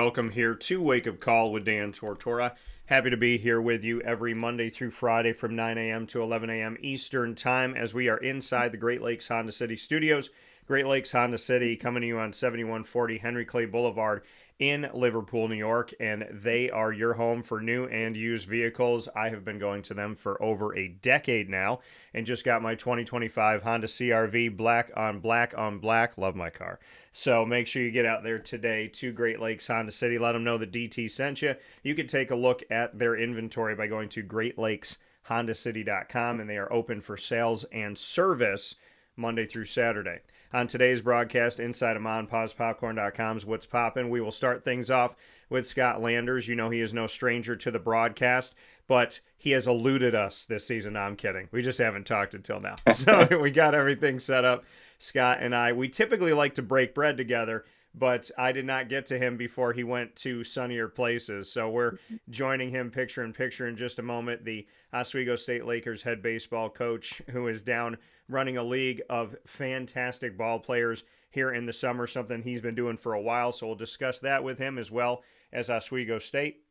welcome here to Wake Up Call with Dan Tortora. Happy to be here with you every Monday through Friday from 9 a.m. to 11 a.m. Eastern Time as we are inside the Great Lakes Honda City studios. Great Lakes Honda City coming to you on 7140 Henry Clay Boulevard in Liverpool, New York, and they are your home for new and used vehicles. I have been going to them for over a decade now and just got my 2025 Honda CR-V black on black on black. Love my car. So make sure you get out there today to Great Lakes Honda City. Let them know the DT sent you. You can take a look at their inventory by going to greatlakeshondacity.com, and they are open for sales and service Monday through Saturday. On today's broadcast, inside of MonPawsPopcorn.com's What's Poppin', we will start things off with Scott Landers. You know he is no stranger to the broadcast, but he has eluded us this season. No, I'm kidding. We just haven't talked until now. So we got everything set up. Scott and I, we typically like to break bread together, but I did not get to him before he went to sunnier places. So we're joining him picture in picture in just a moment. The Oswego State Lakers head baseball coach who is down running a league of fantastic ball players here in the summer, something he's been doing for a while. So we'll discuss that with him as well as Oswego State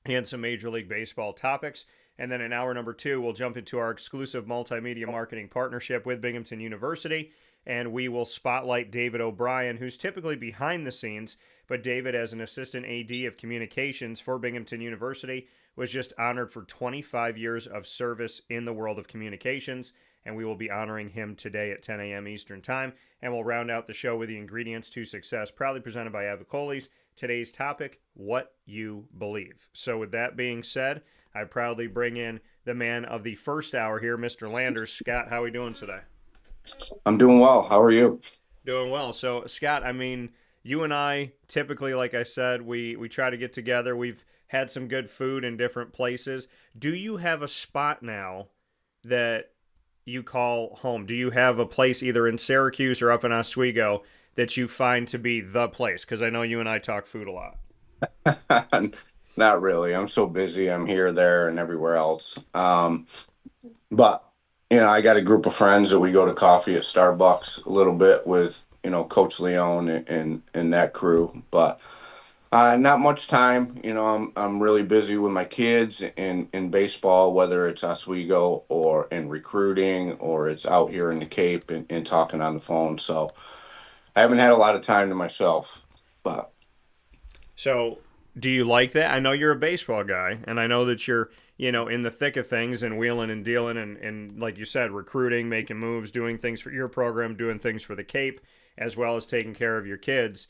and some Major League Baseball topics. And then in hour number 2, we'll jump into our exclusive multimedia marketing partnership with Binghamton University. And we will spotlight David O'Brien, who's typically behind the scenes, but David, as an assistant AD of communications for Binghamton University, was just honored for 25 years of service in the world of communications, and we will be honoring him today at 10 a.m. Eastern Time, and we'll round out the show with the ingredients to success, proudly presented by Avicolli's. Today's topic, what you believe. So with that being said, I proudly bring in the man of the first hour here, Mr. Landers. Scott, how are we doing today? I'm doing well. How are you? Doing well. So, Scott, I mean, you and I typically, like I said, we try to get together. We've had some good food in different places. Do you have a spot now that you call home? Do you have a place either in Syracuse or up in Oswego that you find to be the place? Because I know you and I talk food a lot. Not really. I'm so busy. I'm here, there, and everywhere else. But I got a group of friends that we go to coffee at Starbucks a little bit with, Coach Leone and that crew. But not much time. I'm really busy with my kids in baseball, whether it's Oswego or in recruiting or it's out here in the Cape and talking on the phone. So I haven't had a lot of time to myself. But So, do you like that? I know you're a baseball guy, and I know that you're, in the thick of things and wheeling and dealing and like you said, recruiting, making moves, doing things for your program, doing things for the Cape, as well as taking care of your kids.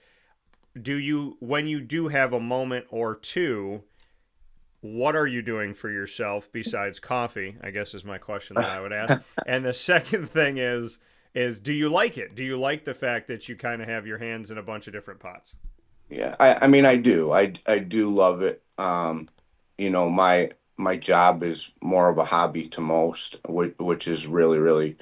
When you do have a moment or two, what are you doing for yourself besides coffee, I guess is my question that I would ask. And the second thing is do you like it? Do you like the fact that you kind of have your hands in a bunch of different pots? yeah, I mean, I do. I do love it. My job is more of a hobby to most, which is really, really,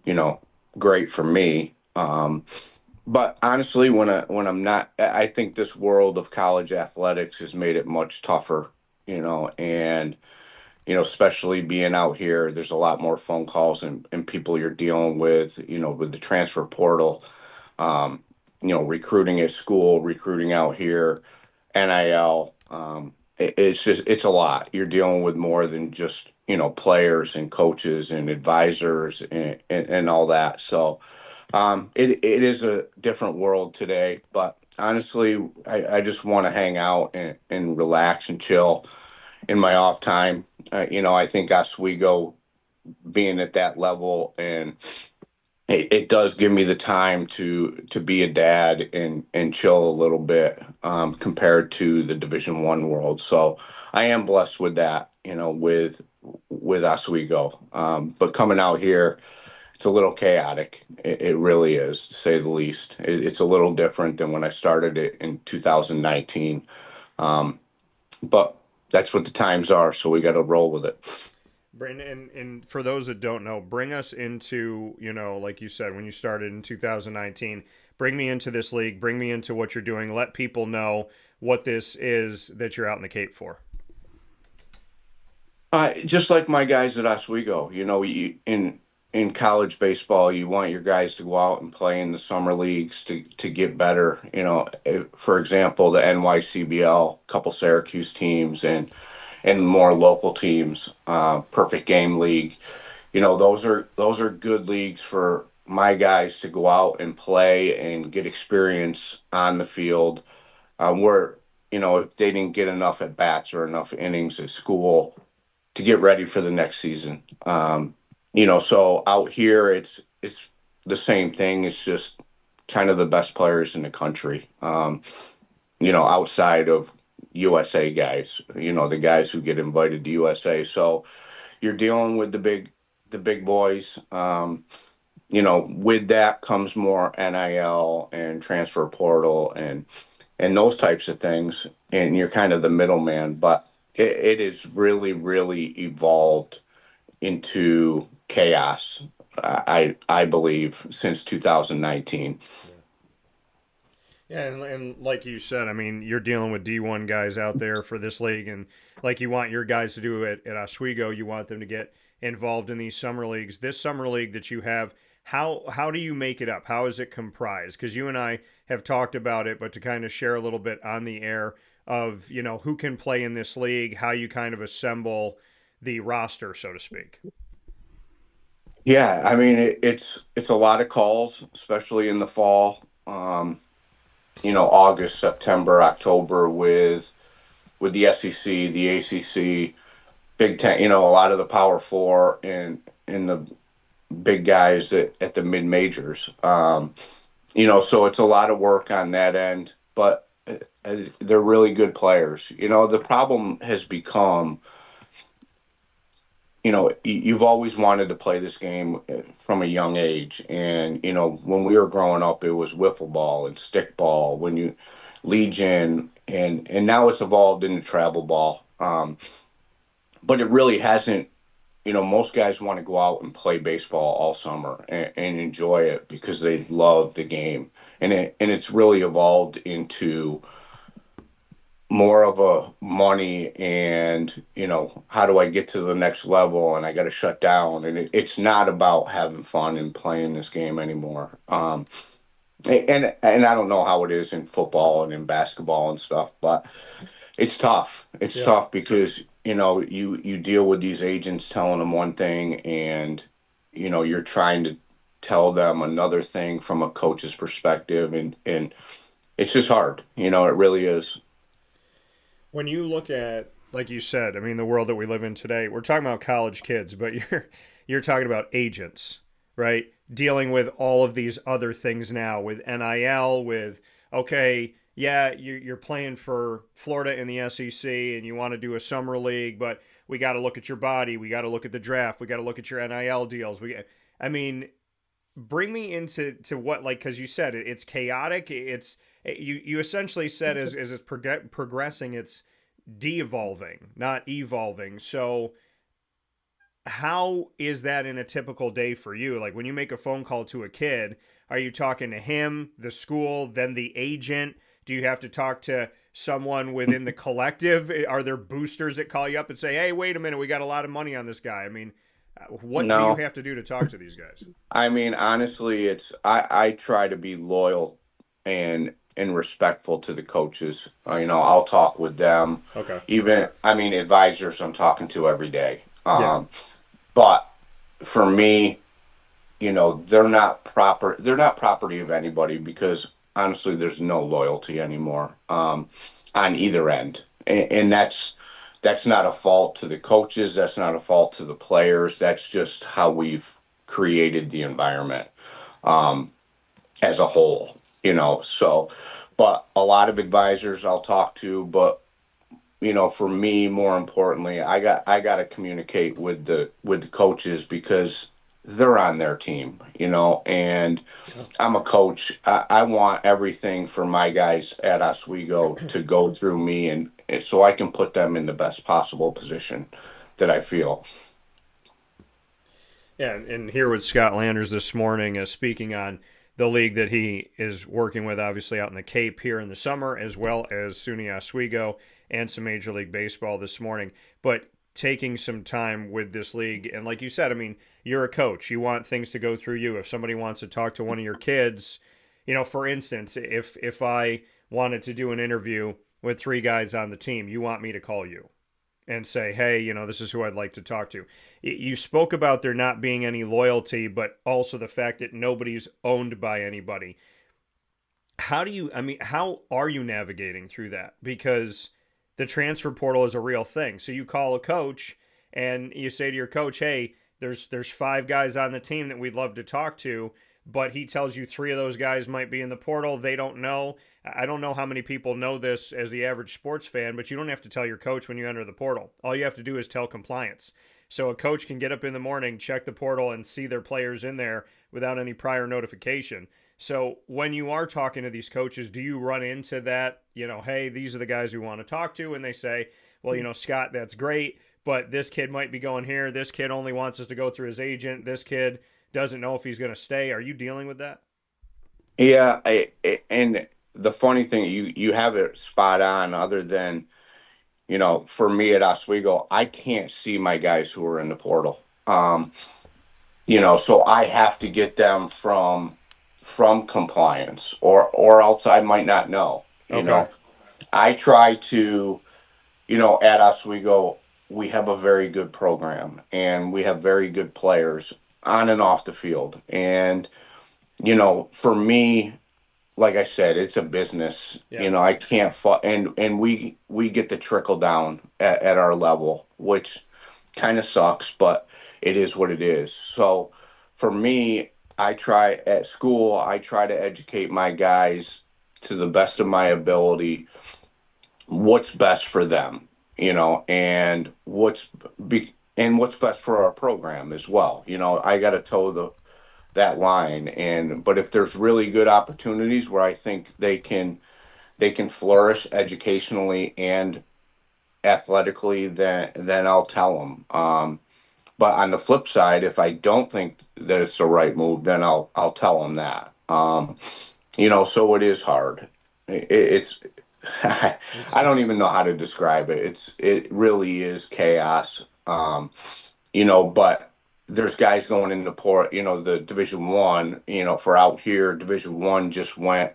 you know, great for me. But honestly, when I'm not, I think this world of college athletics has made it much tougher, and especially being out here, there's a lot more phone calls and people you're dealing with the transfer portal, recruiting at school, recruiting out here, NIL. It's a lot. You're dealing with more than just players and coaches and advisors and all that. So it is a different world today. But honestly, I just want to hang out and relax and chill in my off time. I think Oswego being at that level, and it does give me the time to be a dad and chill a little bit, compared to the Division I world. So I am blessed with that, with Oswego. But coming out here, it's a little chaotic. It really is, to say the least. It's a little different than when I started it in 2019. But that's what the times are, so we got to roll with it. Brandon, and for those that don't know, bring us into, like you said, when you started in 2019, bring me into this league, bring me into what you're doing, let people know what this is that you're out in the Cape for. Just like my guys at Oswego, in in college baseball, you want your guys to go out and play in the summer leagues to get better. For example, the NYCBL, couple Syracuse teams, and more local teams, Perfect Game League. Those are good leagues for my guys to go out and play and get experience on the field. Where if they didn't get enough at bats or enough innings at school to get ready for the next season. So out here it's the same thing. It's just kind of the best players in the country. Outside of USA guys, the guys who get invited to USA. So you're dealing with the big boys. With that comes more NIL and transfer portal and those types of things, and you're kind of the middleman. But it is really, really evolved into chaos. I believe since 2019. Yeah, and like you said, I mean, you're dealing with D1 guys out there for this league, and like you want your guys to do it at Oswego, you want them to get involved in these summer leagues. This summer league that you have, how do you make it up? How is it comprised? Because you and I have talked about it, but to kind of share a little bit on the air of who can play in this league, how you kind of assemble the roster, so to speak. Yeah, I mean it's a lot of calls, especially in the fall. August, September, October with the SEC, the ACC, Big Ten. A lot of the Power Four and the big guys at the mid majors. So it's a lot of work on that end, but they're really good players. The problem has become, you've always wanted to play this game from a young age. And, when we were growing up, it was wiffle ball and stick ball, Legion, and now it's evolved into travel ball. But it really hasn't. Most guys want to go out and play baseball all summer and enjoy it because they love the game. And it's really evolved into more of a money and how do I get to the next level, and I got to shut down, and it's not about having fun and playing this game anymore. And I don't know how it is in football and in basketball and stuff, but it's tough. It's Yeah. tough because you deal with these agents telling them one thing, and you're trying to tell them another thing from a coach's perspective, and it's just hard. It really is. When you look at, like you said, I mean, the world that we live in today, we're talking about college kids, but you're talking about agents, right? Dealing with all of these other things now with NIL, with okay, yeah, you're playing for Florida in the SEC, and you want to do a summer league, but we got to look at your body, we got to look at the draft, we got to look at your NIL deals. I mean, bring me into what, like, because you said it's chaotic. You essentially said as it's progressing, it's de-evolving, not evolving. So how is that in a typical day for you? Like when you make a phone call to a kid, are you talking to him, the school, then the agent? Do you have to talk to someone within the collective? Are there boosters that call you up and say, hey, wait a minute, we got a lot of money on this guy? I mean, what do you No, have to do to talk to these guys? I mean, honestly, I try to be loyal and respectful to the coaches. I'll talk with them. Okay. Even, I mean, advisors I'm talking to every day. Yeah. But for me, they're not property of anybody, because honestly, there's no loyalty anymore, on either end. And that's not a fault to the coaches. That's not a fault to the players. That's just how we've created the environment, as a whole. So, but a lot of advisors I'll talk to, but for me, more importantly, I got to communicate with the coaches, because they're on their team, and I'm a coach. I want everything for my guys at Oswego to go through me, and so I can put them in the best possible position that I feel. Yeah, and here with Scott Landers this morning, speaking on the league that he is working with, obviously out in the Cape here in the summer, as well as SUNY Oswego and some Major League Baseball this morning. But taking some time with this league. And like you said, I mean, you're a coach. You want things to go through you. If somebody wants to talk to one of your kids, for instance, if I wanted to do an interview with three guys on the team, you want me to call you and say, hey, this is who I'd like to talk to. You spoke about there not being any loyalty, but also the fact that nobody's owned by anybody. How are you navigating through that? Because the transfer portal is a real thing. So you call a coach and you say to your coach, hey, there's five guys on the team that we'd love to talk to, but he tells you three of those guys might be in the portal. They don't know. I don't know how many people know this as the average sports fan, but you don't have to tell your coach when you enter the portal. All you have to do is tell compliance. So a coach can get up in the morning, check the portal, and see their players in there without any prior notification. So when you are talking to these coaches, do you run into that, hey, these are the guys we want to talk to, and they say, well, Scott, that's great, but this kid might be going here. This kid only wants us to go through his agent. This kid doesn't know if he's going to stay. Are you dealing with that? Yeah, and the funny thing, you have it spot on. Other than for me at Oswego, I can't see my guys who are in the portal. So I have to get them from compliance, or else I might not know. Okay. I try to, at Oswego, we have a very good program and we have very good players on and off the field. And, for me, like I said, it's a business. Yeah. I can't and we get the trickle down at our level, which kind of sucks, but it is what it is. So for me, I try to educate my guys to the best of my ability what's best for them, and what's best for our program as well. I got to toe that line. But if there's really good opportunities where I think they can flourish educationally and athletically, then I'll tell them. But on the flip side, if I don't think that it's the right move, then I'll tell them that. So it is hard. It's I don't even know how to describe it. It really is chaos. But there's guys going into the Division One. For out here, Division One just went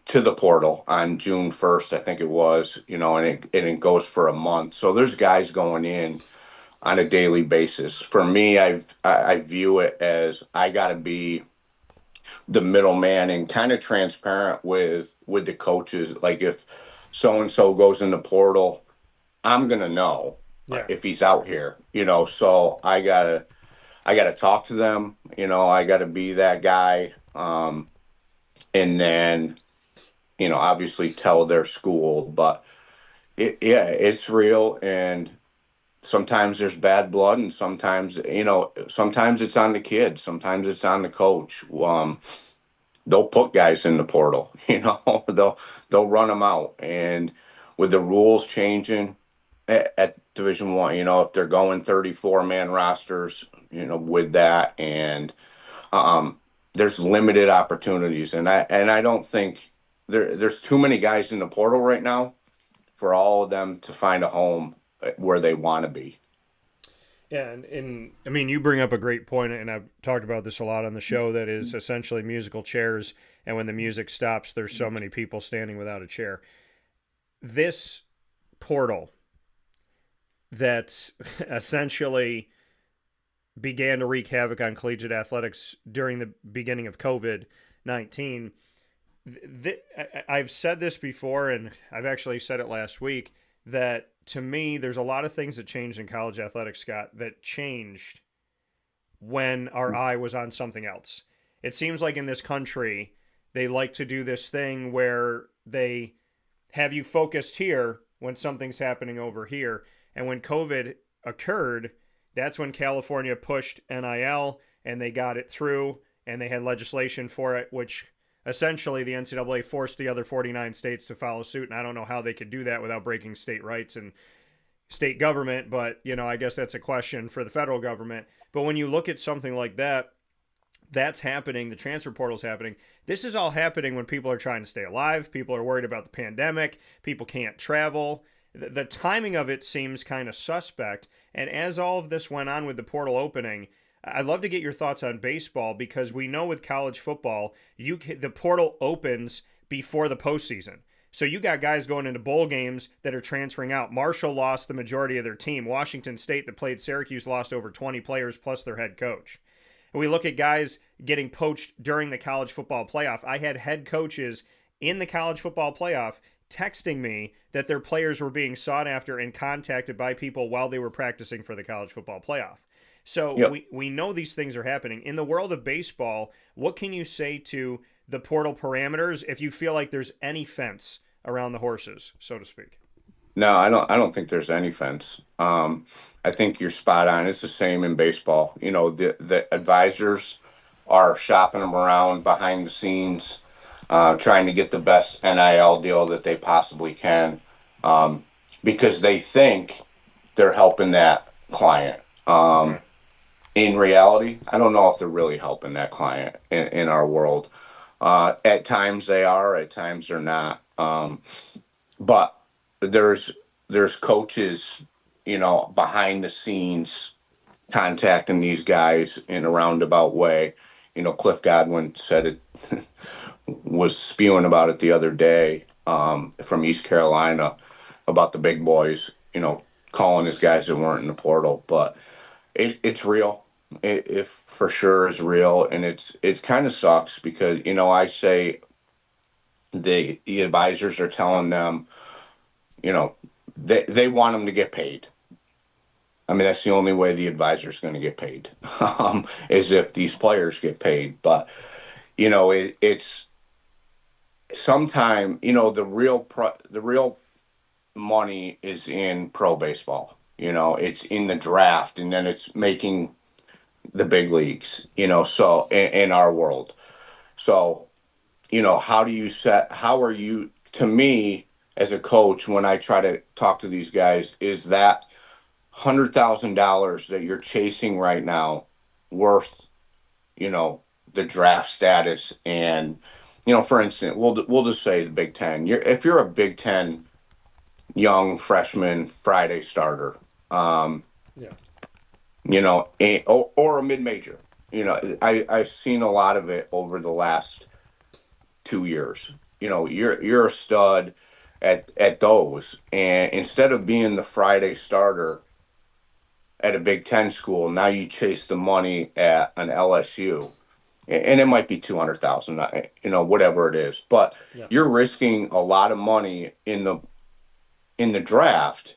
to the portal on June 1st, I think it was. And it goes for a month. So there's guys going in on a daily basis. For me, I view it as I got to be the middleman and kind of transparent with the coaches. Like if so and so goes in the portal, I'm gonna know Yeah. if he's out here. So I gotta talk to them. I gotta be that guy. And then obviously tell their school, but it's real. And sometimes there's bad blood, and sometimes it's on the kid, sometimes it's on the coach. They'll put guys in the portal. They'll run them out. And with the rules changing at Division One, if they're going 34-man rosters, with that, and there's limited opportunities, and I don't think there's too many guys in the portal right now for all of them to find a home where they want to be. Yeah, and I mean, you bring up a great point, and I've talked about this a lot on the show, that is essentially musical chairs, and when the music stops, there's so many people standing without a chair. This portal that essentially began to wreak havoc on collegiate athletics during the beginning of COVID-19. I've said this before, and I've actually said it last week, that to me, there's a lot of things that changed in college athletics, Scott, that changed when our eye was on something else. It seems like in this country, they like to do this thing where they have you focused here when something's happening over here. And when COVID occurred, that's when California pushed NIL and they got it through, and they had legislation for it, which essentially the NCAA forced the other 49 states to follow suit. And I don't know how they could do that without breaking state rights and state government, but I guess that's a question for the federal government. But when you look at something like that, that's happening. The transfer portal's happening. This is all happening when people are trying to stay alive. People are worried about the pandemic. People can't travel. the timing of it seems kind of suspect. And as all of this went on with the portal opening, I'd love to get your thoughts on baseball, because we know with college football, the portal opens before the postseason. So you got guys going into bowl games that are transferring out. Marshall lost the majority of their team. Washington State, that played Syracuse, lost over 20 players plus their head coach. And we look at guys getting poached during the college football playoff. I had head coaches in the college football playoff texting me that their players were being sought after and contacted by people while they were practicing for the college football playoff. So Yep. we know these things are happening. In the world of baseball, what can you say to the portal parameters if you feel like there's any fence around the horses, so to speak? No, I don't think there's any fence. I think you're spot on. It's the same in baseball. The advisors are shopping them around behind the scenes, trying to get the best NIL deal that they possibly can, um, because they think they're helping that client. Okay. In reality, I don't know if they're really helping that client in our world. At times they are, at times they're not. But there's there's coaches, behind the scenes contacting these guys in a roundabout way. Cliff Godwin said it was spewing about it the other day, from East Carolina, about the big boys, calling his guys that weren't in the portal. But it's real. It for sure is real, and it kind of sucks because I say the advisors are telling them, you know, they want them to get paid. I mean, that's the only way the advisor's going to get paid, is if these players get paid. But it's sometime the real money is in pro baseball. It's in the draft, and then it's making the big leagues. So in our world, so how are you, to me as a coach, when I try to talk to these guys, is that $100,000 that you're chasing right now worth, the draft status? And, for instance, we'll just say the Big Ten. If you're a Big Ten young freshman Friday starter, Yeah. or a mid-major, I've seen a lot of it over the last 2 years. You're a stud at those, and instead of being the Friday starter at a Big Ten school, now you chase the money at an LSU, and it might be 200,000, whatever it is, but Yeah. you're risking a lot of money in the draft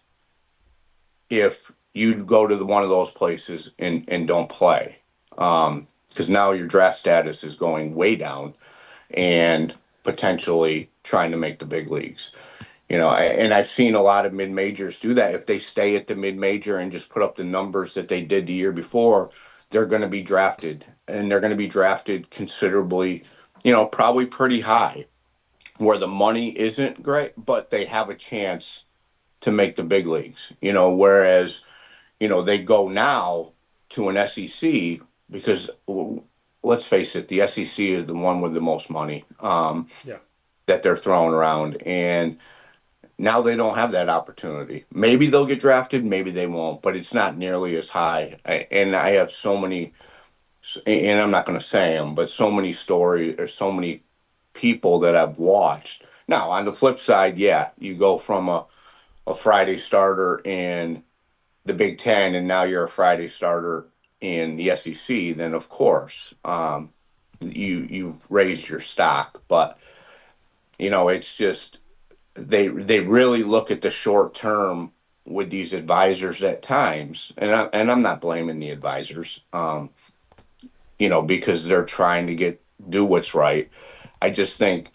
if you go to one of those places and don't play, because now your draft status is going way down and potentially trying to make the big leagues. And I've seen a lot of mid majors do that. If they stay at the mid major and just put up the numbers that they did the year before, they're going to be drafted, and they're going to be drafted considerably, probably pretty high, where the money isn't great, but they have a chance to make the big leagues. Whereas they go now to an SEC because, let's face it, the SEC is the one with the most money, Yeah. that they're throwing around, and now they don't have that opportunity. Maybe they'll get drafted, maybe they won't, but it's not nearly as high. And I have so many, and I'm not going to say them, but so many stories, or so many people that I've watched. Now, on the flip side, yeah, you go from a Friday starter in the Big Ten, and now you're a Friday starter in the SEC, then of course, you've raised your stock. But it's just, they really look at the short term with these advisors at times, and I'm not blaming the advisors, because they're trying to do what's right. I just think,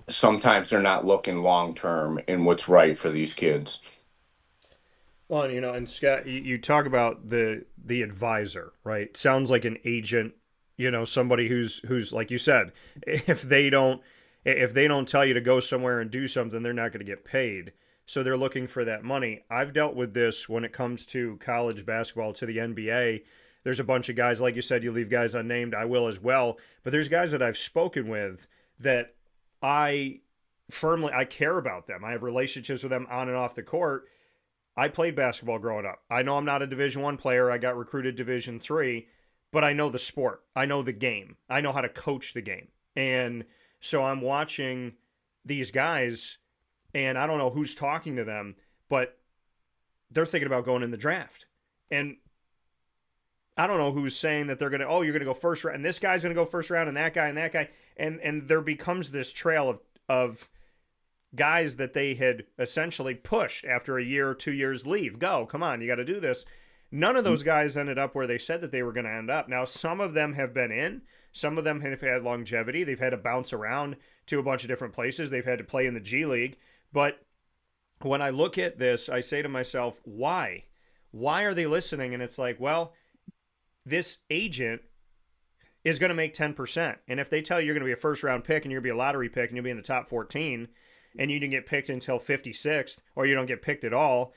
sometimes they're not looking long term in what's right for these kids. Well, and Scott, you talk about the advisor, right? Sounds like an agent, somebody who's like you said, if they don't tell you to go somewhere and do something, they're not going to get paid. So they're looking for that money. I've dealt with this when it comes to college basketball, to the NBA. There's a bunch of guys, like you said, you leave guys unnamed. I will as well. But there's guys that I've spoken with that I firmly, I care about them. I have relationships with them on and off the court. I played basketball growing up. I know I'm not a Division I player. I got recruited Division III, but I know the sport. I know the game. I know how to coach the game. And so I'm watching these guys, and I don't know who's talking to them, but they're thinking about going in the draft. And I don't know who's saying that they're going to, oh, you're going to go first round, and this guy's going to go first round, and that guy, and that guy. And there becomes this trail of guys that they had essentially pushed after a year or 2 years. Leave, go, come on, you got to do this. None of those guys ended up where they said that they were going to end up. Now, some of them have been in. Some of them have had longevity. They've had to bounce around to a bunch of different places. They've had to play in the G League. But when I look at this, I say to myself, why? Why are they listening? And it's like, well, this agent is going to make 10%. And if they tell you you're going to be a first round pick and you're going to be a lottery pick and you'll be in the top 14 and you didn't get picked until 56th, or you don't get picked at all,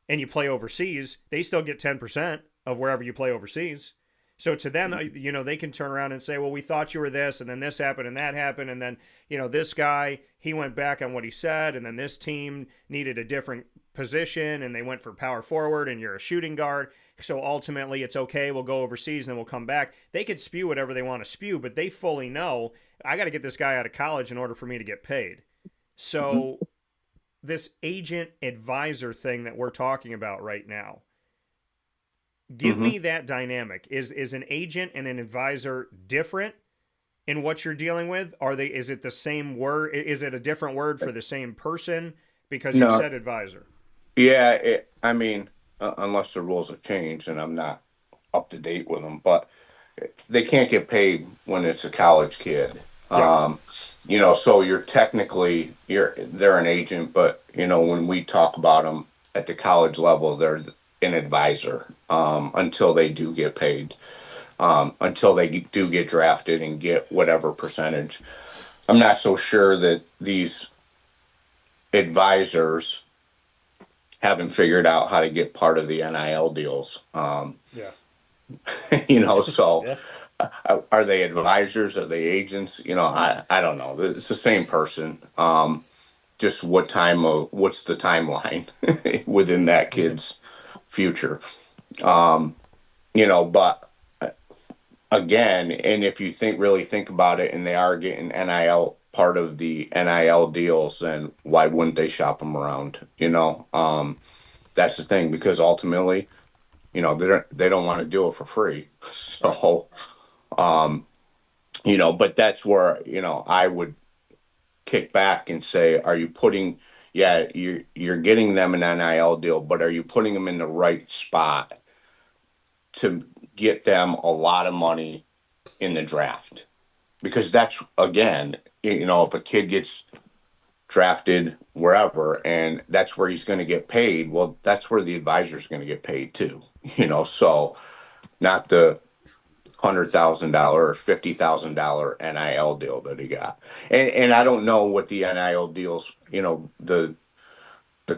and you play overseas, they still get 10% of wherever you play overseas. So to them, they can turn around and say, well, we thought you were this, and then this happened, and that happened, and then, this guy, he went back on what he said, and then this team needed a different position, and they went for power forward, and you're a shooting guard. So ultimately, it's okay, we'll go overseas, and then we'll come back. They could spew whatever they want to spew, but they fully know, I got to get this guy out of college in order for me to get paid. So this agent advisor thing that we're talking about right now, give me that dynamic. Is an agent and an advisor different in what you're dealing with? Is it the same word? Is it a different word for the same person? Because you No, said advisor. yeah, I mean, unless the rules have changed and I'm not up to date with them, but they can't get paid when it's a college kid. Yeah. So they're an agent, but when we talk about them at the college level, they're an advisor until they do get paid, until they do get drafted and get whatever percentage. I'm not so sure that these advisors haven't figured out how to get part of the NIL deals. Yeah. So Yeah. are they advisors? Are they agents? I don't know. It's the same person. Just what's the timeline within that kid's future? But again, and if you really think about it, and they are getting NIL part of the NIL deals, then why wouldn't they shop them around? That's the thing, because ultimately, they don't want to do it for free. So, but that's where, I would kick back and say, are you putting, yeah, you're getting them an NIL deal, but are you putting them in the right spot to get them a lot of money in the draft? Because that's, again, if a kid gets drafted wherever and that's where he's going to get paid, well, that's where the advisor's going to get paid too. So not the $100,000 or $50,000 NIL deal that he got. And I don't know what the NIL deals, the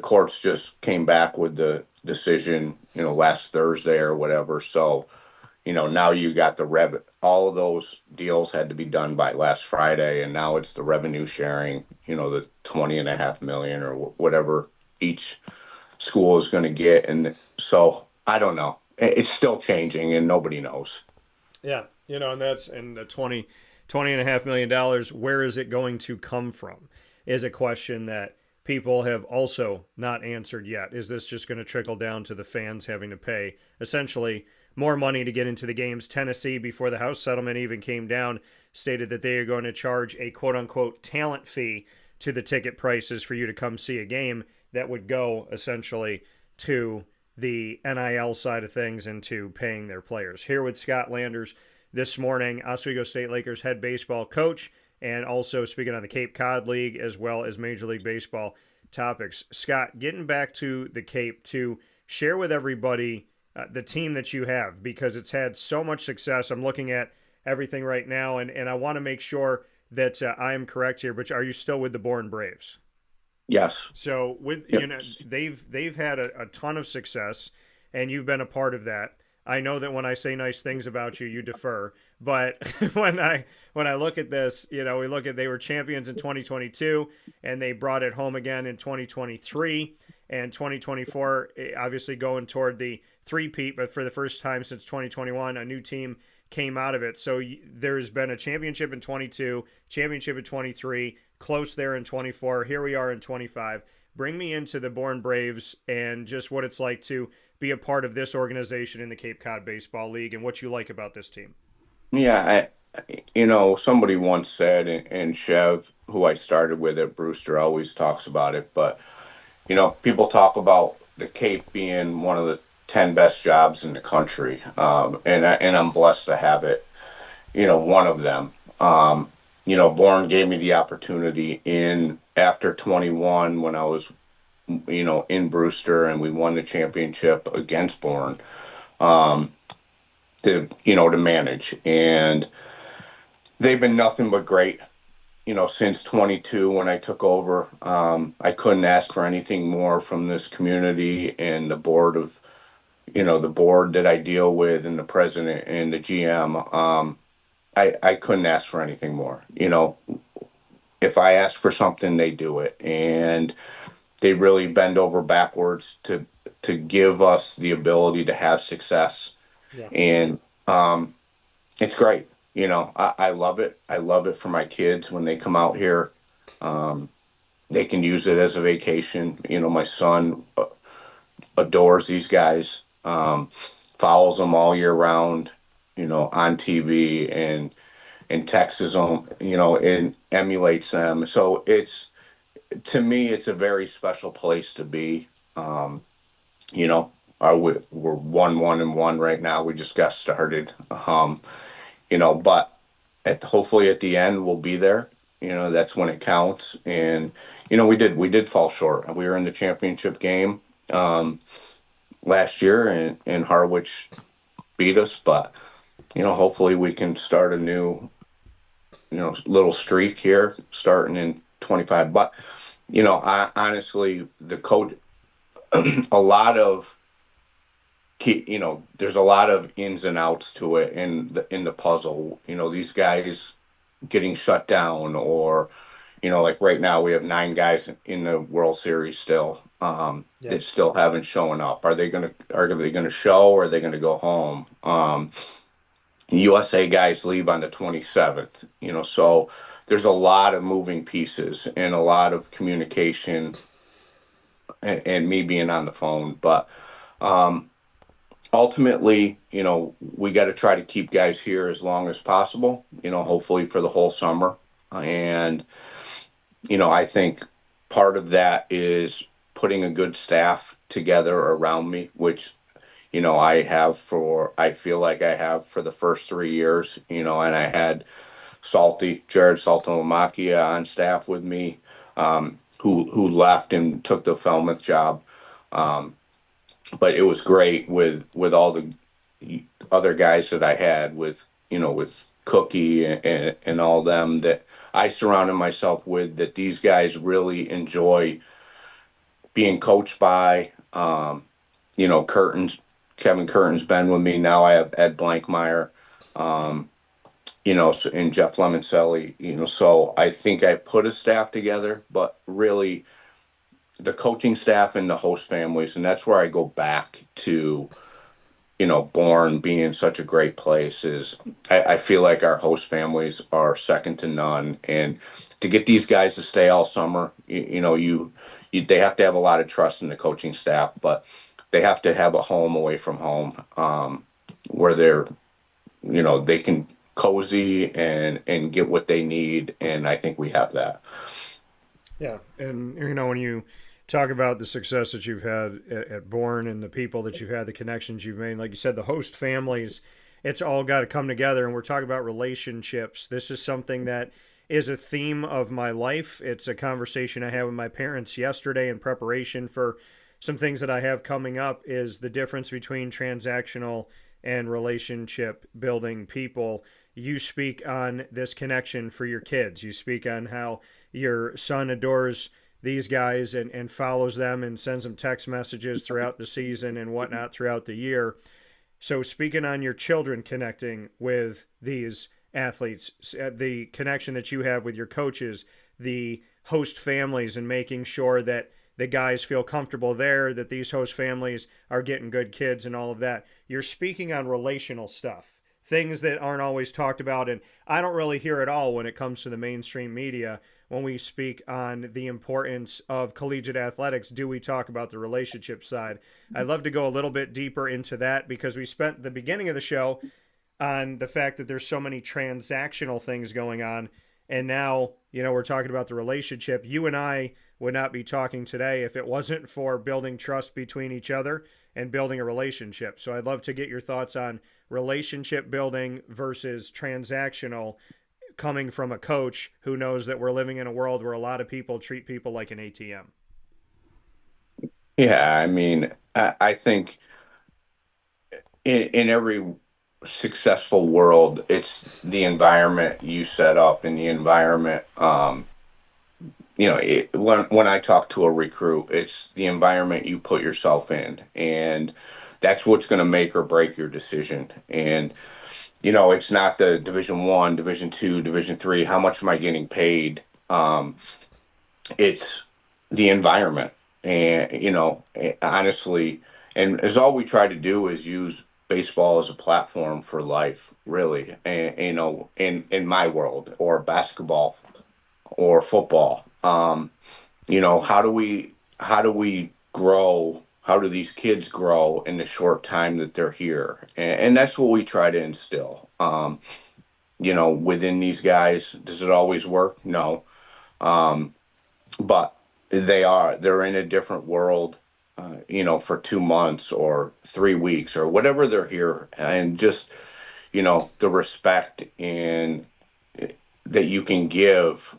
courts just came back with the decision, last Thursday or whatever. So, now you got all of those deals had to be done by last Friday, and now it's the revenue sharing, the 20.5 million or whatever each school is going to get. And so I don't know. It's still changing and nobody knows. Yeah. And that's, and the 20.5 million, where is it going to come from is a question that people have also not answered yet. Is this just going to trickle down to the fans having to pay essentially more money to get into the games? Tennessee, before the House settlement even came down, stated that they are going to charge a quote-unquote talent fee to the ticket prices for you to come see a game that would go essentially to the NIL side of things and to paying their players. Here with Scott Landers this morning, Oswego State Lakers head baseball coach, and also speaking on the Cape Cod League as well as Major League Baseball topics. Scott, getting back to the Cape to share with everybody the team that you have, because it's had so much success. I'm looking at everything right now, and I want to make sure that I am correct here, but are you still with the Bourne Braves? Yes. So with Yep. they've had a ton of success, and you've been a part of that. I know that when I say nice things about you, you defer. But when I look at this, we look at they were champions in 2022, and they brought it home again in 2023 and 2024. Obviously going toward the three-peat, but for the first time since 2021, a new team came out of it. So there's been a championship in 22, championship in 23, close there in 24. Here we are in 25. Bring me into the Bourne Braves and just what it's like to be a part of this organization in the Cape Cod Baseball League and what you like about this team. Yeah, somebody once said, and Chev, who I started with at Brewster, always talks about it, but people talk about the Cape being one of the 10 best jobs in the country, and I'm blessed to have it. One of them. Bourne gave me the opportunity in after 21 when I was, in Brewster, and we won the championship against Bourne, to manage, and they've been nothing but great. Since 22 when I took over. I couldn't ask for anything more from this community and the board the board that I deal with and the president and the GM. I couldn't ask for anything more. If I ask for something, they do it. And they really bend over backwards to give us the ability to have success. Yeah. And it's great. I love it. I love it for my kids when they come out here. They can use it as a vacation. My son adores these guys, follows them all year round, on TV and texts them, and emulates them. So to me, it's a very special place to be. We're 1-1-1 right now. We just got started. But hopefully at the end we'll be there. That's when it counts. And we did fall short. We were in the championship game last year, and Harwich beat us. But hopefully we can start a new little streak here, starting in 25. But I honestly, the coach, a lot of there's a lot of ins and outs to it in the puzzle. These guys getting shut down, or like right now we have 9 guys in the World Series still that still haven't shown up. Are they gonna show, or are they gonna go home? USA guys leave on the 27th. So there's a lot of moving pieces and a lot of communication, and me being on the phone, but ultimately, we got to try to keep guys here as long as possible, hopefully for the whole summer. And, I think part of that is putting a good staff together around me, which, I feel like I have for the first 3 years, and I had Jared Saltalamacchia on staff with me, who left and took the Falmouth job. But it was great with all the other guys that I had with Cookie and all them that I surrounded myself with, that these guys really enjoy being coached by. Kevin Curtin's been with me. Now I have Ed Blankmeyer, and Jeff Lemoncelli, so I think I put a staff together, but really the coaching staff and the host families, and that's where I go back to, Bourne being such a great place. Is I feel like our host families are second to none, and to get these guys to stay all summer, they have to have a lot of trust in the coaching staff, but they have to have a home away from home, where they can cozy and get what they need, and I think we have that. Yeah, and when you talk about the success that you've had at Bourne and the people that you've had, the connections you've made, like you said, the host families, it's all got to come together. And we're talking about relationships. This is something that is a theme of my life. It's a conversation I had with my parents yesterday in preparation for some things that I have coming up, is the difference between transactional and relationship building people. You speak on this connection for your kids. You speak on how your son adores these guys and follows them and sends them text messages throughout the season and whatnot throughout the year. So speaking on your children connecting with these athletes, the connection that you have with your coaches, the host families, and making sure that the guys feel comfortable there, that these host families are getting good kids and all of that. You're speaking on relational stuff, things that aren't always talked about. And I don't really hear it all when it comes to the mainstream media. When we speak on the importance of collegiate athletics, do we talk about the relationship side? I'd love to go a little bit deeper into that because we spent the beginning of the show on the fact that there's so many transactional things going on. And now, we're talking about the relationship. You and I would not be talking today if it wasn't for building trust between each other and building a relationship. So I'd love to get your thoughts on relationship building versus transactional, coming from a coach who knows that we're living in a world where a lot of people treat people like an ATM. Yeah, I mean, I think in every successful world, it's the environment you set up and the environment. When I talk to a recruit, it's the environment you put yourself in, and that's what's going to make or break your decision. And it's not the Division 1, Division 2, Division 3. How much am I getting paid? It's the environment, and honestly, and as all we try to do is use baseball as a platform for life, really. And in my world, or basketball, or football. How do we grow? How do these kids grow in the short time that they're here? And that's what we try to instill. Within these guys, does it always work? No. But they're in a different world, for 2 months or 3 weeks or whatever they're here, and just the respect and that you can give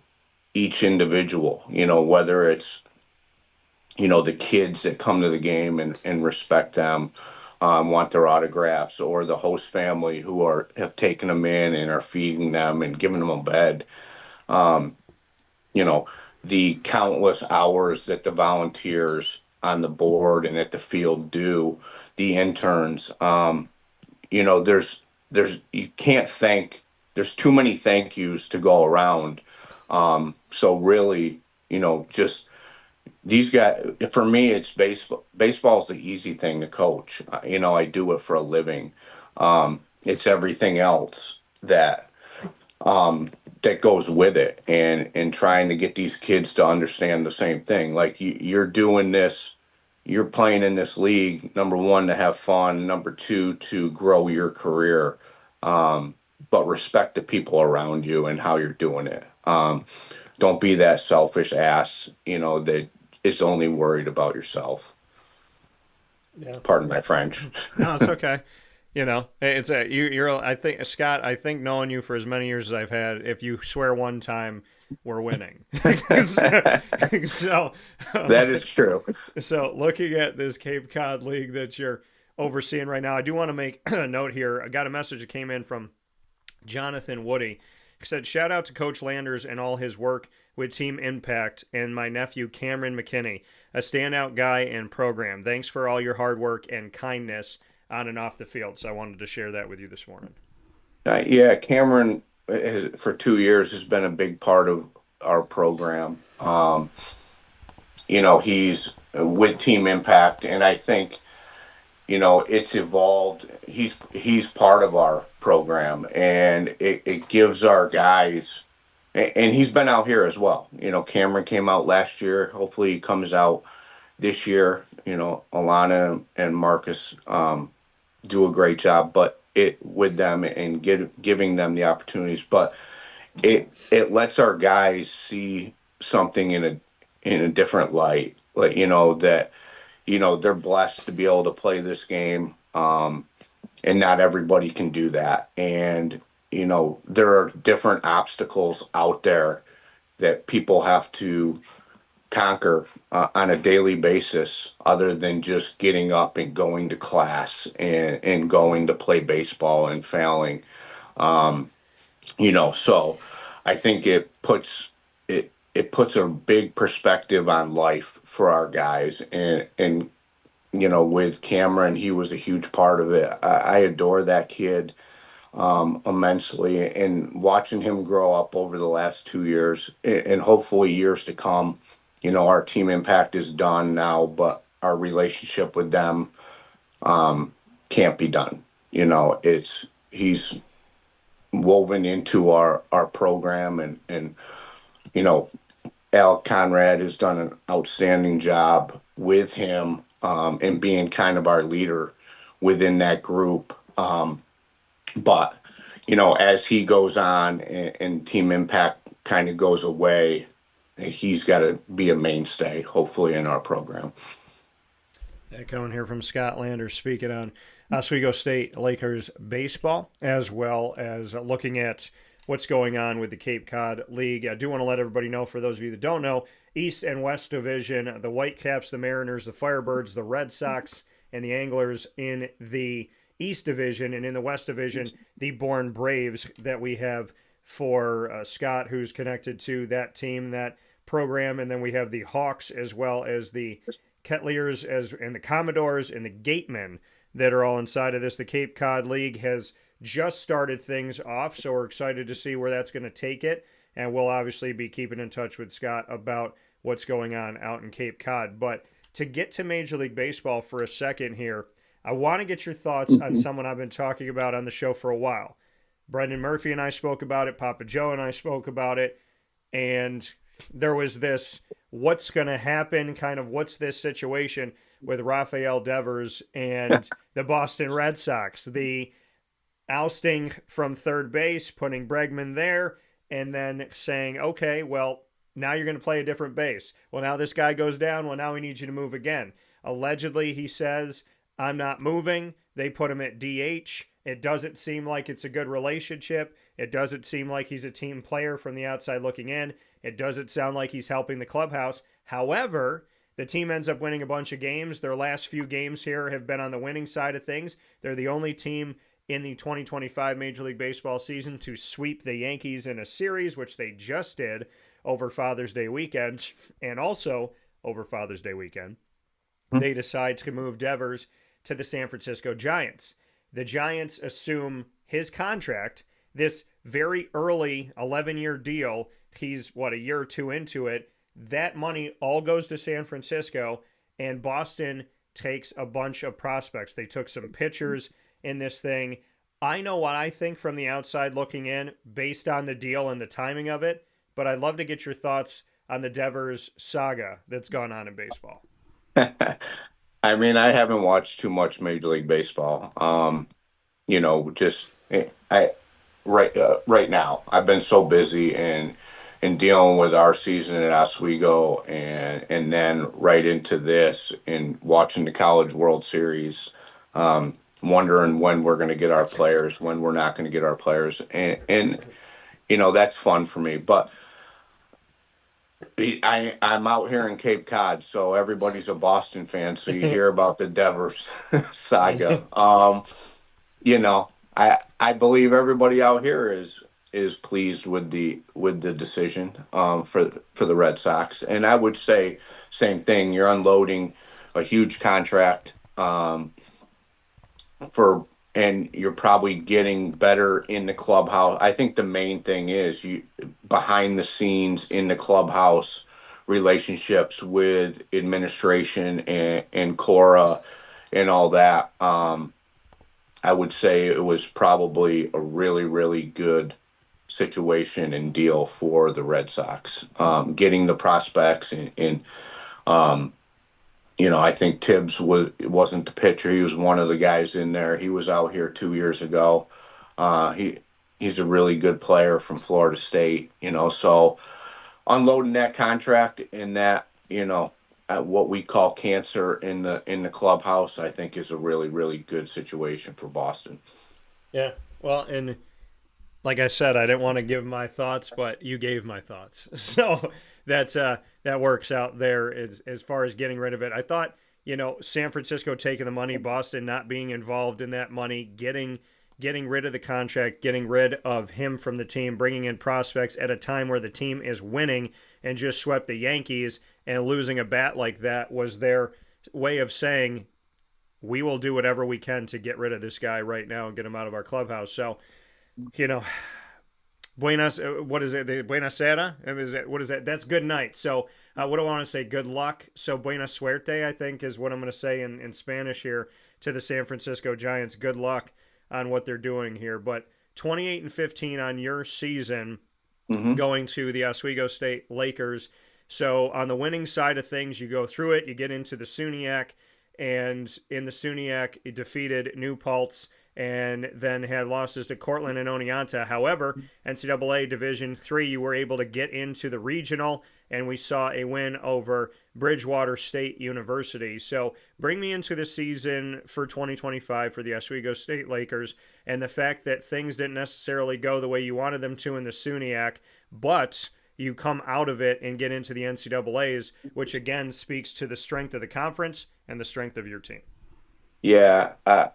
each individual, whether it's, the kids that come to the game and respect them, want their autographs, or the host family who have taken them in and are feeding them and giving them a bed. Um, you know, the countless hours that the volunteers on the board and at the field do, the interns, there's you can't thank, there's too many thank yous to go around. So really, just these guys, for me, it's baseball. Baseball's the easy thing to coach. I do it for a living. It's everything else that goes with it, and trying to get these kids to understand the same thing. Like you're doing this, you're playing in this league, number one, to have fun, number two, to grow your career. But respect the people around you and how you're doing it. Don't be that selfish ass, that is only worried about yourself. Yeah. Pardon my French. No, it's okay. It's you're. I think, Scott. I think knowing you for as many years as I've had, if you swear one time, we're winning. So, That is true. so looking at this Cape Cod league that you're overseeing right now, I do want to make a note here. I got a message that came in from Jonathan Woody. He said, "Shout out to Coach Landers and all his work with Team Impact, and my nephew Cameron McKinney, a standout guy and program. Thanks for all your hard work and kindness on and off the field." So I wanted to share that with you this morning. Yeah, Cameron for 2 years has been a big part of our program. He's with Team Impact, and I think it's evolved. He's part of our program, and it gives our guys, and he's been out here as well. Cameron came out last year. Hopefully, he comes out this year. Alana and Marcus do a great job, but it with them and giving them the opportunities. But it lets our guys see something in a different light. Like that they're blessed to be able to play this game, and not everybody can do that. And there are different obstacles out there that people have to conquer on a daily basis, other than just getting up and going to class and going to play baseball and failing. So I think it puts a big perspective on life for our guys, and with Cameron. He was a huge part of it. I adore that kid immensely, and watching him grow up over the last 2 years and hopefully years to come. Our team impact is done now, but our relationship with them can't be done. He's woven into our program, and you know Al Conrad has done an outstanding job with him, and being kind of our leader within that group. But as he goes on, and team impact kind of goes away, he's got to be a mainstay, hopefully, in our program. Coming here from Scott Landers speaking on Oswego State Lakers baseball, as well as looking at what's going on with the Cape Cod League. I do want to let everybody know, for those of you that don't know, East and West Division, the Whitecaps, the Mariners, the Firebirds, the Red Sox, and the Anglers in the East Division, and in the West Division, the Bourne Braves that we have for Scott, who's connected to that team, that program, and then we have the Hawks, as well as the Kettleers and the Commodores and the Gatemen that are all inside of this. The Cape Cod League has just started things off, so we're excited to see where that's going to take it, and we'll obviously be keeping in touch with Scott about what's going on out in Cape Cod. But to get to Major League Baseball for a second here, I want to get your thoughts on someone I've been talking about on the show for a while. Brendan Murphy and I spoke about it, Papa Joe and I spoke about it, and there was this what's going to happen, kind of what's this situation with Rafael Devers and the Boston Red Sox. The ousting from third base, putting Bregman there, and then saying, okay, well, now you're going to play a different base. Well, now this guy goes down. Well, now we need you to move again. Allegedly, he says, I'm not moving. They put him at DH. It doesn't seem like it's a good relationship. It doesn't seem like he's a team player from the outside looking in. It doesn't sound like he's helping the clubhouse. However, the team ends up winning a bunch of games. Their last few games here have been on the winning side of things. They're the only team in the 2025 Major League Baseball season to sweep the Yankees in a series, which they just did over Father's Day weekend. And also over Father's Day weekend, they decide to move Devers to the San Francisco Giants. The Giants assume his contract, this very early 11-year deal. He's, a year or two into it. That money all goes to San Francisco, and Boston takes a bunch of prospects. They took some pitchers in this thing. I know what I think from the outside looking in based on the deal and the timing of it, but I'd love to get your thoughts on the Devers saga that's gone on in baseball. I mean, I haven't watched too much Major League Baseball. Just right now, I've been so busy and dealing with our season at Oswego, and then right into this and watching the College World Series, wondering when we're going to get our players, when we're not going to get our players, and that's fun for me. But I'm out here in Cape Cod, so everybody's a Boston fan. So you hear about the Devers saga. I believe everybody out here is pleased with the decision for the Red Sox, and I would say same thing. You're unloading a huge contract and you're probably getting better in the clubhouse. I think the main thing is you behind the scenes in the clubhouse relationships with administration and Cora and all that. I would say it was probably a really, really good situation and deal for the Red Sox. Getting the prospects I think Tibbs wasn't the pitcher. He was one of the guys in there. He was out here 2 years ago. He's a really good player from Florida State, so unloading that contract and that, at what we call cancer in the clubhouse, I think is a really, really good situation for Boston. Yeah. Well, and like I said, I didn't want to give my thoughts, but you gave my thoughts. So that works out there as far as getting rid of it. I thought, San Francisco taking the money, Boston not being involved in that money, getting rid of the contract, getting rid of him from the team, bringing in prospects at a time where the team is winning and just swept the Yankees, and losing a bat like that was their way of saying, we will do whatever we can to get rid of this guy right now and get him out of our clubhouse. So, you know, Buenas, what is it? Buenas Sera? What is that? That's good night. So, what do I want to say? Good luck. So, Buena Suerte, I think, is what I'm going to say in Spanish here to the San Francisco Giants. Good luck on what they're doing here. But 28-15 on your season, going to the Oswego State Lakers. So, on the winning side of things, you go through it, you get into the SUNYAC, and in the SUNYAC, you defeated New Paltz and then had losses to Cortland and Oneonta. However, NCAA Division III, you were able to get into the regional, and we saw a win over Bridgewater State University. So bring me into the season for 2025 for the Oswego State Lakers, and the fact that things didn't necessarily go the way you wanted them to in the SUNYAC, but you come out of it and get into the NCAAs, which again speaks to the strength of the conference and the strength of your team. Yeah, I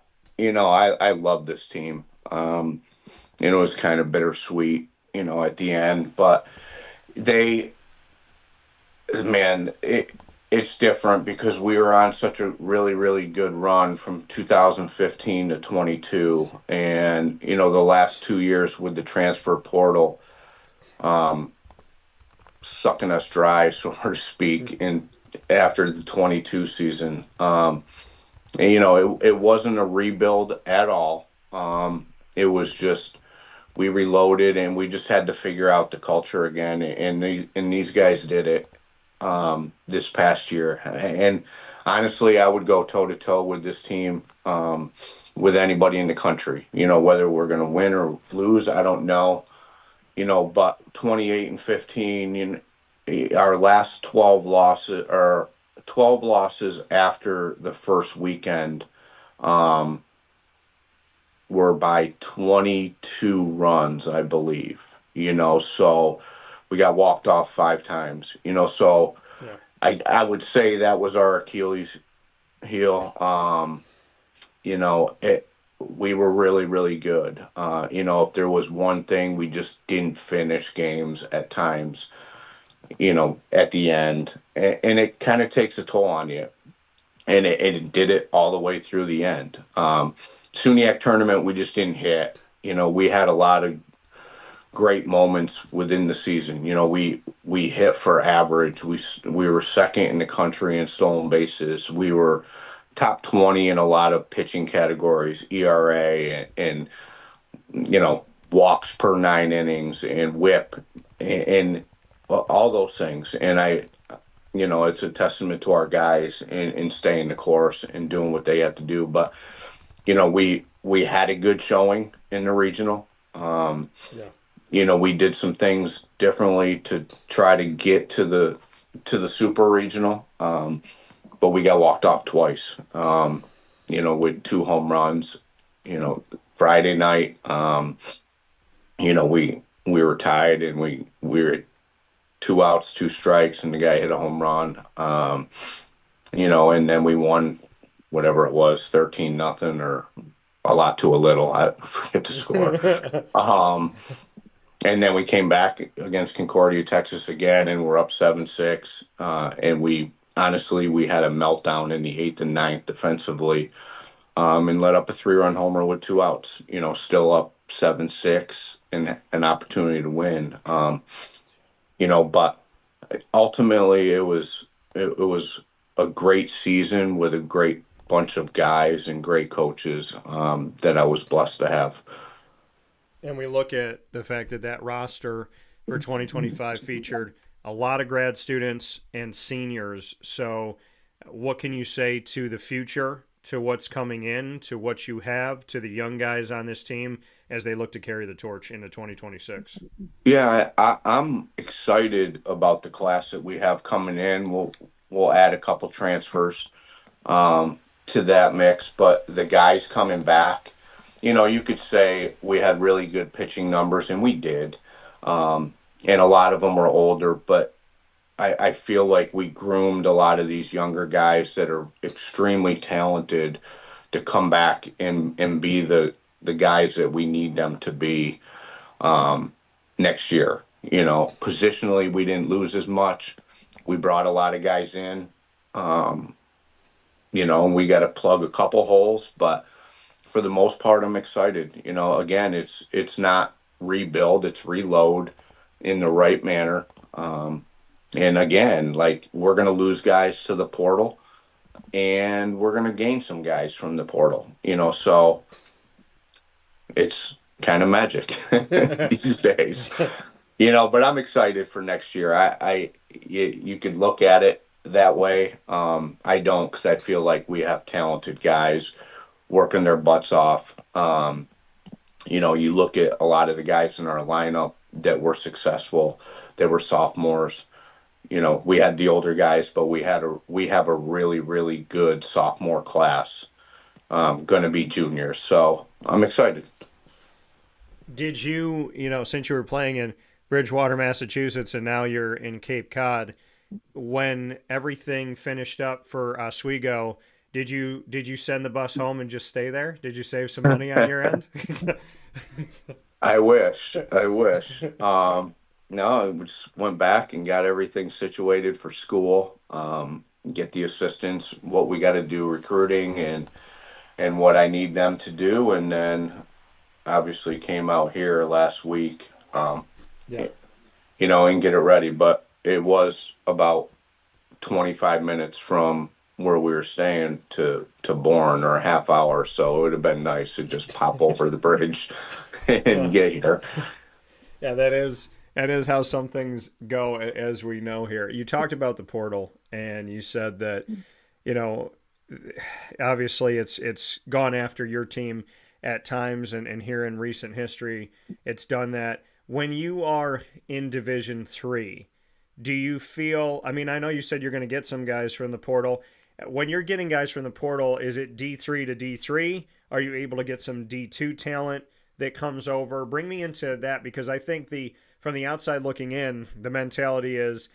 love this team. It was kind of bittersweet, at the end, but it's different because we were on such a really, really good run from 2015 to 22. And, the last 2 years with the transfer portal, sucking us dry, so to speak, in after the 22 season. It wasn't a rebuild at all. It was just we reloaded and we just had to figure out the culture again. And these guys did it this past year. And honestly, I would go toe to toe with this team, with anybody in the country. Whether we're going to win or lose, I don't know. But 28-15, our last 12 losses are 12 losses after the first weekend, were by 22 runs, I believe. So we got walked off 5 times. So Yeah. I would say that was our Achilles heel. We were really, really good. If there was one thing, we just didn't finish games at times, at the end. And it kind of takes a toll on you. And it did it all the way through the end. SUNYAC tournament, we just didn't hit. We had a lot of great moments within the season. We hit for average. We were second in the country in stolen bases. We were top 20 in a lot of pitching categories, ERA and walks per 9 innings and whip and all those things. And it's a testament to our guys in staying the course and doing what they had to do. But, we had a good showing in the regional. We did some things differently to try to get to the super regional. But we got walked off twice, with 2 home runs, Friday night. We were tied and we were 2 outs, 2 strikes, and the guy hit a home run. And then we won whatever it was, 13-0 or a lot to a little. I forget the score. And then we came back against Concordia, Texas again, and we're up 7-6. And we had a meltdown in the 8th and 9th defensively, and let up a 3-run homer with 2 outs. Still up 7-6 and an opportunity to win. But ultimately it was a great season with a great bunch of guys and great coaches that I was blessed to have. And we look at the fact that roster for 2025 featured a lot of grad students and seniors. So what can you say to the future, to what's coming in, to what you have, to the young guys on this team as they look to carry the torch into 2026? Yeah, I'm excited about the class that we have coming in. We'll add a couple transfers to that mix, but the guys coming back, you could say we had really good pitching numbers, and we did. And a lot of them were older, but I feel like we groomed a lot of these younger guys that are extremely talented to come back and be the guys that we need them to be next year. Positionally, we didn't lose as much. We brought a lot of guys in. and we got to plug a couple holes, but for the most part, I'm excited. Again, it's not rebuild, it's reload in the right manner. And again, like we're going to lose guys to the portal, and we're going to gain some guys from the portal. So it's kind of magic these days. But I'm excited for next year. You could look at it that way. I don't, because I feel like we have talented guys working their butts off. You look at a lot of the guys in our lineup that were successful, that were sophomores. We had the older guys, but we have a really, really good sophomore class, going to be juniors. So I'm excited. Did you, since you were playing in Bridgewater, Massachusetts, and now you're in Cape Cod, when everything finished up for Oswego, did you send the bus home and just stay there? Did you save some money on your end? I wish. I wish. No, we just went back and got everything situated for school. Get the assistants, what we got to do, recruiting, and what I need them to do, and then obviously came out here last week, Yeah. and get it ready. But it was about 25 minutes from where we were staying to Bourne, or a half hour. So it would have been nice to just pop over the bridge and get here. Yeah, that is how some things go, as we know here. You talked about the portal, and you said that, you know, obviously it's gone after your team at times, and here in recent history, it's done that. When you are in Division 3, do you feel? I mean, I know you said you're going to get some guys from the portal. When you're getting guys from the portal, is it D3 to D3? Are you able to get some D2 talent that comes over? Bring me into that, because I think the from the outside looking in, the mentality is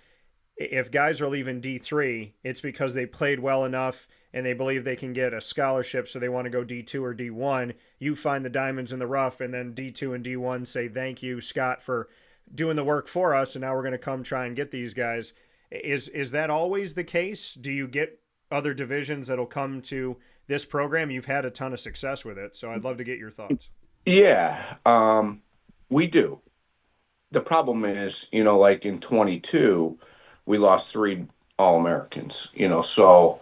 if guys are leaving D3, it's because they played well enough and they believe they can get a scholarship, so they want to go D2 or D1. You find the diamonds in the rough, and then D2 and D1 say, thank you, Scott, for doing the work for us, and now we're going to come try and get these guys. Is that always the case? Do you get other divisions that'll come to this program? You've had a ton of success with it, so I'd love to get your thoughts. Yeah, we do. The problem is, like in 22, we lost three All Americans. So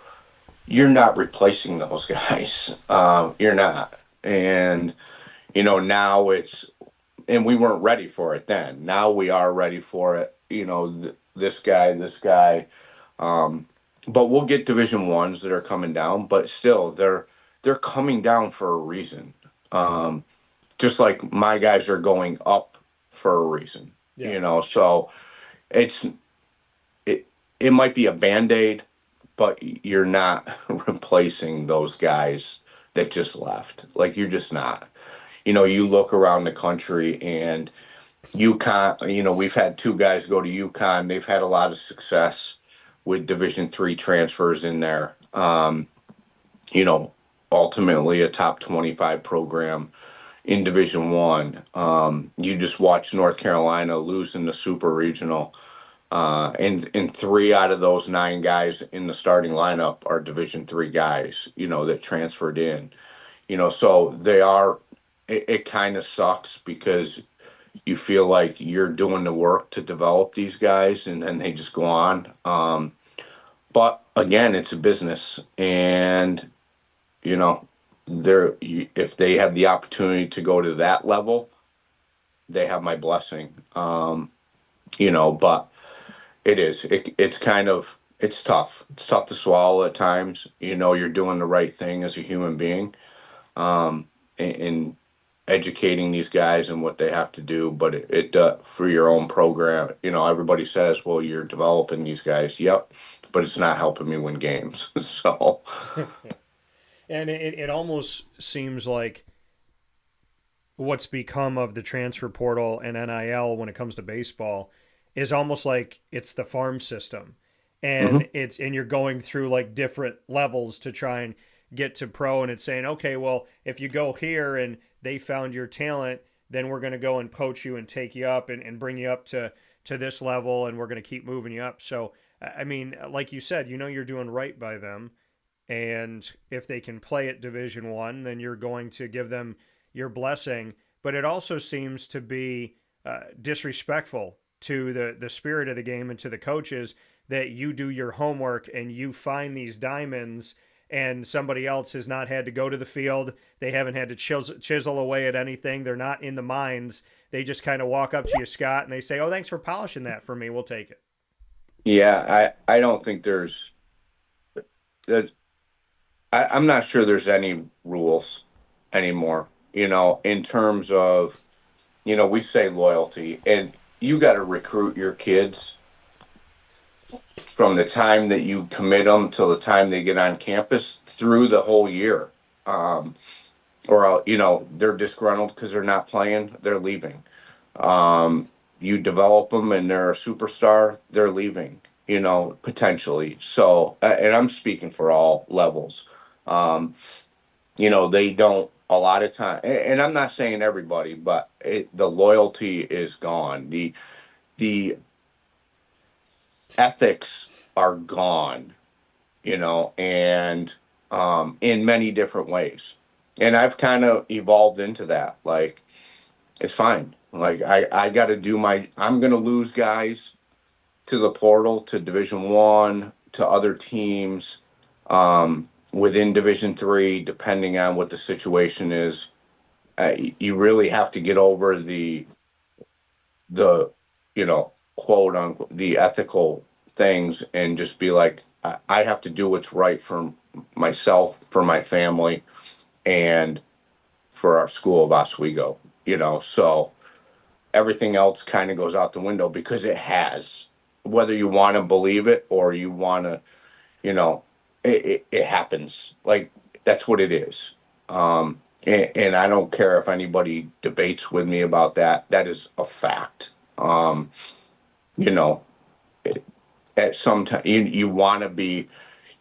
you're not replacing those guys. You're not, and now and we weren't ready for it then. Now we are ready for it. This guy. Um, but we'll get Division 1s that are coming down, but still, they're coming down for a reason. Um, just like my guys are going up for a reason. Yeah. So it's it it might be a band-aid, but you're not replacing those guys that just left. Like you're just not. You look around the country, and UConn, we've had two guys go to UConn. They've had a lot of success with Division 3 transfers in there. You know, ultimately a top 25 program in Division 1. You just watch North Carolina lose in the Super Regional. And three out of those nine guys in the starting lineup are Division 3 guys, that transferred in. So they are, it kind of sucks because you feel like you're doing the work to develop these guys, and then they just go on. But again, it's a business, and you know, if they have the opportunity to go to that level, they have my blessing. But it's kind of, it's tough. It's tough to swallow at times. You're doing the right thing as a human being, in educating these guys and what they have to do. But for your own program, everybody says, well, you're developing these guys. Yep. But it's not helping me win games. So, And it almost seems like what's become of the transfer portal and NIL when it comes to baseball is almost like it's the farm system. And mhm. you're going through like different levels to try and get to pro, and it's saying, okay, well, if you go here and they found your talent, then we're going to go and coach you and take you up and bring you up to this level, and we're going to keep moving you up. So I mean, like you said, you're doing right by them, And if they can play at Division One, then you're going to give them your blessing. But it also seems to be disrespectful to the spirit of the game and to the coaches that you do your homework and you find these diamonds and somebody else has not had to go to the field. They haven't had to chisel away at anything. They're not in the mines. They just kind of walk up to you, Scott, and they say, "Oh, thanks for polishing that for me. We'll take it." Yeah, I don't think there's that. I'm not sure there's any rules anymore, in terms of, we say loyalty, and you got to recruit your kids from the time that you commit them till the time they get on campus through the whole year. Or, they're disgruntled because they're not playing, they're leaving. You develop them and they're a superstar, they're leaving, potentially. So, and I'm speaking for all levels. They don't a lot of time, and I'm not saying everybody, but the loyalty is gone. The ethics are gone, and in many different ways. And I've kind of evolved into that. Like, it's fine. Like, I got to I'm going to lose guys to the portal, to Division 1, to other teams, within Division 3, depending on what the situation is. You really have to get over the quote unquote the ethical things and just be like, I have to do what's right for myself, for my family, and for our school of Oswego. So everything else kind of goes out the window because it has, whether you want to believe it or you want to, it happens. Like, that's what it is. And I don't care if anybody debates with me about that. That is a fact. You know, at some time you want to be,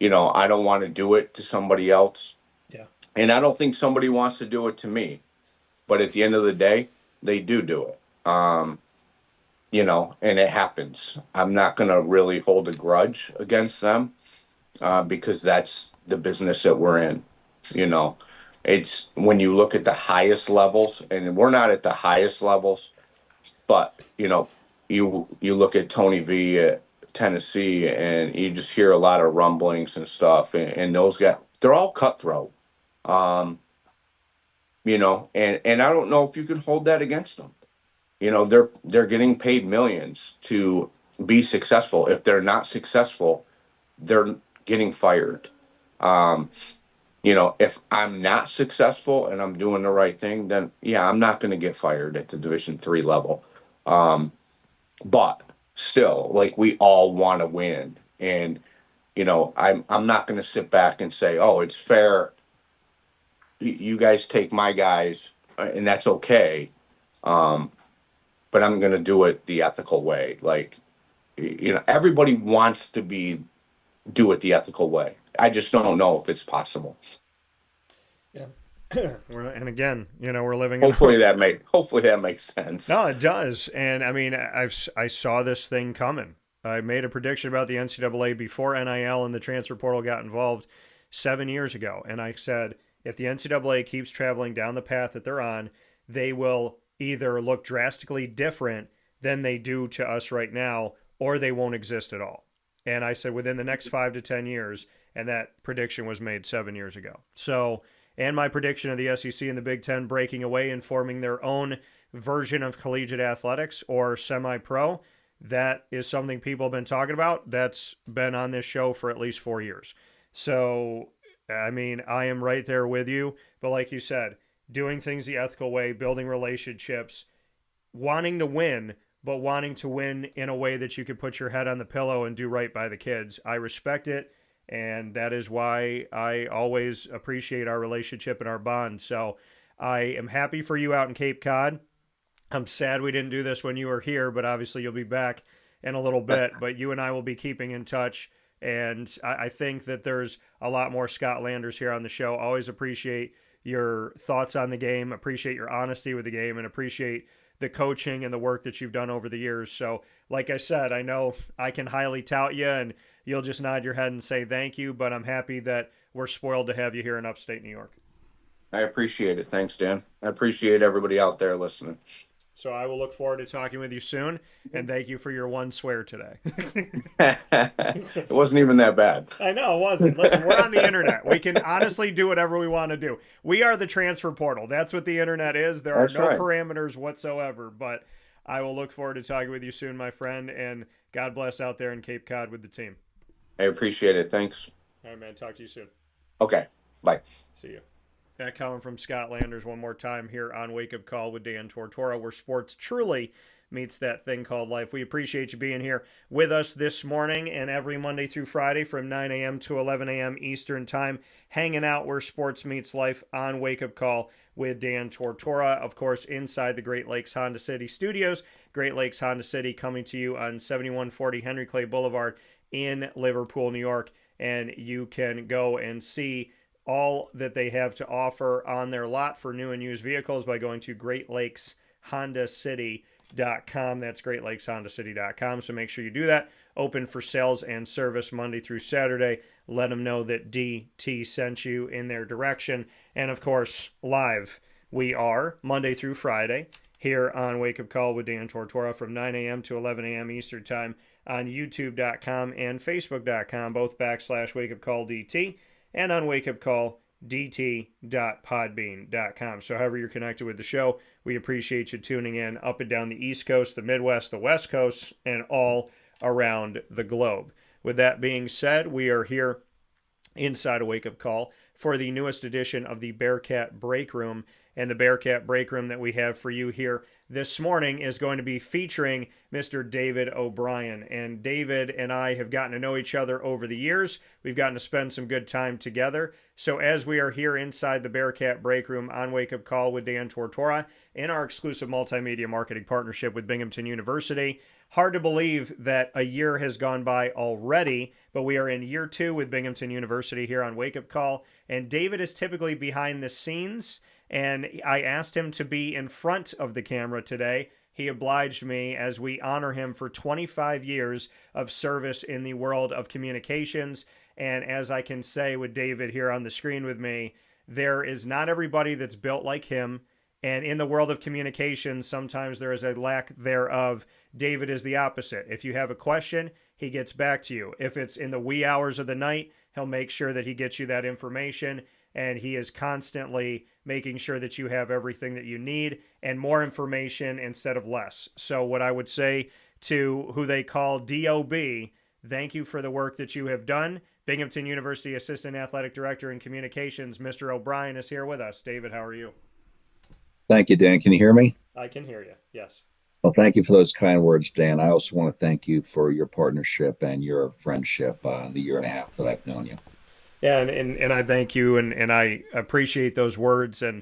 I don't want to do it to somebody else. Yeah. And I don't think somebody wants to do it to me. But at the end of the day, they do it. And it happens. I'm not going to really hold a grudge against them, because that's the business that we're in. You know, it's when you look at the highest levels, and we're not at the highest levels, but you look at Tony V at Tennessee, and you just hear a lot of rumblings and stuff, and those guys, they're all cutthroat. Um, and I don't know if you can hold that against them. They're getting paid millions to be successful. If they're not successful, they're getting fired. Um, if I'm not successful and I'm doing the right thing, then yeah, I'm not going to get fired at the Division 3 level. But still, like, we all want to win, and I'm not going to sit back and say, oh, it's fair. You guys take my guys, and that's okay. Um, but I'm going to do it the ethical way. Like, everybody wants to do it the ethical way. I just don't know if it's possible. Yeah. And again, we're living in Hopefully that makes sense. No, it does. And I mean, I saw this thing coming. I made a prediction about the NCAA before NIL and the transfer portal got involved 7 years ago. And I said, if the NCAA keeps traveling down the path that they're on, they will either look drastically different than they do to us right now, or they won't exist at all. And I said within the next 5 to 10 years, and that prediction was made 7 years ago. So, and my prediction of the SEC and the Big Ten breaking away and forming their own version of collegiate athletics or semi-pro, that is something people have been talking about. That's been on this show for at least 4 years. So, I mean, I am right there with you. But like you said, doing things the ethical way, building relationships, wanting to win, but wanting to win in a way that you could put your head on the pillow and do right by the kids. I respect it. And that is why I always appreciate our relationship and our bond. So I am happy for you out in Cape Cod. I'm sad we didn't do this when you were here, but obviously you'll be back in a little bit. But you and I will be keeping in touch. And I think that there's a lot more Scott Landers here on the show. Always appreciate your thoughts on the game, appreciate your honesty with the game, and appreciate the coaching and the work that you've done over the years. So like I said, I know I can highly tout you and you'll just nod your head and say thank you, but I'm happy that we're spoiled to have you here in upstate New York. I appreciate it. Thanks, Dan. I appreciate everybody out there listening. So I will look forward to talking with you soon, and thank you for your one swear today. It wasn't even that bad. I know, it wasn't. Listen, we're on the internet. We can honestly do whatever we want to do. We are the transfer portal. That's what the internet is. There are That's no right. parameters whatsoever, but I will look forward to talking with you soon, my friend, and God bless out there in Cape Cod with the team. I appreciate it. Thanks. All right, man. Talk to you soon. Okay. Bye. See you. That coming from Scott Landers one more time here on Wake Up Call with Dan Tortora, where sports truly meets that thing called life. We appreciate you being here with us this morning and every Monday through Friday from 9 a.m. to 11 a.m. Eastern Time, hanging out where sports meets life on Wake Up Call with Dan Tortora, of course, inside the Great Lakes Honda City studios. Great Lakes Honda City coming to you on 7140 Henry Clay Boulevard in Liverpool, New York, and you can go and see all that they have to offer on their lot for new and used vehicles by going to greatlakeshondacity.com. That's greatlakeshondacity.com. So make sure you do that. Open for sales and service Monday through Saturday. Let them know that DT sent you in their direction. And of course, live we are Monday through Friday here on Wake Up Call with Dan Tortora from 9 a.m. to 11 a.m. Eastern Time on youtube.com and facebook.com, both /Wake Up Call DT. And on wakeupcalldt.podbean.com. So however you're connected with the show, we appreciate you tuning in up and down the East Coast, the Midwest, the West Coast, and all around the globe. With that being said, we are here inside a Wake Up Call for the newest edition of the Bearcat Breakroom. And the Bearcat Breakroom that we have for you here this morning is going to be featuring Mr. David O'Brien. And David and I have gotten to know each other over the years. We've gotten to spend some good time together. So as we are here inside the Bearcat Breakroom on Wake Up Call with Dan Tortora in our exclusive multimedia marketing partnership with Binghamton University, hard to believe that a year has gone by already, but we are in year 2 with Binghamton University here on Wake Up Call. And David is typically behind the scenes, and I asked him to be in front of the camera today. He obliged me as we honor him for 25 years of service in the world of communications. And as I can say with David here on the screen with me, there is not everybody that's built like him. And in the world of communications, sometimes there is a lack thereof. David is the opposite. If you have a question, he gets back to you. If it's in the wee hours of the night, he'll make sure that he gets you that information. And he is constantly making sure that you have everything that you need and more information instead of less. So what I would say to who they call DOB, thank you for the work that you have done. Binghamton University Assistant Athletic Director in Communications, Mr. O'Brien, is here with us. David, how are you? Thank you, Dan. Can you hear me? I can hear you, yes. Well, thank you for those kind words, Dan. I also want to thank you for your partnership and your friendship the year and a half that I've known you. Yeah, and I thank you, and I appreciate those words. And,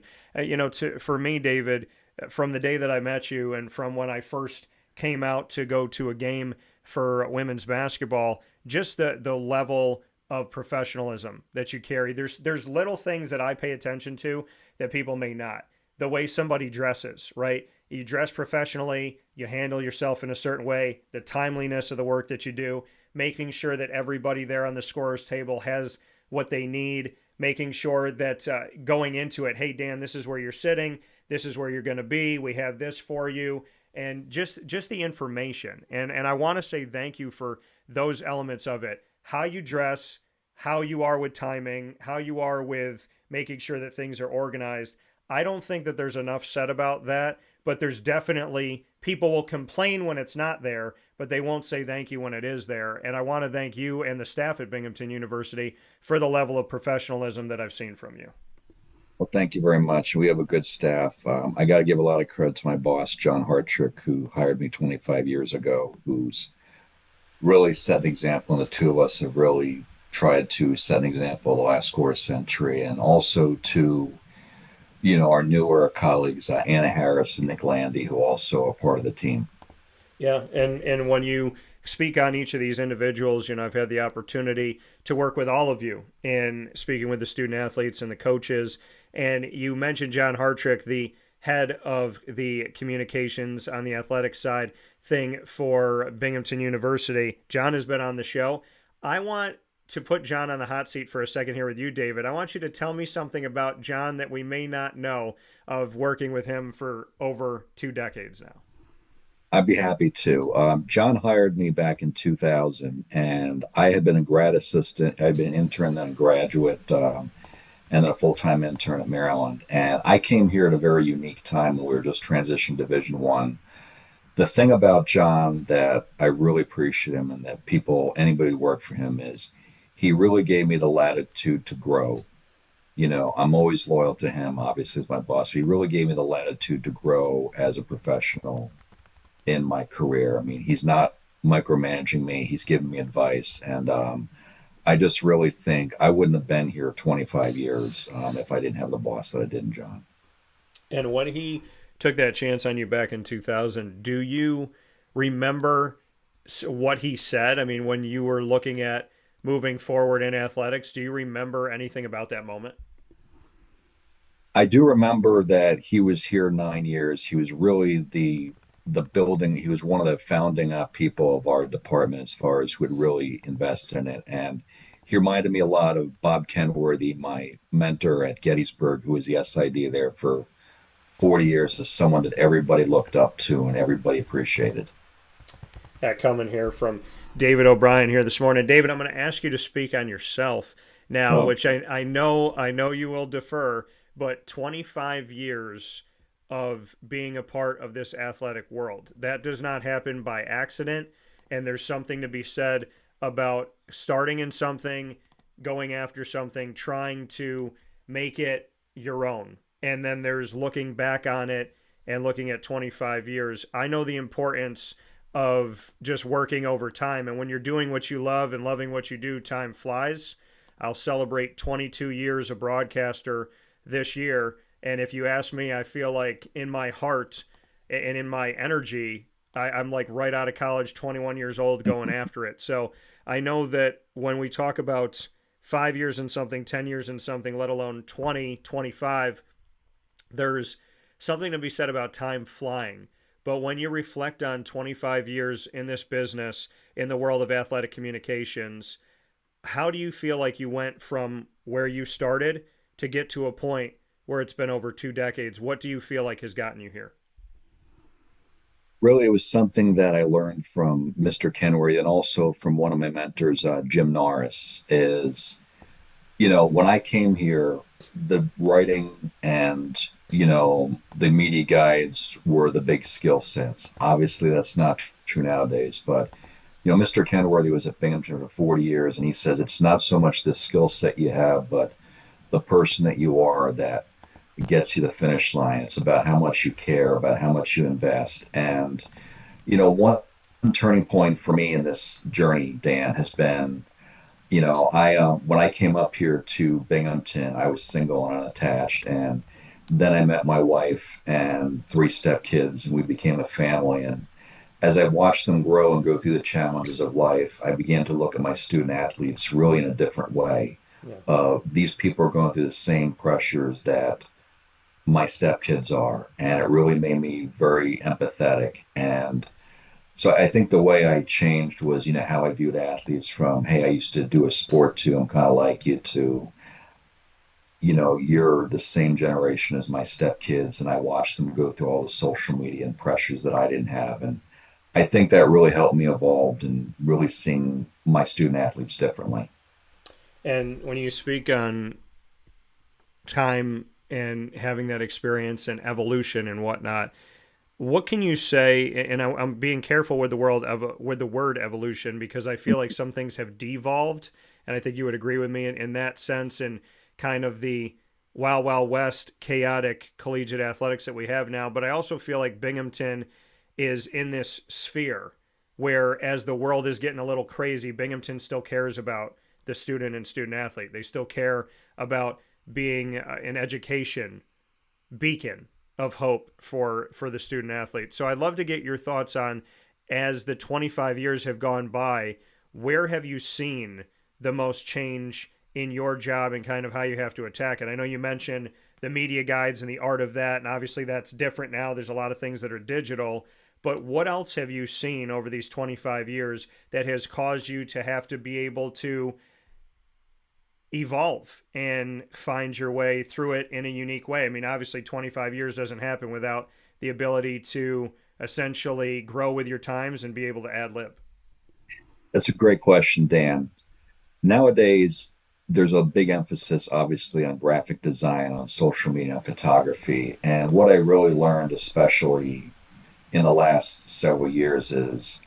for me, David, from the day that I met you and from when I first came out to go to a game for women's basketball, just the level of professionalism that you carry. There's little things that I pay attention to that people may not. The way somebody dresses, right? You dress professionally, you handle yourself in a certain way, the timeliness of the work that you do, making sure that everybody there on the scorer's table has what they need, making sure that going into it, hey, Dan, this is where you're sitting, this is where you're going to be, we have this for you, and just the information. And I want to say thank you for those elements of it. How you dress, how you are with timing, how you are with making sure that things are organized. I don't think that there's enough said about that, but there's definitely people will complain when it's not there, but they won't say thank you when it is there. And I want to thank you and the staff at Binghamton University for the level of professionalism that I've seen from you. Well, thank you very much. We have a good staff. I got to give a lot of credit to my boss, John Hartrick, who hired me 25 years ago, who's really set an example, and the two of us have really tried to set an example the last quarter century, and also to our newer colleagues, Anna Harris and Nick Landy, who also are part of the team. Yeah, and when you speak on each of these individuals, I've had the opportunity to work with all of you in speaking with the student athletes and the coaches. And you mentioned John Hartrick, the head of the communications on the athletic side thing for Binghamton University. John has been on the show. I want to put John on the hot seat for a second here with you, David. I want you to tell me something about John that we may not know of working with him for over 2 decades now. I'd be happy to. John hired me back in 2000, and I had been a grad assistant. I'd been an intern, then a graduate, and then a full-time intern at Maryland. And I came here at a very unique time when we were just transitioning to Division One. The thing about John that I really appreciate him and that anybody who worked for him is he really gave me the latitude to grow. I'm always loyal to him, obviously, as my boss. He really gave me the latitude to grow as a professional in my career. I mean, he's not micromanaging me, he's giving me advice. And I just really think I wouldn't have been here 25 years if I didn't have the boss that I did in John. And when he took that chance on you back in 2000, do you remember what he said? I mean, when you were looking at moving forward in athletics, do you remember anything about that moment? I do remember that he was here 9 years. He was really the building. He was one of the founding people of our department as far as who had really invested in it. And he reminded me a lot of Bob Kenworthy, my mentor at Gettysburg, who was the SID there for 40 years, as someone that everybody looked up to and everybody appreciated. That coming here from David O'Brien here this morning. David, I'm going to ask you to speak on yourself now, which I know you will defer, but 25 years of being a part of this athletic world. That does not happen by accident, and there's something to be said about starting in something, going after something, trying to make it your own. And then there's looking back on it and looking at 25 years. I know the importance of just working over time, and when you're doing what you love and loving what you do, time flies. I'll celebrate 22 years a broadcaster this year. And if you ask me, I feel like in my heart and in my energy, I'm like right out of college, 21 years old, going after it. So I know that when we talk about 5 years in something, 10 years in something, let alone 20, 25, there's something to be said about time flying. But when you reflect on 25 years in this business, in the world of athletic communications, how do you feel like you went from where you started to get to a point where it's been over 2 decades? What do you feel like has gotten you here? Really, it was something that I learned from Mr. Kenworthy and also from one of my mentors, Jim Norris, is, when I came here, the writing and, the media guides were the big skill sets. Obviously, that's not true nowadays, but, Mr. Kenworthy was at Binghamton for 40 years, and he says it's not so much the skill set you have, but the person that you are that gets you to the finish line. It's about how much you care, about how much you invest. And, one turning point for me in this journey, Dan, has been, when I came up here to Binghamton, I was single and unattached. And then I met my wife and 3 stepkids, and we became a family. And as I watched them grow and go through the challenges of life, I began to look at my student athletes really in a different way. Yeah. These people are going through the same pressures that my stepkids are, and it really made me very empathetic. And so I think the way I changed was, how I viewed athletes from, hey, I used to do a sport too, I'm kind of like you, to, you're the same generation as my stepkids, and I watched them go through all the social media and pressures that I didn't have. And I think that really helped me evolve and really seeing my student athletes differently. And when you speak on time and having that experience and evolution and whatnot, what can you say? And I'm being careful with the word evolution, because I feel like some things have devolved, and I think you would agree with me in that sense, and kind of the Wild Wild West chaotic collegiate athletics that we have now. But I also feel like Binghamton is in this sphere where, as the world is getting a little crazy, Binghamton still cares about the student and student athlete. They still care about being an education beacon of hope for the student athlete. So I'd love to get your thoughts on, as the 25 years have gone by, where have you seen the most change in your job and kind of how you have to attack it? I know you mentioned the media guides and the art of that, and obviously that's different now. There's a lot of things that are digital, but what else have you seen over these 25 years that has caused you to have to be able to evolve and find your way through it in a unique way. I mean, obviously 25 years doesn't happen without the ability to essentially grow with your times and be able to ad lib. That's a great question, Dan. Nowadays, there's a big emphasis, obviously, on graphic design, on social media, and photography. And what I really learned, especially in the last several years, is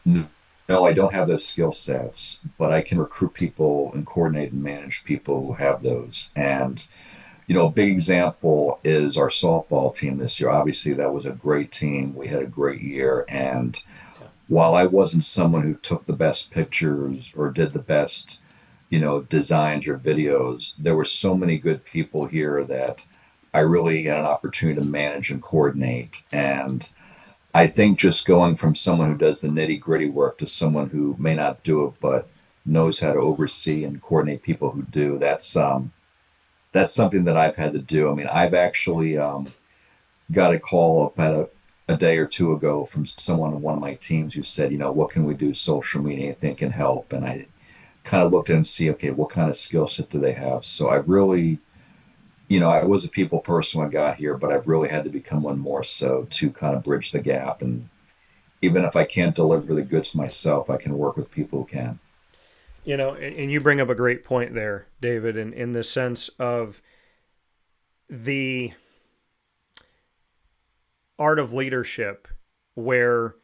no, I don't have those skill sets, but I can recruit people and coordinate and manage people who have those. And, a big example is our softball team this year. Obviously, that was a great team. We had a great year. And while I wasn't someone who took the best pictures or did the best, designs or videos, there were so many good people here that I really had an opportunity to manage and coordinate. And I think just going from someone who does the nitty gritty work to someone who may not do it, but knows how to oversee and coordinate people who do, that's something that I've had to do. I mean, I've actually got a call about a day or two ago from someone on one of my teams who said, what can we do social media? Anything can help. And I kind of looked at and see, okay, what kind of skill set do they have? So I really, I was a people person when I got here, but I've really had to become one more so to kind of bridge the gap. And even if I can't deliver the goods myself, I can work with people who can. And you bring up a great point there, David, in the sense of the art of leadership, where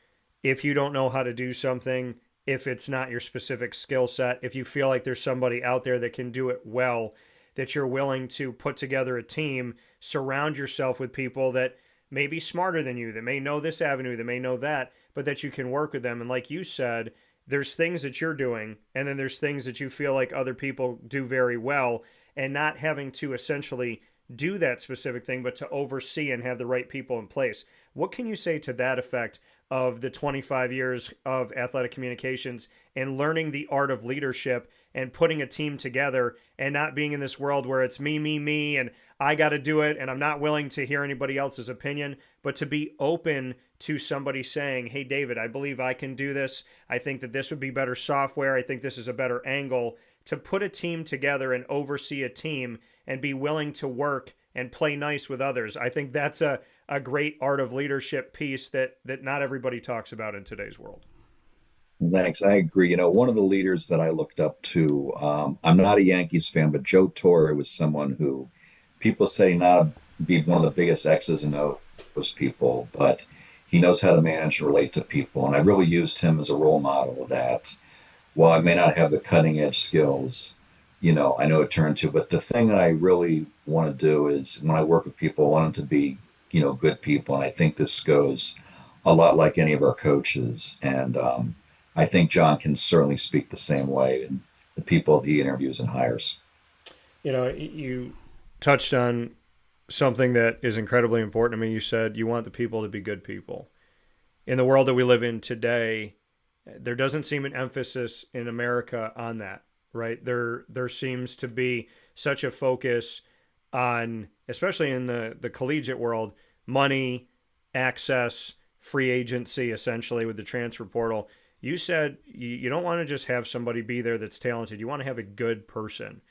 if you don't know how to do something, if it's not your specific skill set, if you feel like there's somebody out there that can do it well, that you're willing to put together a team, surround yourself with people that may be smarter than you, that may know this avenue, that may know that, but that you can work with them. And like you said, there's things that you're doing, and then there's things that you feel like other people do very well, and not having to essentially do that specific thing, but to oversee and have the right people in place. What can you say to that effect of the 25 years of athletic communications and learning the art of leadership and putting a team together and not being in this world where it's me, and I got to do it, and I'm not willing to hear anybody else's opinion, but to be open to somebody saying, hey, David, I believe I can do this. I think that this would be better software. I think this is a better angle. To put a team together and oversee a team and be willing to work and play nice with others. I think that's a great art of leadership piece that not everybody talks about in today's world. Thanks. I agree. One of the leaders that I looked up to, I'm not a Yankees fan, but Joe Torre was someone who people say not be one of the biggest X's and O's people, but he knows how to manage and relate to people. And I really used him as a role model that while I may not have the cutting edge skills, I know a turn to, but the thing that I really want to do is when I work with people, I want them to be, good people. And I think this goes a lot like any of our coaches. And I think John can certainly speak the same way in the people he interviews and hires. You touched on something that is incredibly important to me. You said you want the people to be good people. In the world that we live in today, there doesn't seem an emphasis in America on that, right? There seems to be such a focus on, especially in the collegiate world, money, access, free agency, essentially with the transfer portal. You said you don't want to just have somebody be there that's talented. You want to have a good person.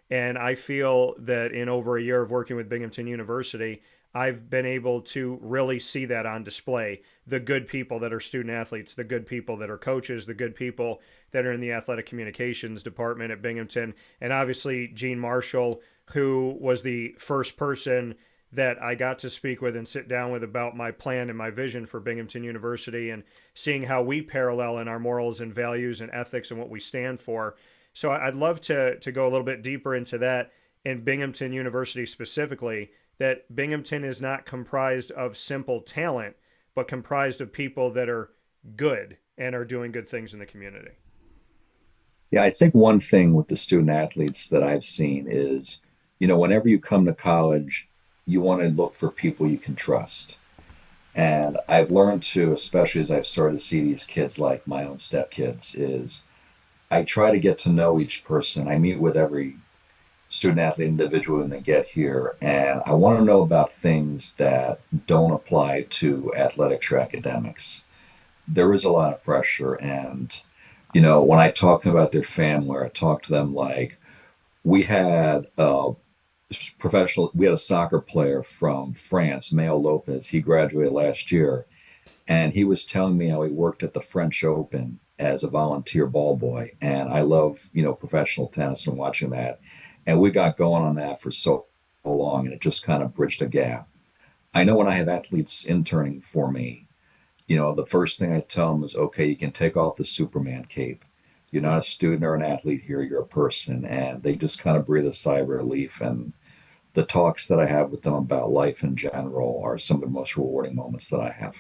And I feel that in over a year of working with Binghamton University, I've been able to really see that on display. The good people that are student athletes, the good people that are coaches, the good people that are in the athletic communications department at Binghamton. And obviously Gene Marshall, who was the first person that I got to speak with and sit down with about my plan and my vision for Binghamton University, and seeing how we parallel in our morals and values and ethics and what we stand for. So I'd love to go a little bit deeper into that in Binghamton University specifically, that Binghamton is not comprised of simple talent, but comprised of people that are good and are doing good things in the community. Yeah, I think one thing with the student athletes that I've seen is, whenever you come to college, you want to look for people you can trust. And I've learned to, especially as I've started to see these kids like my own stepkids, is I try to get to know each person. I meet with every student athlete individual when they get here, and I want to know about things that don't apply to athletics or academics. There is a lot of pressure, and when I talk to them about their family, or I talk to them like, we had we had a soccer player from France, Mayo Lopez. He graduated last year, and he was telling me how he worked at the French Open as a volunteer ball boy. And I love, professional tennis and watching that. And we got going on that for so long, and it just kind of bridged a gap. I know when I have athletes interning for me, the first thing I tell them is, okay, you can take off the Superman cape. You're not a student or an athlete here, you're a person. And they just kind of breathe a sigh of relief. And the talks that I have with them about life in general are some of the most rewarding moments that I have.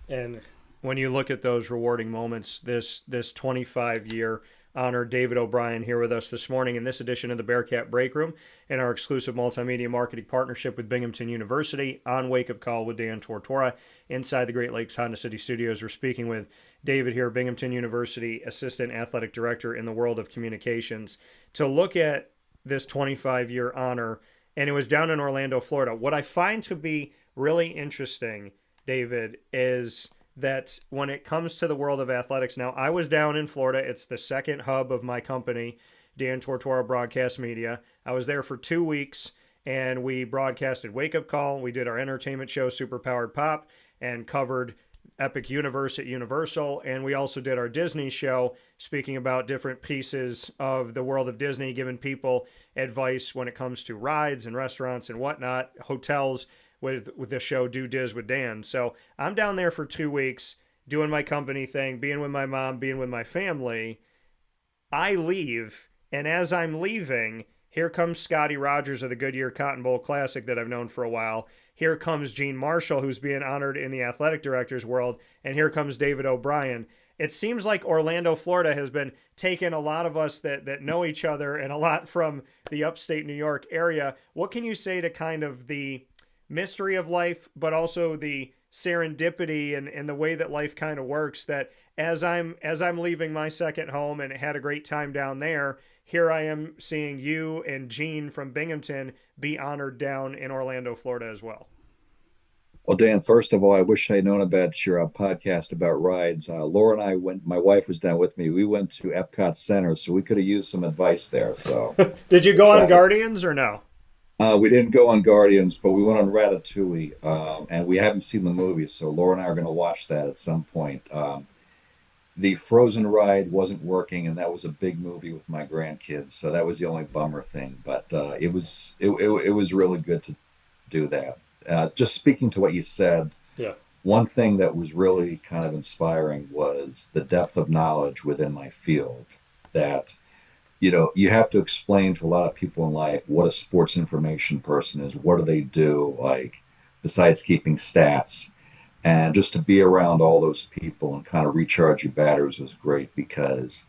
And when you look at those rewarding moments, this 25-year honor, David O'Brien here with us this morning in this edition of the Bearcat Breakroom and our exclusive multimedia marketing partnership with Binghamton University on Wake Up Call with Dan Tortora inside the Great Lakes Honda City Studios. We're speaking with David here, Binghamton University Assistant Athletic Director in the world of communications, to look at this 25-year honor, and it was down in Orlando, Florida. What I find to be really interesting, David, is that when it comes to the world of athletics, now I was down in Florida. It's the second hub of my company, Dan Tortora Broadcast Media. I was there for 2 weeks, and we broadcasted Wake Up Call. We did our entertainment show, Super Powered Pop, and covered Epic Universe at Universal. And we also did our Disney show, speaking about different pieces of the world of Disney, giving people advice when it comes to rides and restaurants and whatnot, hotels, with the show Do Diz with Dan. So I'm down there for 2 weeks doing my company thing, being with my mom, being with my family. I leave, and as I'm leaving, here comes Scotty Rogers of the Goodyear Cotton Bowl Classic that I've known for a while. Here comes Gene Marshall, who's being honored in the athletic director's world, and here comes David O'Brien. It seems like Orlando, Florida has been taking a lot of us that know each other and a lot from the upstate New York area. What can you say to kind of the mystery of life, but also the serendipity and the way that life kind of works, that as I'm leaving my second home and had a great time down there, here I am seeing you and Gene from Binghamton be honored down in Orlando, Florida as well. Well, Dan, first of all, I wish I'd known about your podcast about rides. Laura and I went, my wife was down with me. We went to Epcot Center, so we could have used some advice there. So, Did you go on Guardians or no? We didn't go on Guardians, but we went on Ratatouille, and we haven't seen the movie, so Laura and I are going to watch that at some point. The Frozen ride wasn't working, and that was a big movie with my grandkids, so that was the only bummer thing. But it was really good to do that. Just speaking to what you said, Yeah. one thing that was really kind of inspiring was the depth of knowledge within my field. That you have to explain to a lot of people in life what a sports information person is. What do they do, like, besides keeping stats? And just to be around all those people and kind of recharge your batteries was great because,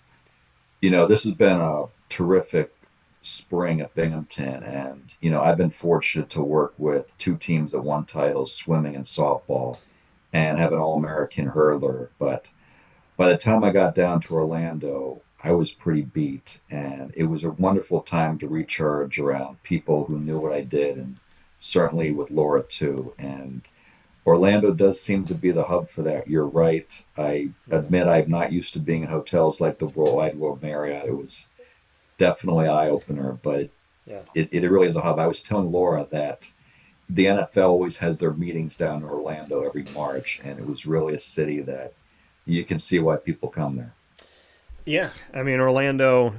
this has been a terrific spring at Binghamton. And, I've been fortunate to work with two teams that won titles, swimming and softball, and have an All-American hurdler. But by the time I got down to Orlando, I was pretty beat, and it was a wonderful time to recharge around people who knew what I did, and certainly with Laura too. And Orlando does seem to be the hub for that. You're right. I admit I'm not used to being in hotels like the Wide World Marriott. It was definitely eye opener, but Yeah. it really is a hub. I was telling Laura that the NFL always has their meetings down in Orlando every March, and it was really a city that you can see why people come there. Yeah, I mean, Orlando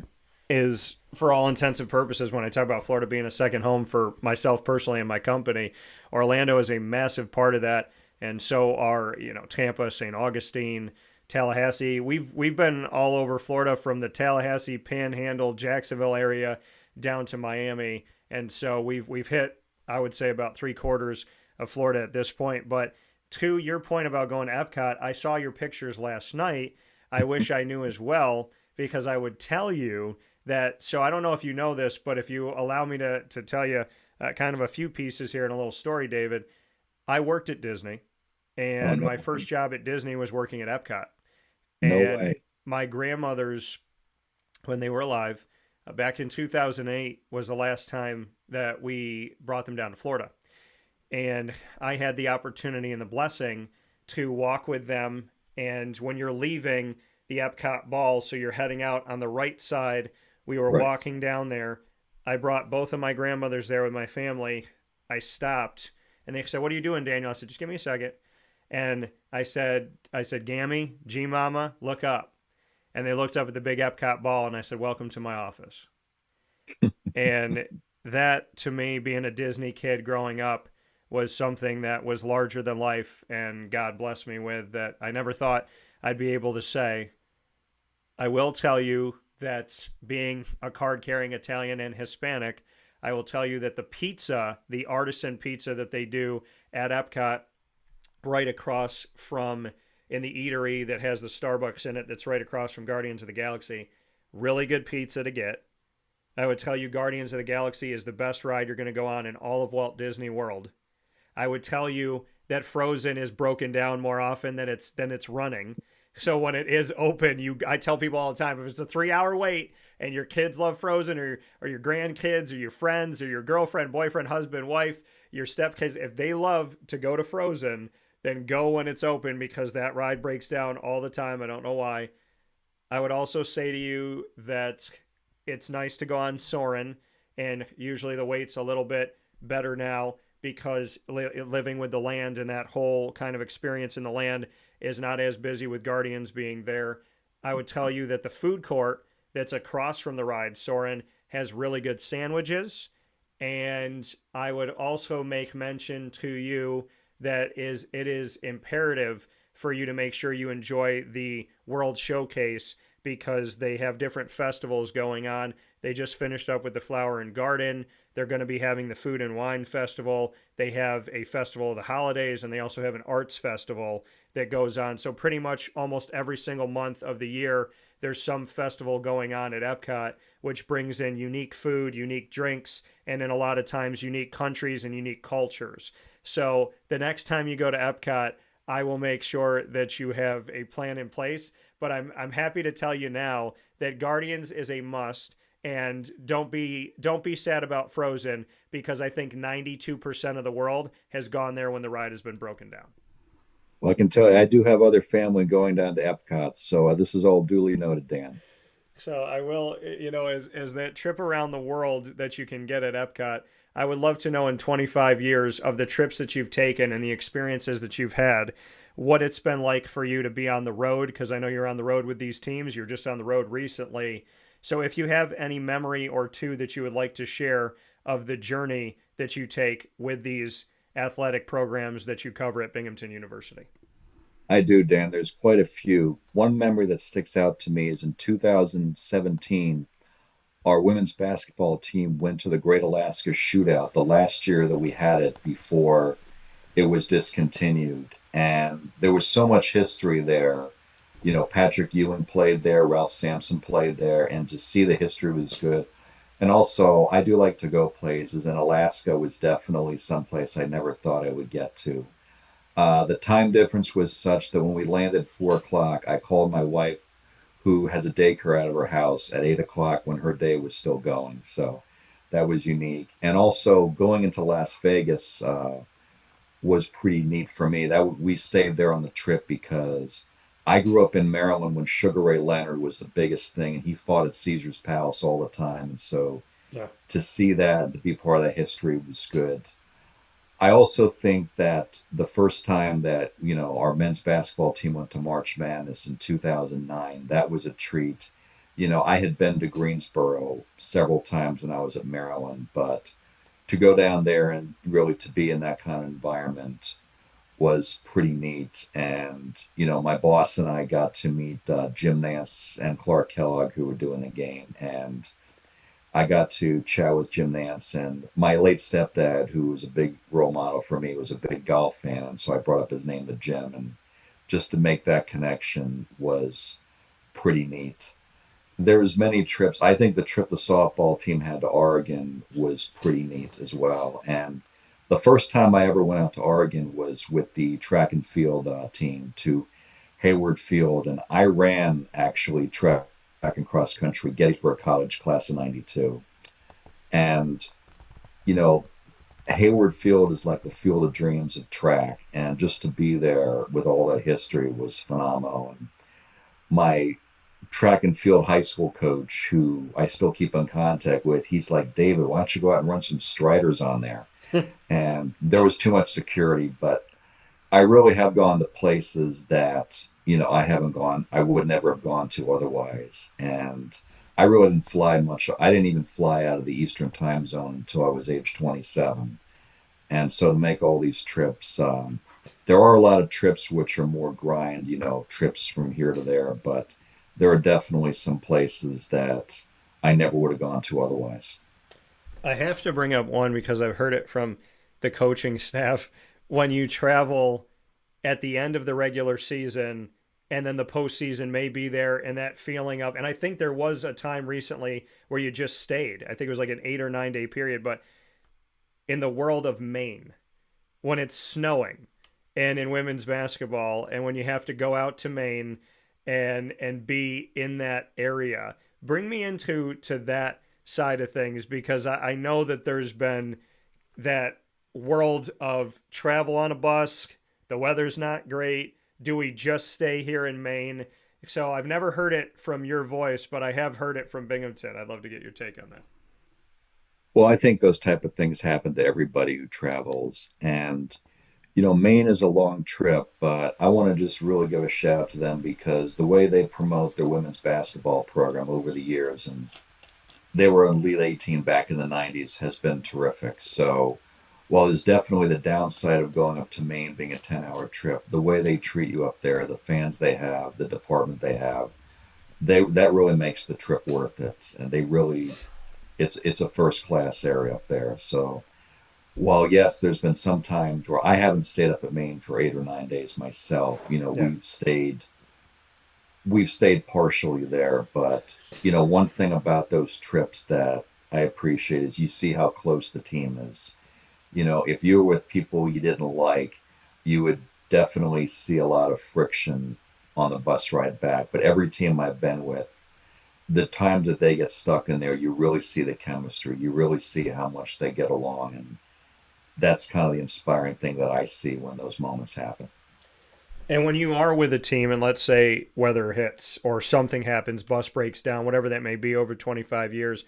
is, for all intents and purposes, when I talk about Florida being a second home for myself personally and my company, Orlando is a massive part of that, and so are Tampa, St. Augustine, Tallahassee. We've been all over Florida, from the Tallahassee Panhandle, Jacksonville area down to Miami, and so we've hit, I would say, about 3/4 of Florida at this point. But to your point about going to Epcot, I saw your pictures last night. I wish I knew as well, because I would tell you that. So I don't know if you know this, but if you allow me to tell you kind of a few pieces here in a little story, David, I worked at Disney, and No, my first job at Disney was working at Epcot. no And way. my grandmothers, when they were alive, back in 2008, was the last time that we brought them down to Florida. And I had the opportunity and the blessing to walk with them. And when you're leaving the Epcot ball, so you're heading out, on the right side We were Right. walking down there. I brought both of my grandmothers there with my family. I stopped and they said, "What are you doing, Daniel?" I said, "Just give me a second." And I said, Gammy, G Mama, look up. And they looked up at the big Epcot ball and I said, "Welcome to my office." And that to me, being a Disney kid growing up, was something that was larger than life and God blessed me with, that I never thought I'd be able to say. I will tell you that being a card carrying Italian and Hispanic, I will tell you that the pizza, the artisan pizza that they do at Epcot, right across from in the eatery that has the Starbucks in it, that's right across from Guardians of the Galaxy, really good pizza to get. I would tell you Guardians of the Galaxy is the best ride you're going to go on in all of Walt Disney World. I would tell you that Frozen is broken down more often than it's running. So when it is open, I tell people all the time, if it's a 3 hour wait and your kids love Frozen, or your grandkids or your friends or your girlfriend, boyfriend, husband, wife, your stepkids, if they love to go to Frozen, then go when it's open, because that ride breaks down all the time. I don't know why. I would also say to you that it's nice to go on Soarin', and usually the wait's a little bit better now because living with the land and that whole kind of experience in the land is not as busy with Guardians being there. I would tell you that the food court that's across from the ride, Soarin', has really good sandwiches. And I would also make mention to you that it is imperative for you to make sure you enjoy the World Showcase, because they have different festivals going on. They just finished up with the Flower and Garden. They're going to be having the Food and Wine Festival. They have a Festival of the Holidays, and they also have an arts festival that goes on. So pretty much almost every single month of the year, there's some festival going on at Epcot, which brings in unique food, unique drinks, and in a lot of times unique countries and unique cultures. So the next time you go to Epcot, I will make sure that you have a plan in place. But I'm happy to tell you now that Guardians is a must, and don't be sad about Frozen, because I think 92% of the world has gone there when the ride has been broken down. Well, I can tell you, I do have other family going down to Epcot, so this is all duly noted, Dan. So I will, as that trip around the world that you can get at Epcot, I would love to know in 25 years of the trips that you've taken and the experiences that you've had, what it's been like for you to be on the road, because I know you're on the road with these teams. You're just on the road recently. So if you have any memory or two that you would like to share of the journey that you take with these athletic programs that you cover at Binghamton University. I do, Dan. There's quite a few. One memory that sticks out to me is in 2017, our women's basketball team went to the Great Alaska Shootout, the last year that we had it before it was discontinued. And there was so much history there. You know, Patrick Ewing played there, Ralph Sampson played there, and to see the history was good. And also, I do like to go places, and Alaska was definitely someplace I never thought I would get to. The time difference was such that when we landed at 4 o'clock, I called my wife, who has a daycare out of her house, at 8 o'clock when her day was still going. So that was unique. And also going into Las Vegas was pretty neat for me. That we stayed there on the trip because I grew up in Maryland when Sugar Ray Leonard was the biggest thing, and he fought at Caesar's Palace all the time. And so Yeah. to see that, to be part of that history was good. I also think that the first time that, our men's basketball team went to March Madness in 2009, that was a treat. I had been to Greensboro several times when I was at Maryland, but to go down there and really to be in that kind of environment was pretty neat. And, my boss and I got to meet Jim Nance and Clark Kellogg, who were doing the game. And I got to chat with Jim Nance, and my late stepdad, who was a big role model for me, was a big golf fan. And so I brought up his name to Jim, and just to make that connection was pretty neat. There was many trips. I think the trip the softball team had to Oregon was pretty neat as well. And the first time I ever went out to Oregon was with the track and field team to Hayward Field, and I ran actually track and cross country, Gettysburg College, class of '92. And, you know, Hayward Field is like the field of dreams of track. And just to be there with all that history was phenomenal. And my track and field high school coach who I still keep in contact with. He's like, David, why don't you go out and run some striders on there? And there was too much security, but I really have gone to places that, I haven't gone, I would never have gone to otherwise. And I really didn't fly much. I didn't even fly out of the Eastern time zone until I was age 27. And so to make all these trips, there are a lot of trips which are more grind, trips from here to there, but there are definitely some places that I never would have gone to otherwise. I have to bring up one because I've heard it from the coaching staff. When you travel at the end of the regular season and then the postseason may be there, and that feeling of, and I think there was a time recently where you just stayed. I think it was like an 8 or 9 day period, but in the world of Maine, when it's snowing and in women's basketball, and when you have to go out to Maine and be in that area, bring me to that side of things, because I know that there's been that world of travel on a bus. The weather's not great. Do we just stay here in Maine? So I've never heard it from your voice, but I have heard it from Binghamton. I'd love to get your take on that. Well, I think those type of things happen to everybody who travels. And, Maine is a long trip, but I want to just really give a shout out to them because the way they promote their women's basketball program over the years, and they were in Elite 18 back in the 90s, has been terrific. So while there's definitely the downside of going up to Maine being a 10-hour trip, the way they treat you up there, the fans they have, the department they have, that really makes the trip worth it. And they really, it's a first class area up there. So while yes, there's been some times where I haven't stayed up at Maine for 8 or 9 days myself. Yeah. We've stayed partially there, but one thing about those trips that I appreciate is you see how close the team is. If you were with people you didn't like, you would definitely see a lot of friction on the bus ride back. But every team I've been with, the times that they get stuck in there, you really see the chemistry. You really see how much they get along. And that's kind of the inspiring thing that I see when those moments happen. And when you are with a team, and let's say weather hits or something happens, bus breaks down, whatever that may be over 25 years,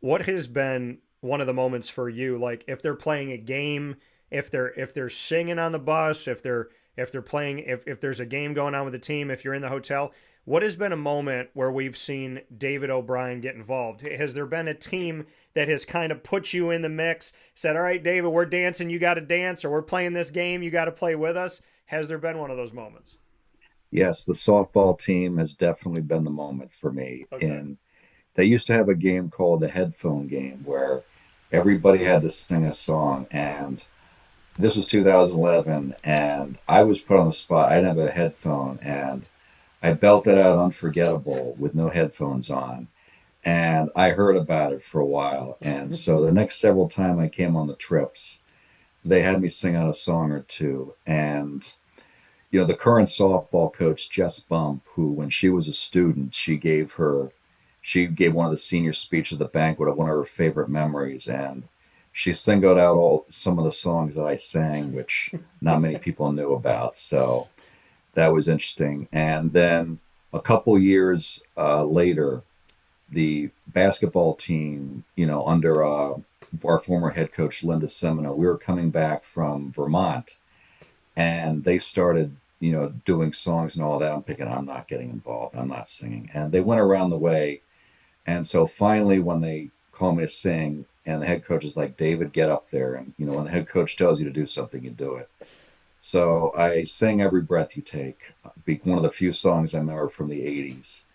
what has been one of the moments for you? Like if they're playing a game, if they're singing on the bus, if they're playing, if there's a game going on with the team, if you're in the hotel, what has been a moment where we've seen David O'Brien get involved? Has there been a team that has kind of put you in the mix, said, all right, David, we're dancing, you got to dance, or we're playing this game, you got to play with us? Has there been one of those moments? Yes, the softball team has definitely been the moment for me. Okay. And they used to have a game called the headphone game where everybody had to sing a song. And this was 2011, and I was put on the spot. I didn't have a headphone, and I belted out Unforgettable with no headphones on. And I heard about it for a while. And so the next several times I came on the trips, they had me sing out a song or two. And, the current softball coach, Jess Bump, who when she was a student, she gave one of the senior speeches at the banquet of one of her favorite memories. And she singled out some of the songs that I sang, which not many people knew about. So that was interesting. And then a couple years later, the basketball team, under our former head coach, Linda Semino, we were coming back from Vermont, and they started, doing songs and all that. I'm thinking, I'm not getting involved. I'm not singing. And they went around the way. And so finally, when they called me to sing, and the head coach is like, David, get up there. And, when the head coach tells you to do something, you do it. So I sang Every Breath You Take, one of the few songs I remember from the 80s.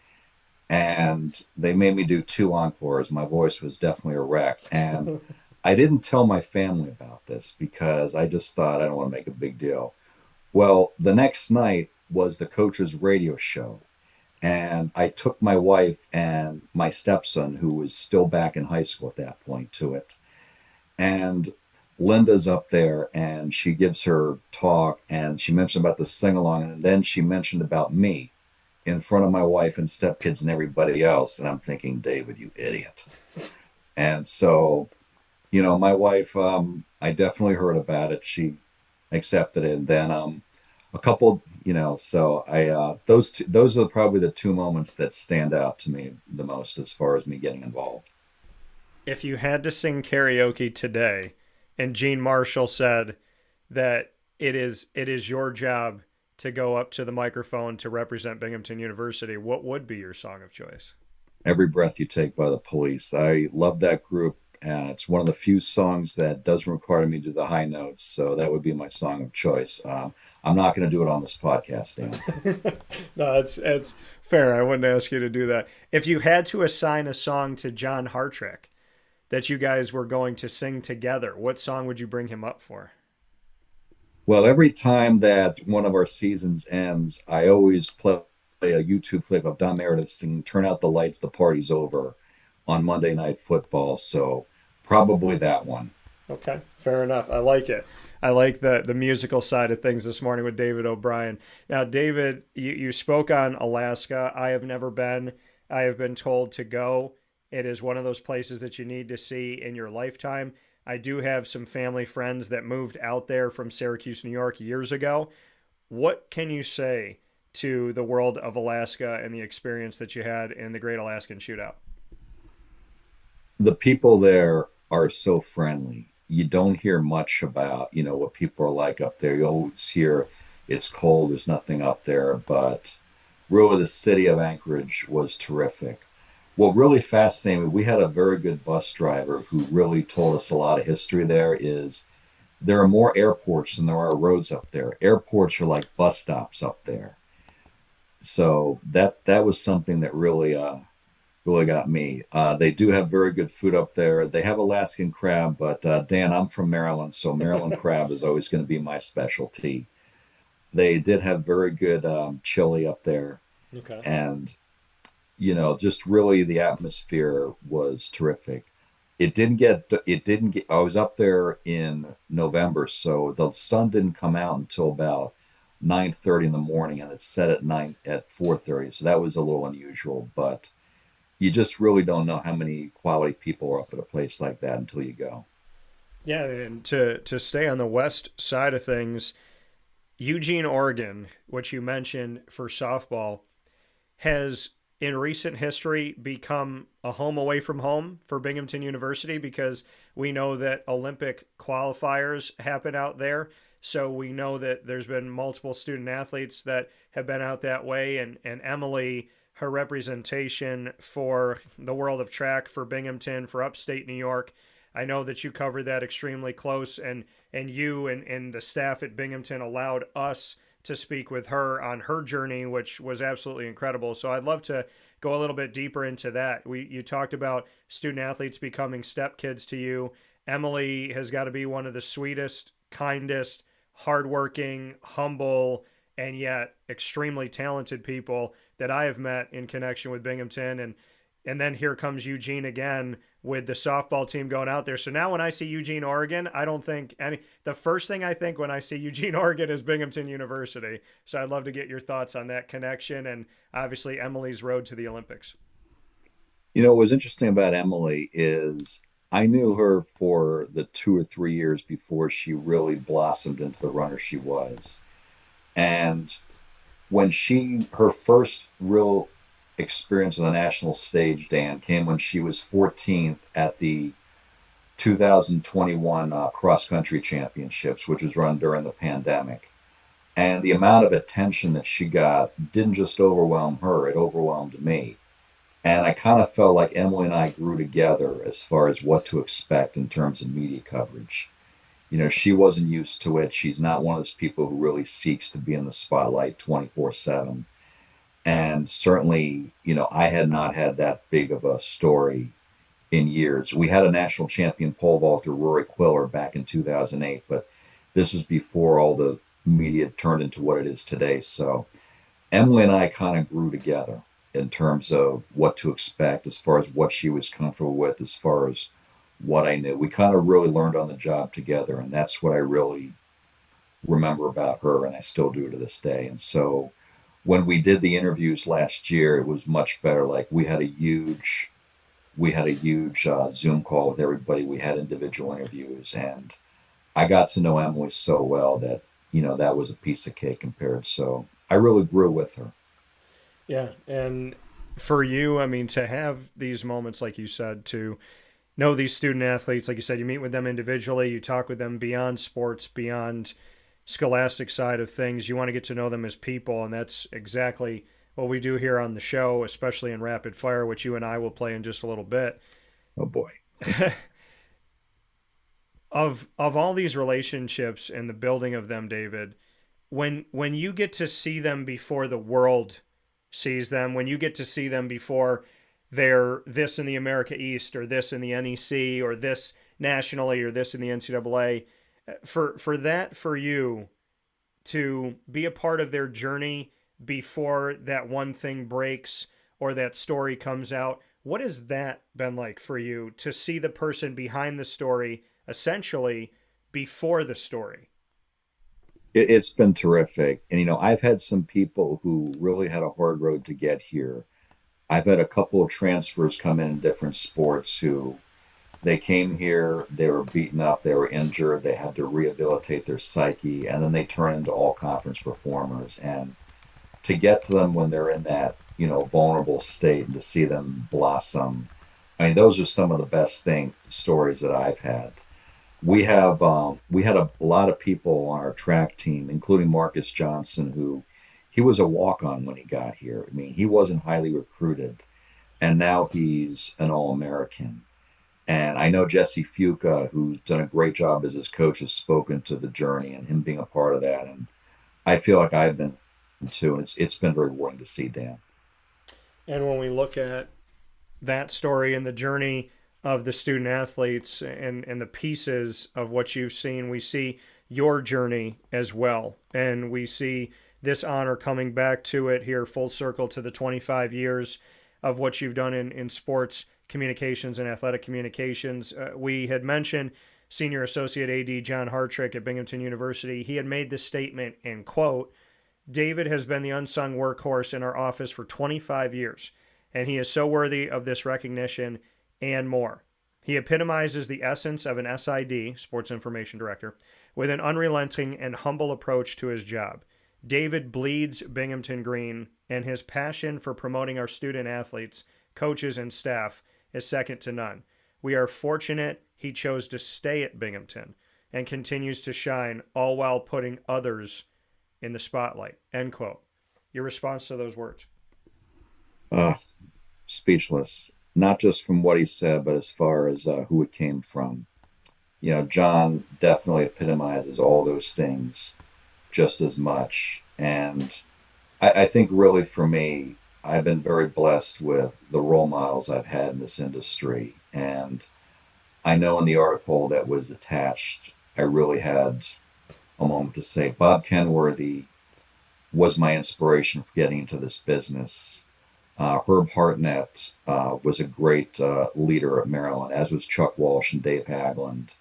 And they made me do 2 encores. My voice was definitely a wreck. And I didn't tell my family about this because I just thought I don't want to make a big deal. Well, the next night was the coach's radio show. And I took my wife and my stepson, who was still back in high school at that point, to it. And Linda's up there and she gives her talk, and she mentioned about the sing-along, and then she mentioned about me in front of my wife and stepkids and everybody else. And I'm thinking, David, you idiot. And so, my wife, I definitely heard about it. She accepted it. And then a couple, so those are probably the two moments that stand out to me the most as far as me getting involved. If you had to sing karaoke today, and Gene Marshall said that it is your job to go up to the microphone to represent Binghamton University, what would be your song of choice? Every Breath You Take by the Police. I love that group. It's one of the few songs that doesn't require me to do the high notes, so that would be my song of choice. I'm not going to do it on this podcast, Dan. No, it's fair. I wouldn't ask you to do that. If you had to assign a song to John Hartrick that you guys were going to sing together, what song would you bring him up for? Well, every time that one of our seasons ends, I always play a YouTube clip of Don Meredith singing "Turn Out the Lights, the Party's Over" on Monday Night Football. So probably that one. Okay, fair enough. I like it. I like the musical side of things this morning with David O'Brien. Now, David, you spoke on Alaska. I have never been. I have been told to go. It is one of those places that you need to see in your lifetime. I do have some family friends that moved out there from Syracuse, New York years ago. What can you say to the world of Alaska and the experience that you had in the Great Alaskan Shootout? The people there are so friendly. You don't hear much about, what people are like up there. You always hear it's cold, there's nothing up there, but really the city of Anchorage was terrific. What really fascinated me, we had a very good bus driver who really told us a lot of history there. Is there are more airports than there are roads up there. Airports are like bus stops up there. So that was something that really got me. They do have very good food up there. They have Alaskan crab, but Dan, I'm from Maryland, so Maryland crab is always going to be my specialty. They did have very good chili up there, Okay. and just really the atmosphere was terrific. It didn't get. I was up there in November, so the sun didn't come out until about 9:30 in the morning, and it set at 4:30. So that was a little unusual, but you just really don't know how many quality people are up at a place like that until you go. Yeah, and to stay on the west side of things, Eugene, Oregon, which you mentioned for softball, has in recent history become a home away from home for Binghamton University because we know that Olympic qualifiers happen out there. So we know that there's been multiple student athletes that have been out that way. And Emily, her representation for the world of track for Binghamton, for upstate New York, I know that you covered that extremely close, and you and the staff at Binghamton allowed us to speak with her on her journey, which was absolutely incredible. So I'd love to go a little bit deeper into that. You talked about student athletes becoming stepkids to you. Emily has got to be one of the sweetest, kindest, hardworking, humble, and yet extremely talented people that I have met in connection with Binghamton. And then here comes Eugene again with the softball team going out there. So now when I see Eugene, Oregon, I don't think the first thing I think when I see Eugene, Oregon is Binghamton University. So I'd love to get your thoughts on that connection and obviously Emily's road to the Olympics. What was interesting about Emily is I knew her for the 2 or 3 years before she really blossomed into the runner she was. And when her first real experience on the national stage, Dan, came when she was 14th at the 2021 cross country championships, which was run during the pandemic. And the amount of attention that she got didn't just overwhelm her, it overwhelmed me. And I kind of felt like Emily and I grew together as far as what to expect in terms of media coverage. She wasn't used to it. She's not one of those people who really seeks to be in the spotlight 24/7. And certainly, I had not had that big of a story in years. We had a national champion pole vaulter, Rory Quiller, back in 2008, but this was before all the media turned into what it is today. So Emily and I kind of grew together in terms of what to expect, as far as what she was comfortable with, as far as what I knew. We kind of really learned on the job together, and that's what I really remember about her, and I still do to this day. And so when we did the interviews last year, it was much better. Like we had a huge Zoom call with everybody. We had individual interviews, and I got to know Emily so well that that was a piece of cake compared. So I really grew with her. Yeah. And for you, I mean, to have these moments, like you said, to know these student athletes, like you said, you meet with them individually, you talk with them beyond sports, beyond scholastic side of things. You want to get to know them as people, and that's exactly what we do here on the show, especially in rapid fire, which you and I will play in just a little bit. Oh boy. Of all these relationships and the building of them, David, when you get to see them before the world sees them, when you get to see them before they're this in the America East or this in the NEC or this nationally or this in the NCAA, for you to be a part of their journey before that one thing breaks or that story comes out, what has that been like for you to see the person behind the story essentially before the story? It's been terrific. And, I've had some people who really had a hard road to get here. I've had a couple of transfers come in different sports who they came here, they were beaten up, they were injured, they had to rehabilitate their psyche, and then they turn into all conference performers. And to get to them when they're in that, vulnerable state and to see them blossom, I mean, those are some of the best stories that I've had. We had a lot of people on our track team, including Marcus Johnson, who he was a walk-on when he got here. I mean, he wasn't highly recruited, and now he's an All-American. And I know Jesse Fuca, who's done a great job as his coach, has spoken to the journey and him being a part of that. And I feel like I've been too, and it's been very rewarding to see Dan. And when we look at that story and the journey of the student athletes and the pieces of what you've seen, we see your journey as well. And we see this honor coming back to it here full circle to the 25 years of what you've done in sports communications and athletic communications. We had mentioned Senior Associate AD John Hartrick at Binghamton University. He had made this statement, and quote, "David has been the unsung workhorse in our office for 25 years, and he is so worthy of this recognition and more. He epitomizes the essence of an SID, Sports Information Director, with an unrelenting and humble approach to his job. David bleeds Binghamton green, and his passion for promoting our student athletes, coaches, and staff is second to none. We are fortunate he chose to stay at Binghamton and continues to shine, all while putting others in the spotlight." End quote. Your response to those words? Uh, Speechless, not just from what he said, but as far as who it came from. John definitely epitomizes all those things just as much. And I think really for me, I've been very blessed with the role models I've had in this industry. And I know in the article that was attached, I really had a moment to say Bob Kenworthy was my inspiration for getting into this business. Herb Hartnett was a great leader at Maryland, as was Chuck Walsh and Dave Haglund.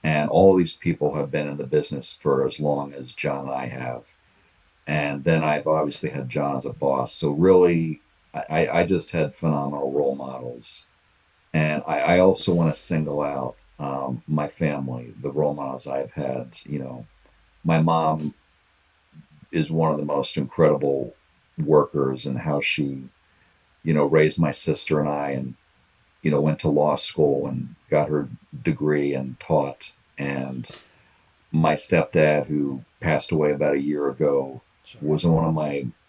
And all these people have been in the business for as long as John and I have. And then I've obviously had John as a boss. So really, I just had phenomenal role models. And I also want to single out my family, the role models I've had. My mom is one of the most incredible workers, and how she, raised my sister and I, and, went to law school and got her degree and taught. And my stepdad, who passed away about a year ago, was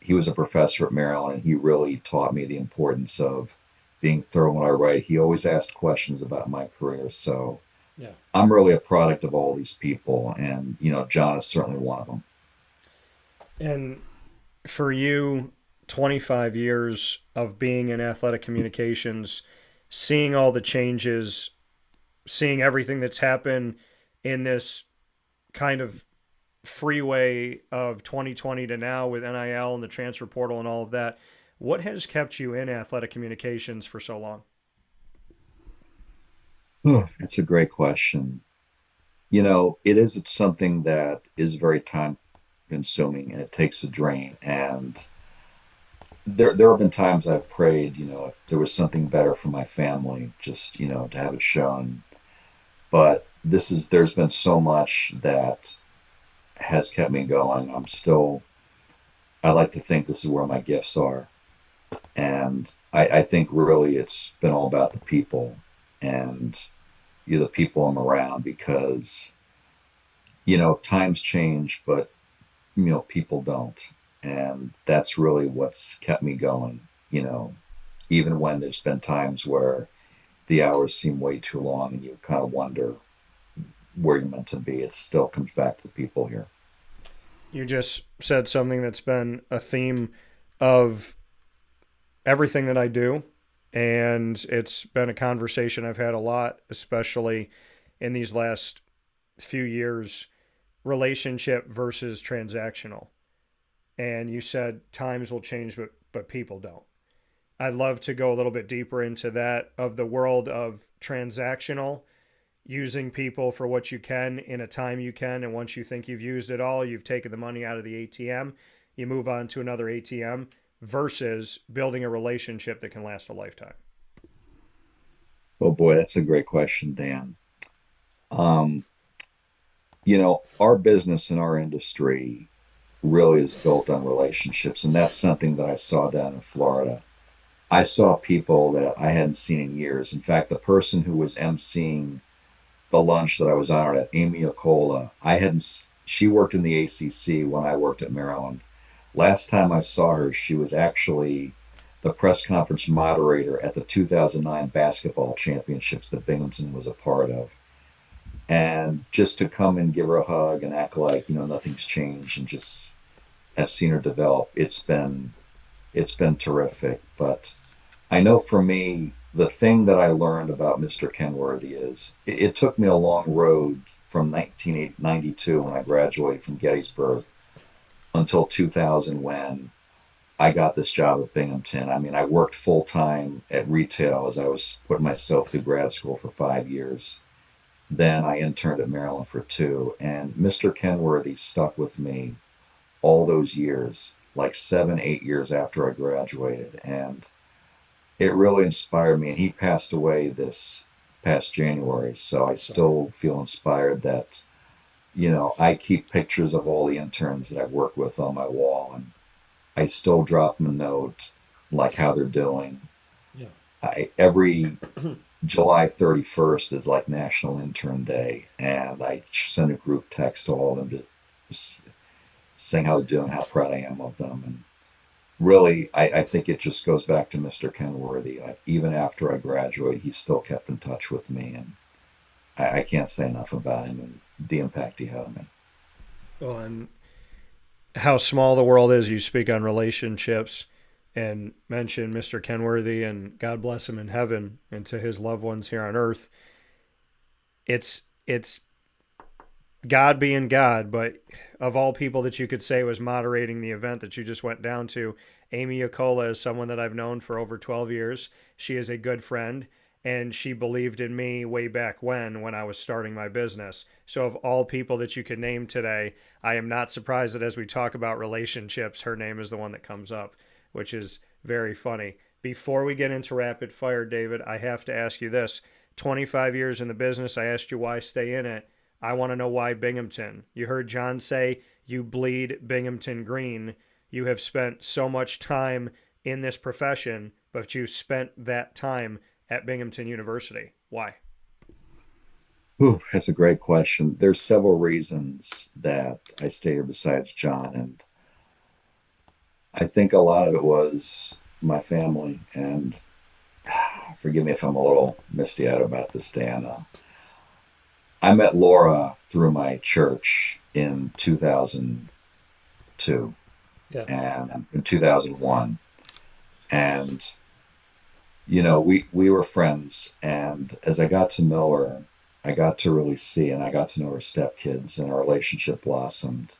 he was a professor at Maryland, and he really taught me the importance of being thorough when I write. He always asked questions about my career. So Yeah. I'm really a product of all these people. And, John is certainly one of them. And for you, 25 years of being in athletic communications, seeing all the changes, seeing everything that's happened in this kind of freeway of 2020 to now with NIL and the transfer portal and all of that, what has kept you in athletic communications for so long? Oh, that's a great question. It is something that is very time consuming, and it takes a drain. And there have been times I've prayed, if there was something better for my family, just, to have it shown. But there's been so much that has kept me going. I like to think this is where my gifts are. And I think really it's been all about the people and the people I'm around because, times change, but, people don't. And that's really what's kept me going, even when there's been times where the hours seem way too long and you kind of wonder where you're meant to be. It still comes back to the people here. You just said something that's been a theme of everything that I do. And it's been a conversation I've had a lot, especially in these last few years, relationship versus transactional. And you said times will change, but people don't. I'd love to go a little bit deeper into that of the world of transactional, using people for what you can in a time you can. And once you think you've used it all, you've taken the money out of the ATM, you move on to another ATM versus building a relationship that can last a lifetime. Oh boy, that's a great question, Dan. Um, our business and our industry really is built on relationships. And that's something that I saw down in Florida. I saw people that I hadn't seen in years. In fact, the person who was emceeing the lunch that I was on at Avicolli, she worked in the ACC when I worked at Maryland. Last time I saw her, she was actually the press conference moderator at the 2009 basketball championships that Binghamton was a part of. And just to come and give her a hug and act like, nothing's changed and just have seen her develop, it's been terrific. But I know for me, the thing that I learned about Mr. Kenworthy is it took me a long road from 1992 when I graduated from Gettysburg until 2000 when I got this job at Binghamton. I mean, I worked full time at retail as I was putting myself through grad school for 5 years. Then I interned at Maryland for 2. And Mr. Kenworthy stuck with me all those years, like 7, 8 years after I graduated. And it really inspired me. And he passed away this past January. So I still feel inspired that, I keep pictures of all the interns that I've worked with on my wall. And I still drop them a note, like how they're doing. Yeah. Every July 31st is like National Intern Day. And I send a group text to all of them to saying how they're doing, how proud I am of them. And really, I think it just goes back to Mr. Kenworthy. Like, even after I graduated, he still kept in touch with me. And I can't say enough about him and the impact he had on me. Well, and how small the world is. You speak on relationships and mention Mr. Kenworthy, and God bless him in heaven, and to his loved ones here on earth. It's God being God, but of all people that you could say was moderating the event that you just went down to, Amy Avicolli is someone that I've known for over 12 years. She is a good friend, and she believed in me way back when I was starting my business. So of all people that you could name today, I am not surprised that as we talk about relationships, her name is the one that comes up, which is very funny. Before we get into rapid fire, David, I have to ask you this. 25 years in the business, I asked you why stay in it. I want to know why Binghamton. You heard John say you bleed Binghamton green. You have spent so much time in this profession, but you spent that time at Binghamton University. Why? Ooh, that's a great question. There's several reasons that I stay here besides John, and I think a lot of it was my family. And forgive me if I'm a little misty-eyed about this, Dan. I met Laura through my church in 2002 Yeah. and in 2001. And, we were friends. And as I got to know her, I got to really see, and I got to know her stepkids, and our relationship blossomed.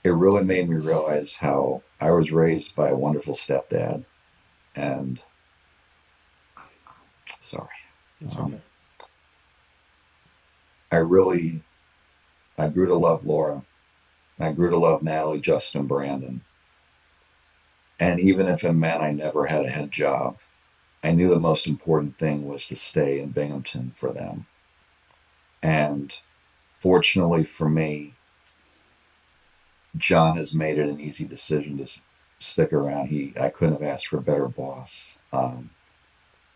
It really made me realize how I was raised by a wonderful stepdad. And sorry. It's okay. I grew to love Laura. I grew to love Natalie, Justin, Brandon. And even if it meant I never had a head job, I knew the most important thing was to stay in Binghamton for them. And fortunately for me, John has made it an easy decision to stick around. I couldn't have asked for a better boss.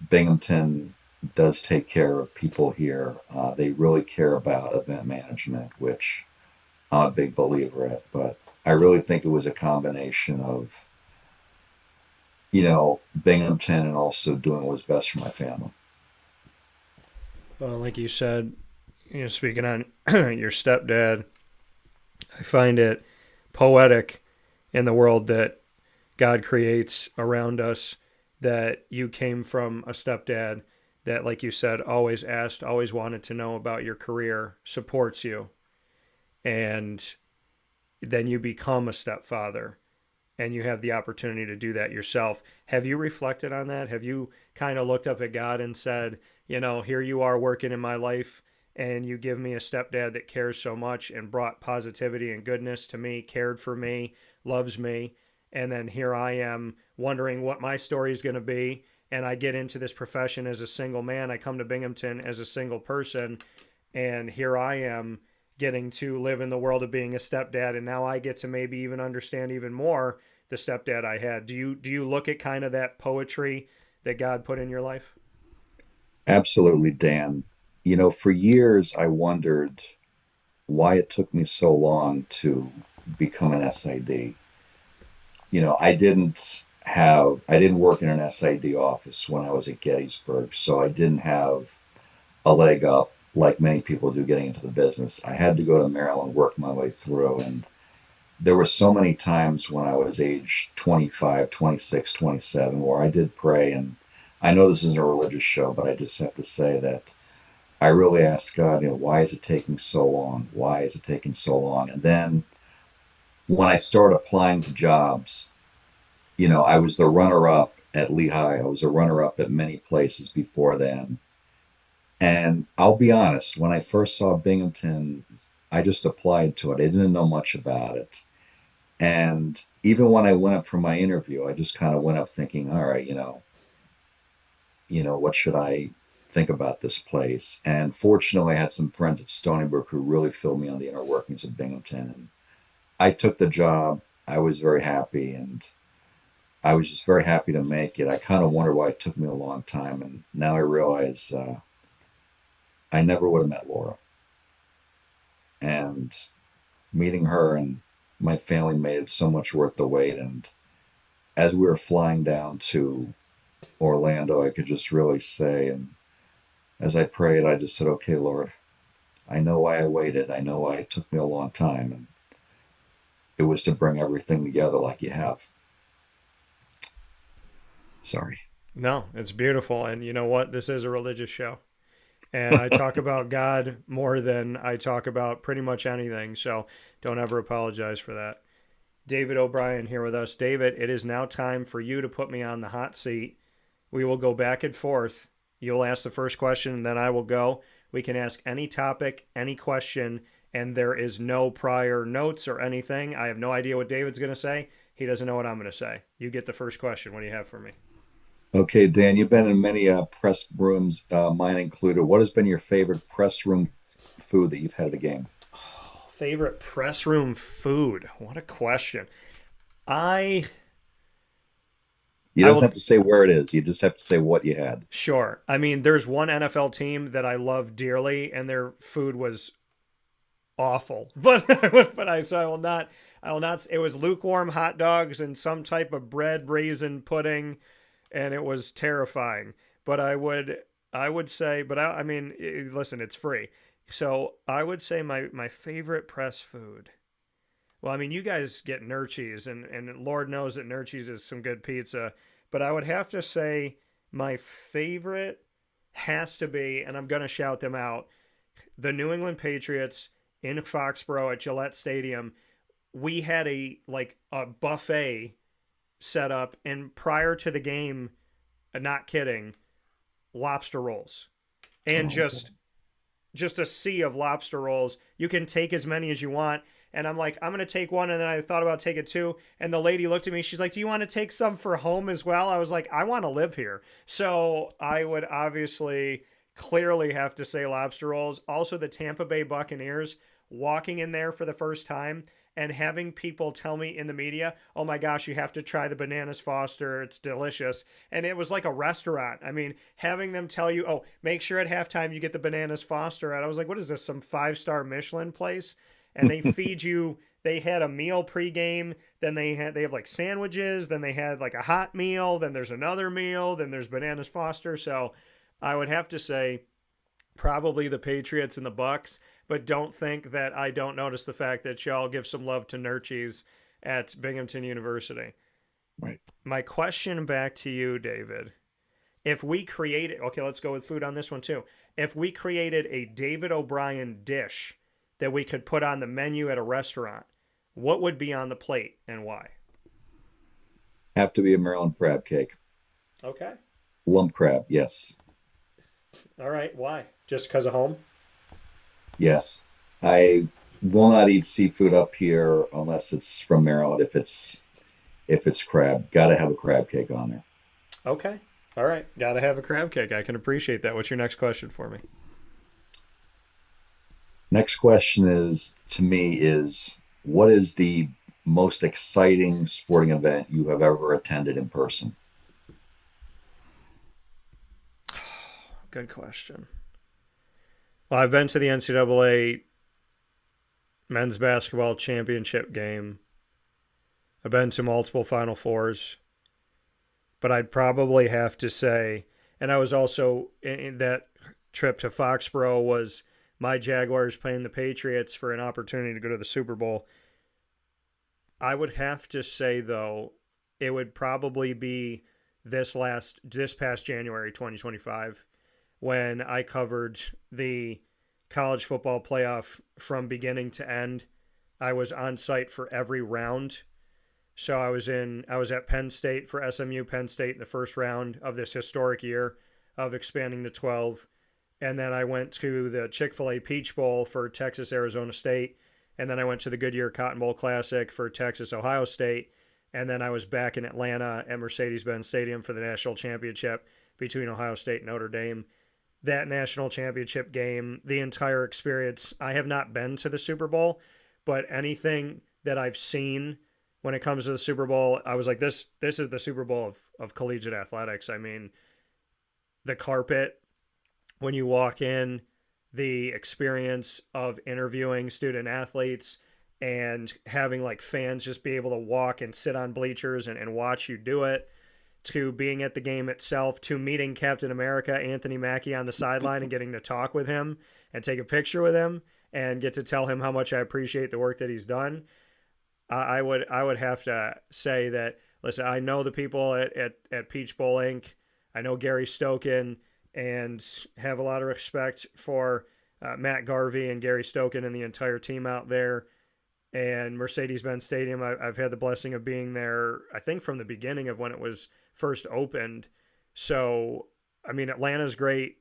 Binghamton does take care of people here. They really care about event management, which I'm a big believer in. But I really think it was a combination of, Binghamton and also doing what was best for my family. Well, like you said, speaking on your stepdad, I find it poetic in the world that God creates around us that you came from a stepdad that, like you said, always asked, always wanted to know about your career, supports you, and then you become a stepfather and you have the opportunity to do that yourself. Have you reflected on that? Have you kind of looked up at God and said, here you are working in my life and you give me a stepdad that cares so much and brought positivity and goodness to me, cared for me, loves me. And then here I am wondering what my story is going to be. And I get into this profession as a single man. I come to Binghamton as a single person. And here I am getting to live in the world of being a stepdad. And now I get to maybe even understand even more the stepdad I had. Do you look at kind of that poetry that God put in your life? Absolutely, Dan. For years I wondered why it took me so long to become an SID. I didn't work in an SID office when I was at Gettysburg, so I didn't have a leg up like many people do getting into the business. I had to go to Maryland, work my way through, and there were so many times when I was age 25, 26, 27, where I did pray. And I know this isn't a religious show, but I just have to say that I really asked God, why is it taking so long? Why is it taking so long? And then when I started applying to jobs, I was the runner up at Lehigh. I was a runner up at many places before then. And I'll be honest, when I first saw Binghamton, I just applied to it. I didn't know much about it. And even when I went up for my interview, I just kind of went up thinking, all right, what should I think about this place? And fortunately, I had some friends at Stony Brook who really filled me on the inner workings of Binghamton. And I took the job. I was very happy, and I was just very happy to make it. I kind of wonder why it took me a long time, and now I realize I never would have met Laura. And meeting her and my family made it so much worth the wait. And as we were flying down to Orlando, I could just really say, and as I prayed, I just said, okay, Lord, I know why I waited. I know why it took me a long time. And it was to bring everything together like you have. Sorry. No, it's beautiful. And you know what? This is a religious show. And I talk about God more than I talk about pretty much anything. So don't ever apologize for that. David O'Brien here with us. David, it is now time for you to put me on the hot seat. We will go back and forth. You'll ask the first question, and then I will go. We can ask any topic, any question, and there is no prior notes or anything. I have no idea what David's going to say. He doesn't know what I'm going to say. You get the first question. What do you have for me? Okay, Dan, you've been in many press rooms, mine included. What has been your favorite press room food that you've had at a game? Favorite press room food? What a question. I You I don't will have to say where it is. You just have to say what you had. sure. I mean, there's one NFL team that I love dearly, and their food was awful. I will not. It was lukewarm hot dogs and some type of bread raisin pudding, and it was terrifying. But I would say, I mean, listen, it's free. So I would say my favorite press food. Well, I mean, you guys get Nurchies, and Lord knows that Nurchies is some good pizza. But I would have to say my favorite has to be, and I'm going to shout them out, the New England Patriots in Foxborough at Gillette Stadium. We had a buffet set up, and prior to the game, not kidding, lobster rolls, and Oh, just a sea of lobster rolls. You can take as many as you want. And I'm like, I'm going to take one. And then I thought about taking two. And the lady looked at me. She's like, do you want to take some for home as well? I was like, I want to live here. So I would obviously clearly have to say lobster rolls. Also, the Tampa Bay Buccaneers, walking in there for the first time and having people tell me in the media, oh my gosh, you have to try the bananas Foster, it's delicious. And it was like a restaurant. I mean, having them tell you, oh, make sure at halftime you get the bananas Foster. And I was like, what is this, some 5-star Michelin place? And they feed you, they had a meal pregame, then they have like sandwiches, then they had like a hot meal, then there's another meal, then there's bananas Foster. So I would have to say probably the Patriots and the Bucks, but don't think that I don't notice the fact that y'all give some love to Nurchies at Binghamton University. Right. My question back to you, David. If we created, okay, let's go with food on this one too. If we created a David O'Brien dish that we could put on the menu at a restaurant, what would be on the plate and why? Have to be a Maryland crab cake. Okay. Lump crab, yes. All right. Why? Just because of home? Yes. I will not eat seafood up here unless it's from Maryland. If it's crab, gotta have a crab cake on there. Okay. All right. Got to have a crab cake. I can appreciate that. What's your next question for me? Next question is to me is what is the most exciting sporting event you have ever attended in person? Good question. Well, I've been to the NCAA men's basketball championship game. I've been to multiple Final Fours. But I'd probably have to say, and I was also in that trip to Foxborough was my Jaguars playing the Patriots for an opportunity to go to the Super Bowl. I would have to say, though, it would probably be this past January 2025 when I covered the college football playoff from beginning to end. I was on site for every round. So I was at Penn State for SMU Penn State in the first round of this historic year of expanding to 12. And then I went to the Chick-fil-A Peach Bowl for Texas Arizona State. And then I went to the Goodyear Cotton Bowl Classic for Texas Ohio State. And then I was back in Atlanta at Mercedes-Benz Stadium for the national championship between Ohio State and Notre Dame. That national championship game, the entire experience, I have not been to the Super Bowl, but anything that I've seen when it comes to the Super Bowl, I was like, this is the Super Bowl of collegiate athletics. I mean, the carpet, when you walk in, the experience of interviewing student athletes and having like fans just be able to walk and sit on bleachers and watch you do it, to being at the game itself, to meeting Captain America, Anthony Mackie, on the sideline and getting to talk with him and take a picture with him and get to tell him how much I appreciate the work that he's done. I would have to say that, listen, I know the people at Peach Bowl Inc. I know Gary Stoken and have a lot of respect for Matt Garvey and Gary Stoken and the entire team out there. And Mercedes-Benz Stadium, I've had the blessing of being there, I think, from the beginning of when it was first opened. So, I mean, Atlanta's great.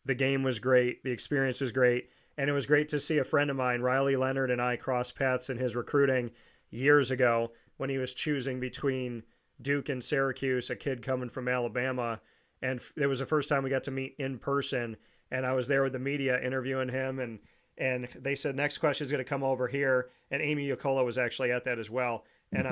The game was great. The experience was great. And it was great to see a friend of mine, Riley Leonard, and I cross paths in his recruiting years ago when he was choosing between Duke and Syracuse, a kid coming from Alabama. And it was the first time we got to meet in person. And I was there with the media interviewing him, and they said next question is going to come over here, and Amy Avicolli was actually at that as well. And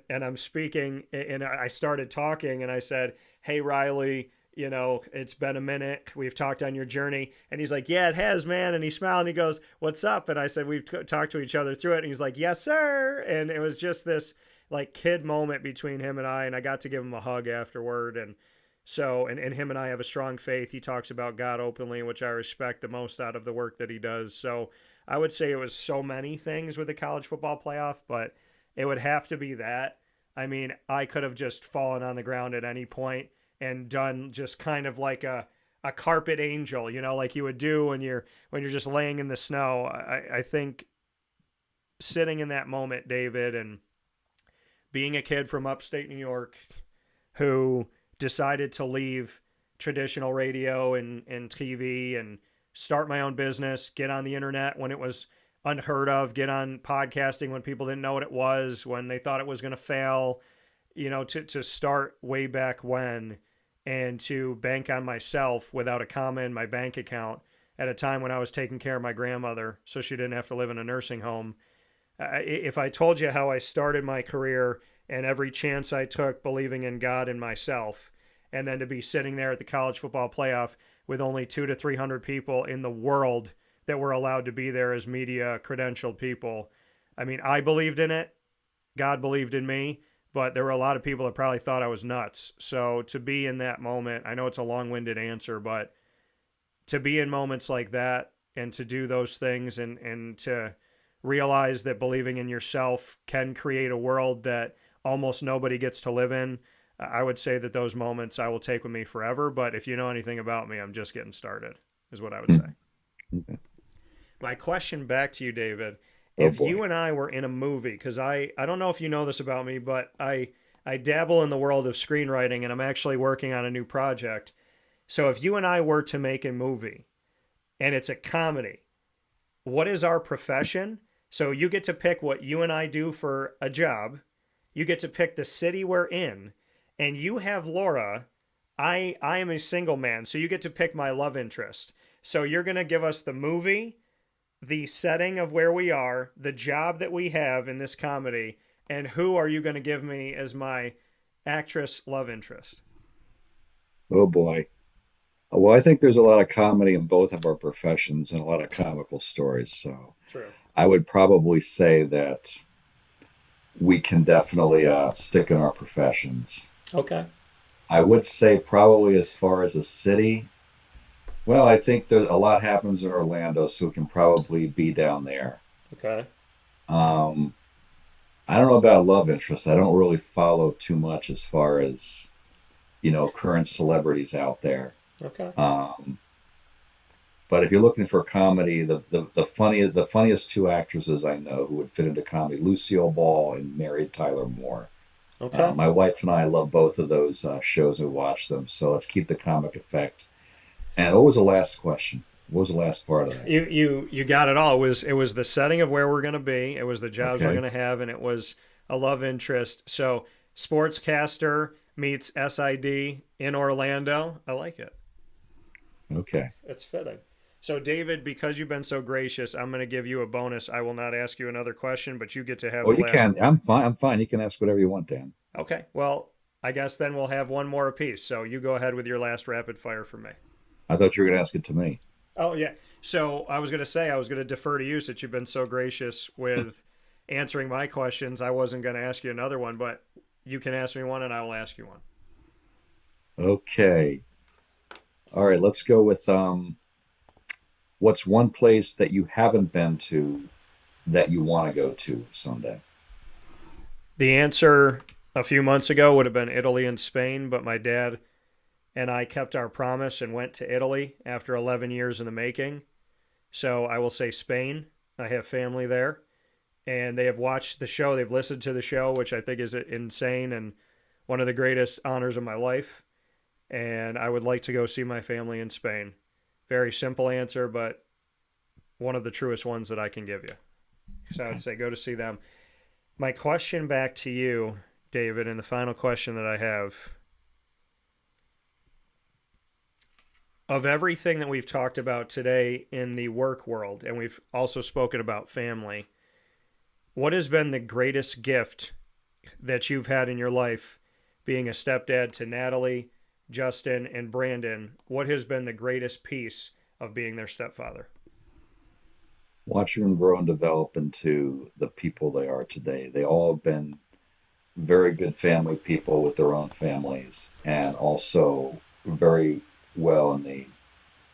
I'm speaking, and I started talking, and I said, "Hey Riley, you know, it's been a minute. We've talked on your journey." And he's like, "Yeah, it has, man." And he smiled and he goes, "What's up?" And I said, "We've talked to each other through it." And he's like, "Yes, sir." And it was just this like kid moment between him and I got to give him a hug afterward. And so, and him and I have a strong faith. He talks about God openly, which I respect the most out of the work that he does. So I would say it was so many things with the college football playoff, but it would have to be that. I mean, I could have just fallen on the ground at any point and done just kind of like a carpet angel, you know, like you would do when you're just laying in the snow. I think sitting in that moment, David, and being a kid from upstate New York who decided to leave traditional radio and TV and start my own business, get on the internet when it was unheard of, get on podcasting when people didn't know what it was, when they thought it was going to fail, you know, to start way back when, and to bank on myself without a comma in my bank account at a time when I was taking care of my grandmother so she didn't have to live in a nursing home. If I told you how I started my career and every chance I took believing in God and myself, and then to be sitting there at the college football playoff with only 200 to 300 people in the world that were allowed to be there as media credentialed people. I mean, I believed in it. God believed in me, but there were a lot of people that probably thought I was nuts. So to be in that moment, I know it's a long-winded answer, but to be in moments like that and to do those things and to realize that believing in yourself can create a world that almost nobody gets to live in, I would say that those moments I will take with me forever. But if you know anything about me, I'm just getting started, is what I would say. Okay. My question back to you, David, Oh if boy. you and I were in a movie, because I don't know if you know this about me, but I dabble in the world of screenwriting and I'm actually working on a new project. So if you and I were to make a movie and it's a comedy, what is our profession? So you get to pick what you and I do for a job. You get to pick the city we're in, and you have Laura. I am a single man, so you get to pick my love interest. So you're going to give us the movie, the setting of where we are, the job that we have in this comedy, and who are you going to give me as my actress love interest? Oh boy. Well, I think there's a lot of comedy in both of our professions and a lot of comical stories. So True. I would probably say that we can definitely stick in our professions. Okay. I would say probably as far as a city, well, I think there's a lot happens in Orlando, so we can probably be down there. Okay. Um, I don't know about love interest. I don't really follow too much as far as, current celebrities out there. Okay. Um, but if you're looking for comedy, the funniest two actresses I know who would fit into comedy, Lucille Ball and Mary Tyler Moore. Okay. My wife and I love both of those shows. We watch them, so let's keep the comic effect. And what was the last question? What was the last part of that? You got it all. It was the setting of where we're going to be. It was the jobs we're Okay. going to have, and it was a love interest. So sportscaster meets SID in Orlando. I like it. Okay. It's fitting. So David, because you've been so gracious, I'm going to give you a bonus. I will not ask you another question, but you get to have Oh, the you last. can. I'm fine. I'm fine. You can ask whatever you want, Dan. Okay. Well, I guess then we'll have one more apiece. So you go ahead with your last rapid fire for me. I thought you were going to ask it to me. Oh yeah. So I was going to say I was going to defer to you since you've been so gracious with answering my questions. I wasn't going to ask you another one, but you can ask me one and I will ask you one. Okay. All right. Let's go with what's one place that you haven't been to that you want to go to someday? The answer a few months ago would have been Italy and Spain, but my dad and I kept our promise and went to Italy after 11 years in the making. So I will say Spain. I have family there and they have watched the show. They've listened to the show, which I think is insane and one of the greatest honors of my life. And I would like to go see my family in Spain. Very simple answer, but one of the truest ones that I can give you. So I would Okay. say go to see them. My question back to you, David, and the final question that I have of everything that we've talked about today in the work world, and we've also spoken about family, what has been the greatest gift that you've had in your life being a stepdad to Natalie, Justin, and Brandon? What has been the greatest piece of being their stepfather? Watching them grow and develop into the people they are today. They all have been very good family people with their own families and also very well in the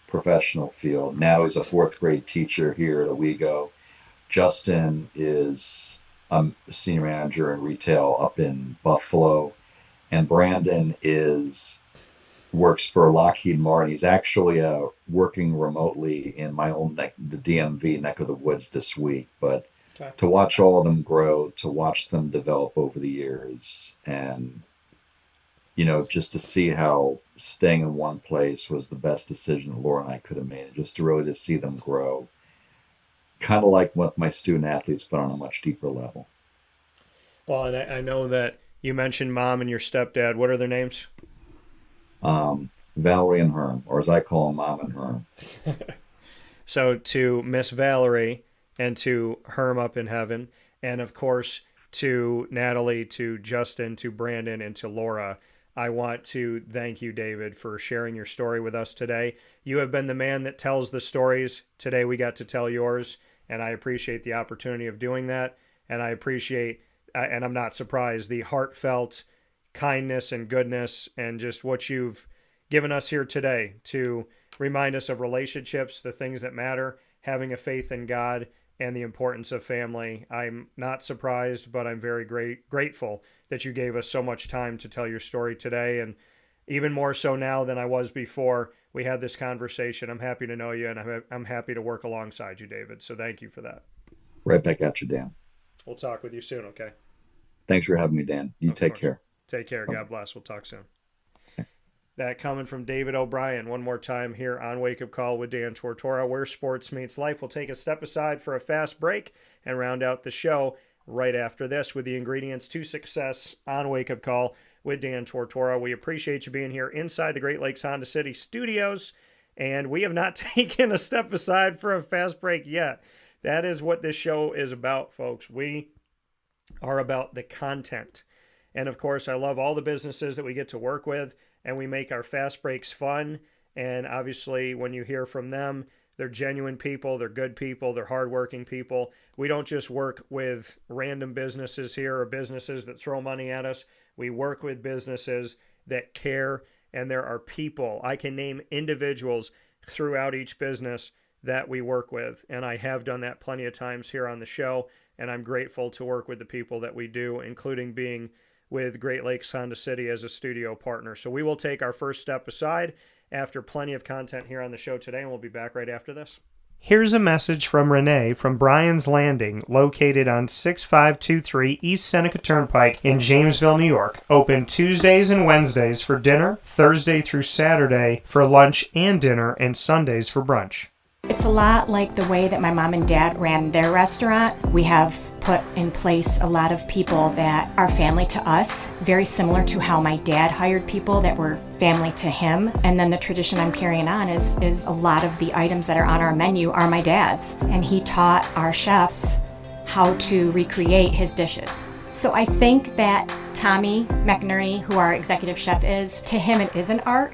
professional field. Now he's a fourth grade teacher here at Owego. Justin is a senior manager in retail up in Buffalo, and Brandon is works for Lockheed Martin. He's actually working remotely in my own neck, the DMV neck of the woods this week. But Okay. to watch all of them grow, to watch them develop over the years, and just to see how staying in one place was the best decision that Laura and I could have made, and just to really to see them grow, kind of like what my student athletes, but on a much deeper level. Well, and I know that you mentioned mom and your stepdad. What are their names? Valerie and Herm, or as I call them, Mom and Herm. So to Miss Valerie and to Herm up in heaven, And of course, to Natalie, to Justin, to Brandon, and to Laura, I want to thank you, David, for sharing your story with us today. You have been the man that tells the stories. Today we got to tell yours, and I appreciate the opportunity of doing that. And I appreciate, and I'm not surprised, the heartfelt kindness and goodness and just what you've given us here today to remind us of relationships, the things that matter, having a faith in God, and the importance of family. I'm not surprised, but I'm very grateful that you gave us so much time to tell your story today. And even more so now than I was before we had this conversation. I'm happy to know you, and I'm happy to work alongside you, David. So thank you for that. Right back at you, Dan. We'll talk with you soon, okay? Thanks for having me, Dan. You take care. Take care. God bless. We'll talk soon. That coming from David O'Brien one more time here on Wake Up Call with Dan Tortora, where sports meets life. We'll take a step aside for a fast break and round out the show right after this with the ingredients to success on Wake Up Call with Dan Tortora. We appreciate you being here inside the Great Lakes Honda City studios, and we have not taken a step aside for a fast break yet. That is what this show is about, folks. We are about the content. And of course, I love all the businesses that we get to work with, and we make our fast breaks fun. And obviously, when you hear from them, they're genuine people, they're good people, they're hardworking people. We don't just work with random businesses here or businesses that throw money at us. We work with businesses that care, and there are people. I can name individuals throughout each business that we work with, and I have done that plenty of times here on the show, and I'm grateful to work with the people that we do, including being with Great Lakes Honda City as a studio partner. So we will take our first step aside after plenty of content here on the show today, and we'll be back right after this. Here's a message from Renee from Bryan's Landing, located on 6523 East Seneca Turnpike in Jamesville, New York. Open Tuesdays and Wednesdays for dinner, Thursday through Saturday for lunch and dinner, and Sundays for brunch. It's a lot like the way that my mom and dad ran their restaurant. We have put in place a lot of people that are family to us, very similar to how my dad hired people that were family to him. And then the tradition I'm carrying on is a lot of the items that are on our menu are my dad's. And he taught our chefs how to recreate his dishes. So I think that Tommy McInerney, who our executive chef is, to him it is an art.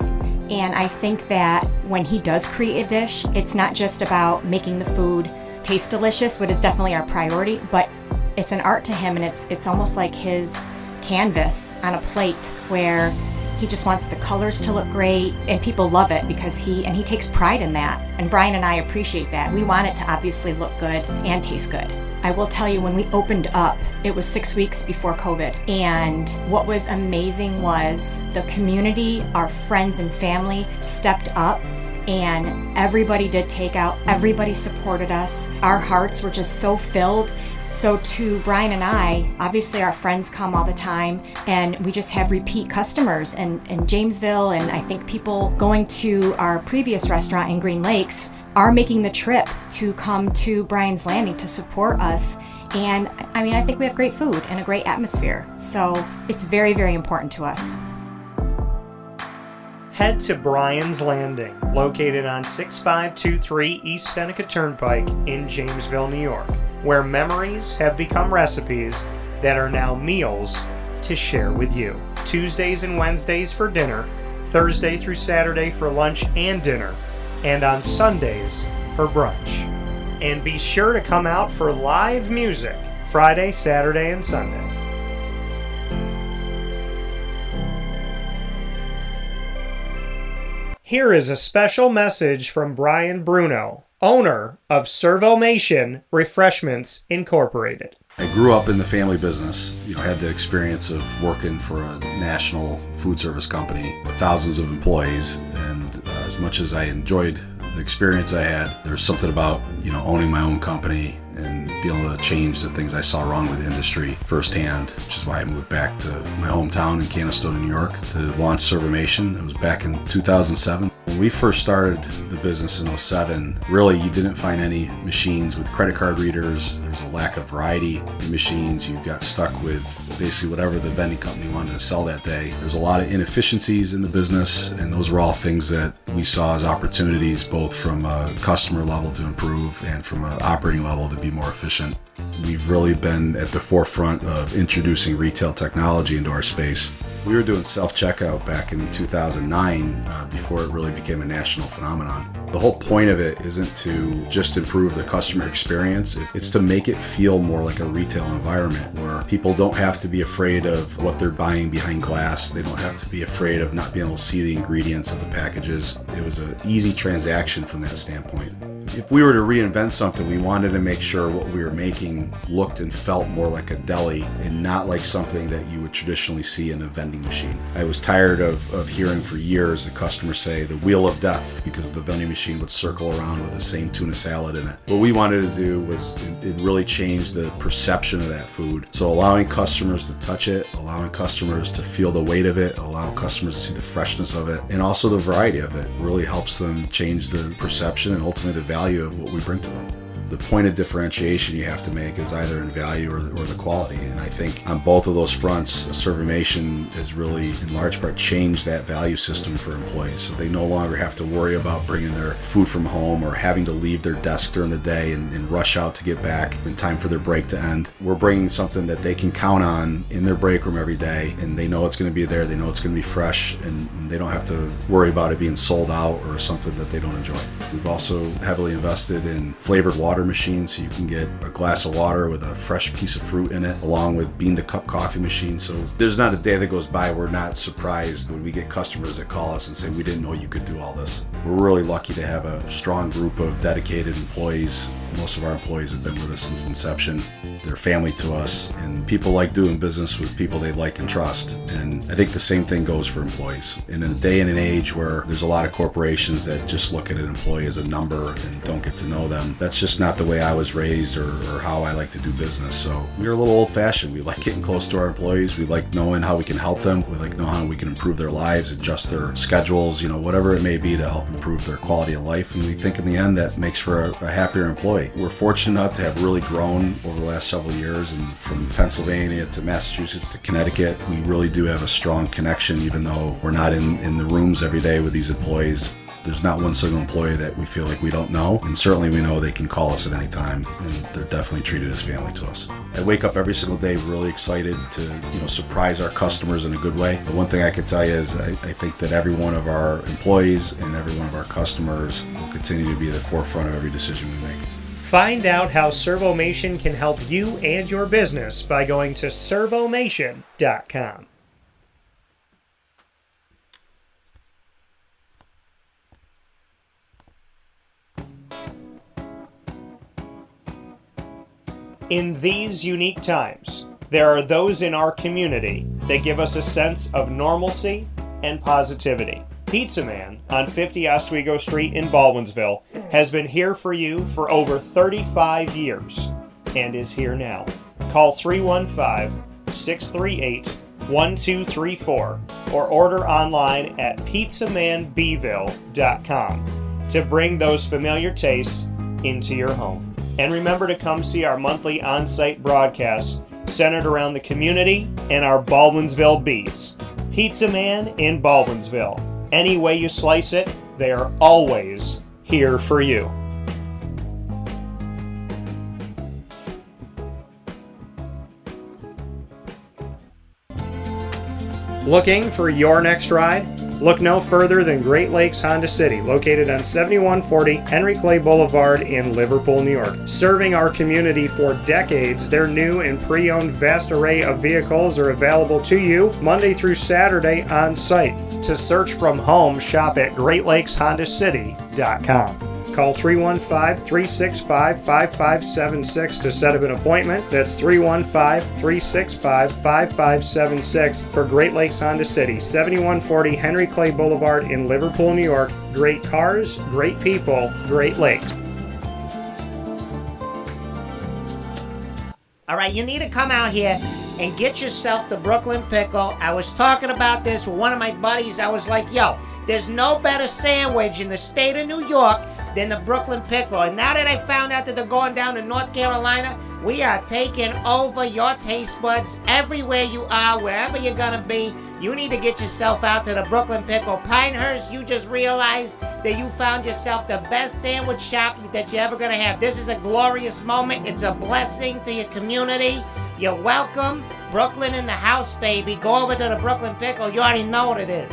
And I think that when he does create a dish, it's not just about making the food taste delicious, which is definitely our priority, but it's an art to him, and it's almost like his canvas on a plate where he just wants the colors to look great, and people love it because he takes pride in that. And Bryan and I appreciate that. We want it to obviously look good and taste good. I will tell you, when we opened up, it was 6 weeks before COVID. And what was amazing was the community, our friends and family stepped up, and everybody did takeout. Everybody supported us. Our hearts were just so filled. So to Bryan and I, obviously our friends come all the time, and we just have repeat customers in Jamesville, and I think people going to our previous restaurant in Green Lakes are making the trip to come to Bryan's Landing to support us. And I mean, I think we have great food and a great atmosphere. So it's very, very important to us. Head to Bryan's Landing, located on 6523 East Seneca Turnpike in Jamesville, New York, where memories have become recipes that are now meals to share with you. Tuesdays and Wednesdays for dinner, Thursday through Saturday for lunch and dinner, and on Sundays for brunch. And be sure to come out for live music Friday, Saturday, and Sunday. Here is a special message from Brian Bruno, owner of Servomation Refreshments Incorporated. I grew up in the family business, had the experience of working for a national food service company with thousands of employees, and as much as I enjoyed the experience I had, there's something about, owning my own company and being able to change the things I saw wrong with the industry firsthand, which is why I moved back to my hometown in Canastota, New York to launch Servomation. It was back in 2007. When we first started the business in 2007, really you didn't find any machines with credit card readers. There's a lack of variety in machines. You got stuck with basically whatever the vending company wanted to sell that day. There's a lot of inefficiencies in the business, and those were all things that we saw as opportunities, both from a customer level to improve and from an operating level to be more efficient. We've really been at the forefront of introducing retail technology into our space. We were doing self-checkout back in 2009 before it really became a national phenomenon. The whole point of it isn't to just improve the customer experience. It's to make it feel more like a retail environment where people don't have to be afraid of what they're buying behind glass. They don't have to be afraid of not being able to see the ingredients of the packages. It was an easy transaction from that standpoint. If we were to reinvent something, we wanted to make sure what we were making looked and felt more like a deli and not like something that you would traditionally see in a vending machine. I was tired of hearing for years the customers say the wheel of death because the vending machine would circle around with the same tuna salad in it. What we wanted to do was it really changed the perception of that food. So allowing customers to touch it, allowing customers to feel the weight of it, allowing customers to see the freshness of it, and also the variety of it really helps them change the perception and ultimately the value of what we bring to them. The point of differentiation you have to make is either in value or the quality. And I think on both of those fronts, Servamation has really, in large part, changed that value system for employees. So they no longer have to worry about bringing their food from home or having to leave their desk during the day and rush out to get back in time for their break to end. We're bringing something that they can count on in their break room every day, and they know it's going to be there, they know it's going to be fresh, and they don't have to worry about it being sold out or something that they don't enjoy. We've also heavily invested in flavored water machine, so you can get a glass of water with a fresh piece of fruit in it, along with bean to cup coffee machine. So there's not a day that goes by we're not surprised when we get customers that call us and say, we didn't know you could do all this. We're really lucky to have a strong group of dedicated employees. Most of our employees have been with us since inception. They're family to us, and people like doing business with people they like and trust. And I think the same thing goes for employees. In a day and an age where there's a lot of corporations that just look at an employee as a number and don't get to know them, that's just not the way I was raised or how I like to do business. So we're a little old-fashioned. We like getting close to our employees. We like knowing how we can help them. We like knowing how we can improve their lives, adjust their schedules, whatever it may be to help improve their quality of life. And we think in the end that makes for a happier employee. We're fortunate enough to have really grown over the last several years, and from Pennsylvania to Massachusetts to Connecticut, we really do have a strong connection, even though we're not in the rooms every day with these employees. There's not one single employee that we feel like we don't know, and certainly we know they can call us at any time, and they're definitely treated as family to us. I wake up every single day really excited to surprise our customers in a good way. The one thing I can tell you is I think that every one of our employees and every one of our customers will continue to be at the forefront of every decision we make. Find out how Servomation can help you and your business by going to servomation.com. In these unique times, there are those in our community that give us a sense of normalcy and positivity. Pizza Man on 50 Oswego Street in Baldwinsville has been here for you for over 35 years and is here now. Call 315-638-1234 or order online at pizzamanbville.com to bring those familiar tastes into your home. And remember to come see our monthly on-site broadcasts centered around the community and our Baldwinsville bees. Pizza Man in Baldwinsville. Any way you slice it, they are always here for you. Looking for your next ride? Look no further than Great Lakes Honda City, located on 7140 Henry Clay Boulevard in Liverpool, New York. Serving our community for decades, their new and pre-owned vast array of vehicles are available to you Monday through Saturday on site. To search from home, shop at GreatLakesHondaCity.com. Call 315-365-5576 to set up an appointment. That's 315-365-5576 for Great Lakes Honda City, 7140 Henry Clay Boulevard in Liverpool, New York. Great cars, great people, Great Lakes. All right, you need to come out here and get yourself the Brooklyn Pickle. I was talking about this with one of my buddies. I was like, yo, there's no better sandwich in the state of New York than the Brooklyn Pickle. And now that I found out that they're going down to North Carolina, we are taking over your taste buds everywhere you are, wherever you're gonna be. You need to get yourself out to the Brooklyn Pickle. Pinehurst, you just realized that you found yourself the best sandwich shop that you're ever gonna have. This is a glorious moment. It's a blessing to your community. You're welcome. Brooklyn in the house, baby. Go over to the Brooklyn Pickle. You already know what it is.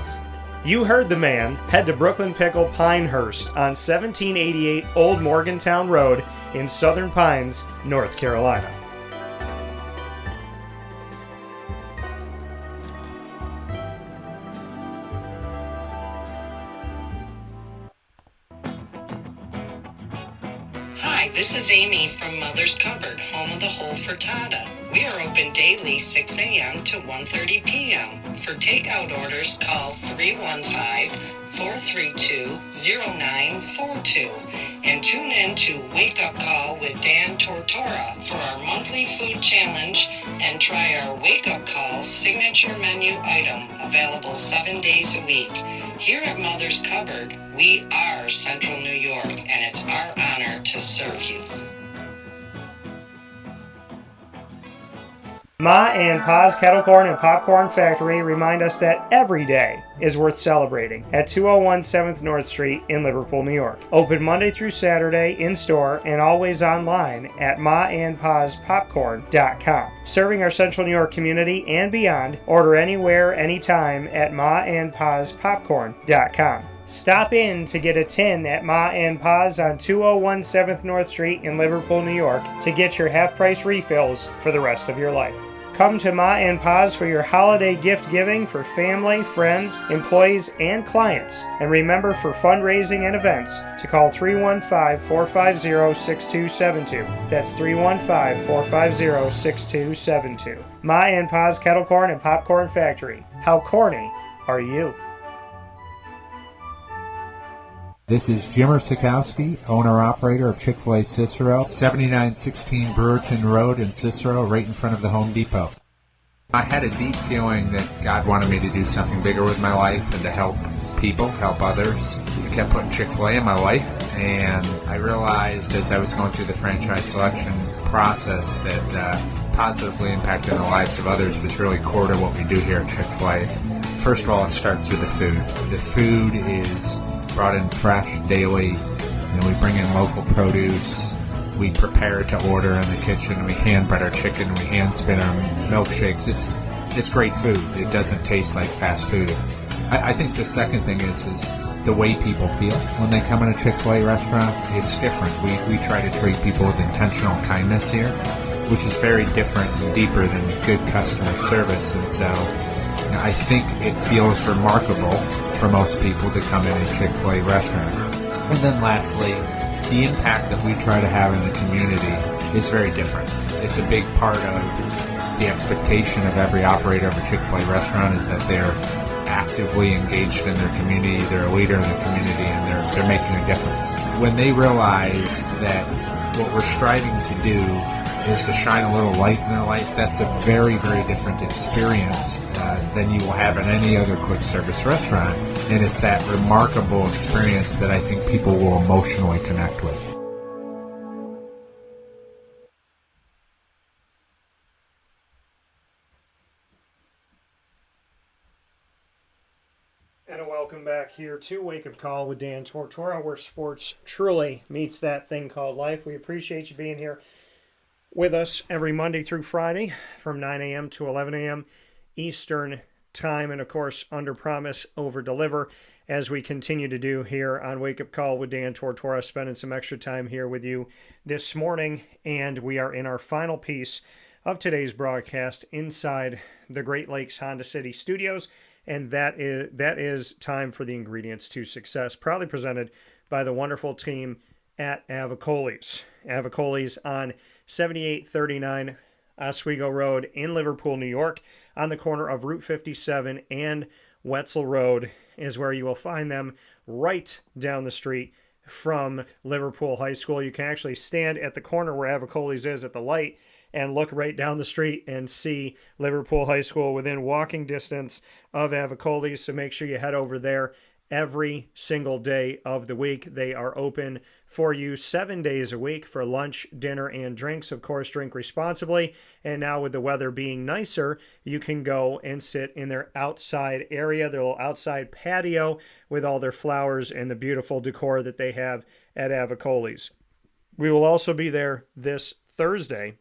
You heard the man. Head to Brooklyn Pickle Pinehurst on 1788 Old Morgantown Road in Southern Pines, North Carolina. Hi, this is Amy from Mother's Cupboard, home of the whole frittata. We are open daily 6 a.m. to 1:30 p.m. For takeout orders, call 315-432-0942 and tune in to Wake Up Call with Dan Tortora for our monthly food challenge and try our Wake Up Call signature menu item available 7 days a week. Here at Mother's Cupboard, we are Central New York, and it's our honor to serve you. Ma and Pa's Kettle Corn and Popcorn Factory remind us that every day is worth celebrating at 201 7th North Street in Liverpool, New York. Open Monday through Saturday in-store and always online at maandpaspopcorn.com. Serving our Central New York community and beyond, order anywhere, anytime at maandpaspopcorn.com. Stop in to get a tin at Ma and Pa's on 201 7th North Street in Liverpool, New York to get your half-price refills for the rest of your life. Come to Ma and Pa's for your holiday gift giving for family, friends, employees, and clients. And remember, for fundraising and events, to call 315-450-6272. That's 315-450-6272. Ma and Pa's Kettle Corn and Popcorn Factory. How corny are you? This is Jimmer Sikowski, owner-operator of Chick-fil-A Cicero, 7916 Brewerton Road in Cicero, right in front of the Home Depot. I had a deep feeling that God wanted me to do something bigger with my life and to help people, help others. I kept putting Chick-fil-A in my life, and I realized as I was going through the franchise selection process that positively impacting the lives of others was really core to what we do here at Chick-fil-A. First of all, it starts with the food. The food is brought in fresh daily, and we bring in local produce. We prepare to order in the kitchen. We hand bread our chicken. We hand spin our milkshakes. It's great food. It doesn't taste like fast food. I think the second thing is the way people feel when they come in a Chick-fil-A restaurant. It's different. We try to treat people with intentional kindness here, which is very different and deeper than good customer service. And so I think it feels remarkable for most people to come in a Chick-fil-A restaurant. And then lastly, the impact that we try to have in the community is very different. It's a big part of the expectation of every operator of a Chick-fil-A restaurant is that they're actively engaged in their community, they're a leader in the community, and they're making a difference. When they realize that what we're striving to do is to shine a little light in their life, that's a very, very different experience than you will have in any other quick service restaurant. And it's that remarkable experience that I think people will emotionally connect with. And a welcome back here to Wake Up Call with Dan Tortora, where sports truly meets that thing called life. We appreciate you being here with us every Monday through Friday from 9 a.m. to 11 a.m. Eastern Time, and of course, under promise, over deliver, as we continue to do here on Wake Up Call with Dan Tortora, spending some extra time here with you this morning. And we are in our final piece of today's broadcast inside the Great Lakes Honda City Studios, and that is time for the ingredients to success, proudly presented by the wonderful team at Avicolli's. Avicolli's on 7839 Oswego Road in Liverpool, New York, on the corner of Route 57 and Wetzel Road is where you will find them, right down the street from Liverpool High School. You can actually stand at the corner where Avicolli's is at the light and look right down the street and see Liverpool High School within walking distance of Avicolli's. So make sure you head over there every single day of the week. They are open for you 7 days a week for lunch, dinner, and drinks. Of course, drink responsibly. And now with the weather being nicer, you can go and sit in their outside area, their little outside patio with all their flowers and the beautiful decor that they have at Avicolli's. We will also be there this Thursday.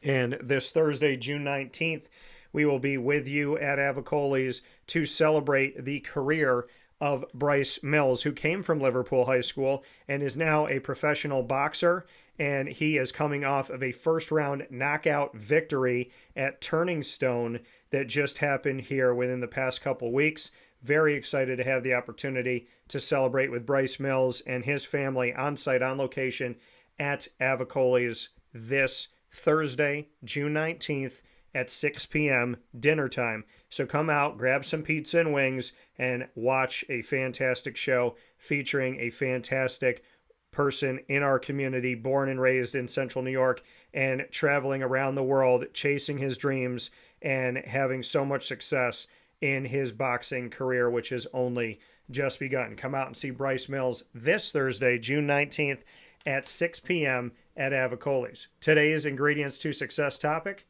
And this Thursday, June 19th, we will be with you at Avicolli's to celebrate the career of Bryce Mills, who came from Liverpool High School and is now a professional boxer. And he is coming off of a first-round knockout victory at Turning Stone that just happened here within the past couple weeks. Very excited to have the opportunity to celebrate with Bryce Mills and his family on site, on location at Avicolli's this Thursday, June 19th at 6 p.m. dinner time. So come out, grab some pizza and wings, and watch a fantastic show featuring a fantastic person in our community, born and raised in Central New York and traveling around the world, chasing his dreams and having so much success in his boxing career, which has only just begun. Come out and see Bryce Mills this Thursday, June 19th at 6 p.m. at Avicolli's. Today's Ingredients to Success topic: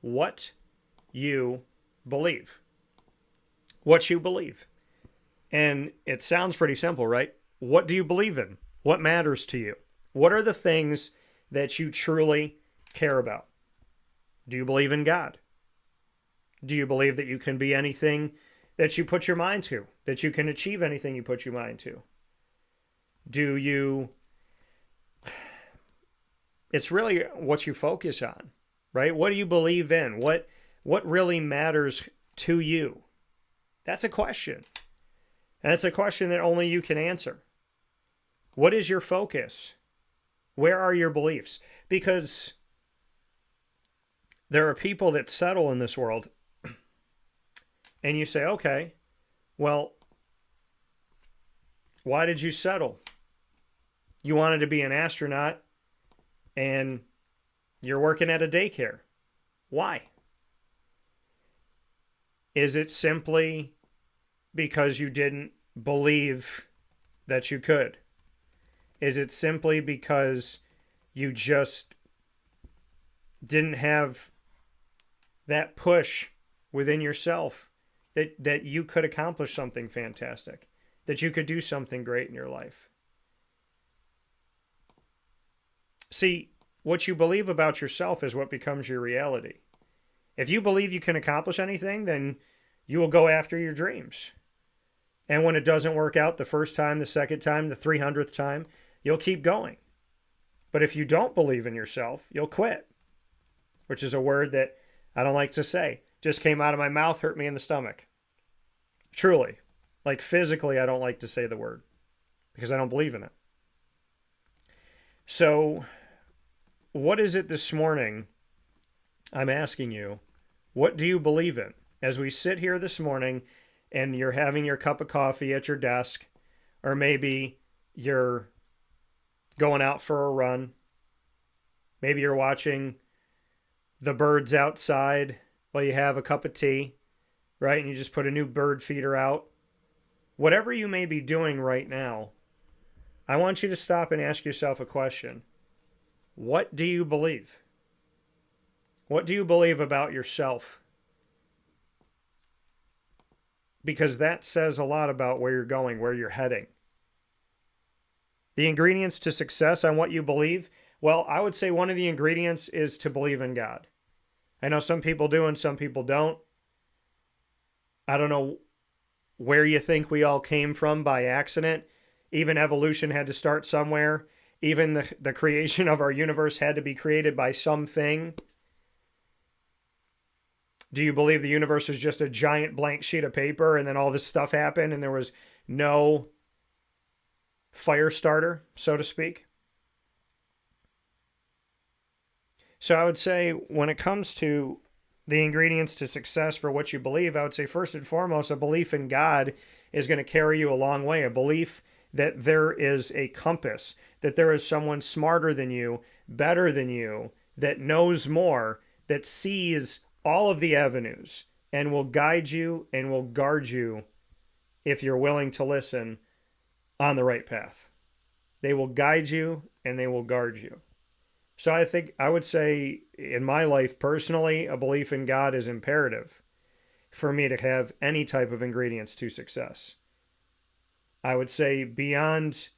what you believe. What you believe. And it sounds pretty simple, right? What do you believe in? What matters to you? What are the things that you truly care about? Do you believe in God? Do you believe that you can be anything that you put your mind to? That you can achieve anything you put your mind to? Do you... It's really what you focus on, right? What do you believe in? What really matters to you? That's a question. And it's a question that only you can answer. What is your focus? Where are your beliefs? Because there are people that settle in this world, and you say, okay, well, why did you settle? You wanted to be an astronaut, and you're working at a daycare. Why? Is it simply because you didn't believe that you could? Is it simply because you just didn't have that push within yourself that you could accomplish something fantastic, that you could do something great in your life? See, what you believe about yourself is what becomes your reality. If you believe you can accomplish anything, then you will go after your dreams. And when it doesn't work out the first time, the second time, the 300th time, you'll keep going. But if you don't believe in yourself, you'll quit, which is a word that I don't like to say. Just came out of my mouth, hurt me in the stomach. Truly. Like physically, I don't like to say the word because I don't believe in it. So, what is it this morning? I'm asking you, what do you believe in? As we sit here this morning and you're having your cup of coffee at your desk, or maybe you're going out for a run, maybe you're watching the birds outside while you have a cup of tea, right? And you just put a new bird feeder out. Whatever you may be doing right now, I want you to stop and ask yourself a question. What do you believe? What do you believe about yourself? Because that says a lot about where you're going, where you're heading. The ingredients to success on what you believe, well, I would say one of the ingredients is to believe in God. I know some people do and some people don't. I don't know where you think we all came from by accident. Even evolution had to start somewhere. Even the creation of our universe had to be created by something. Do you believe the universe was just a giant blank sheet of paper and then all this stuff happened and there was no fire starter, so to speak? So I would say when it comes to the ingredients to success for what you believe, I would say first and foremost, a belief in God is going to carry you a long way. A belief that there is a compass, that there is someone smarter than you, better than you, that knows more, that sees all of the avenues and will guide you and will guard you if you're willing to listen, on the right path. They will guide you and they will guard you. So I would say in my life personally, a belief in God is imperative for me to have any type of ingredients to success. I would say beyond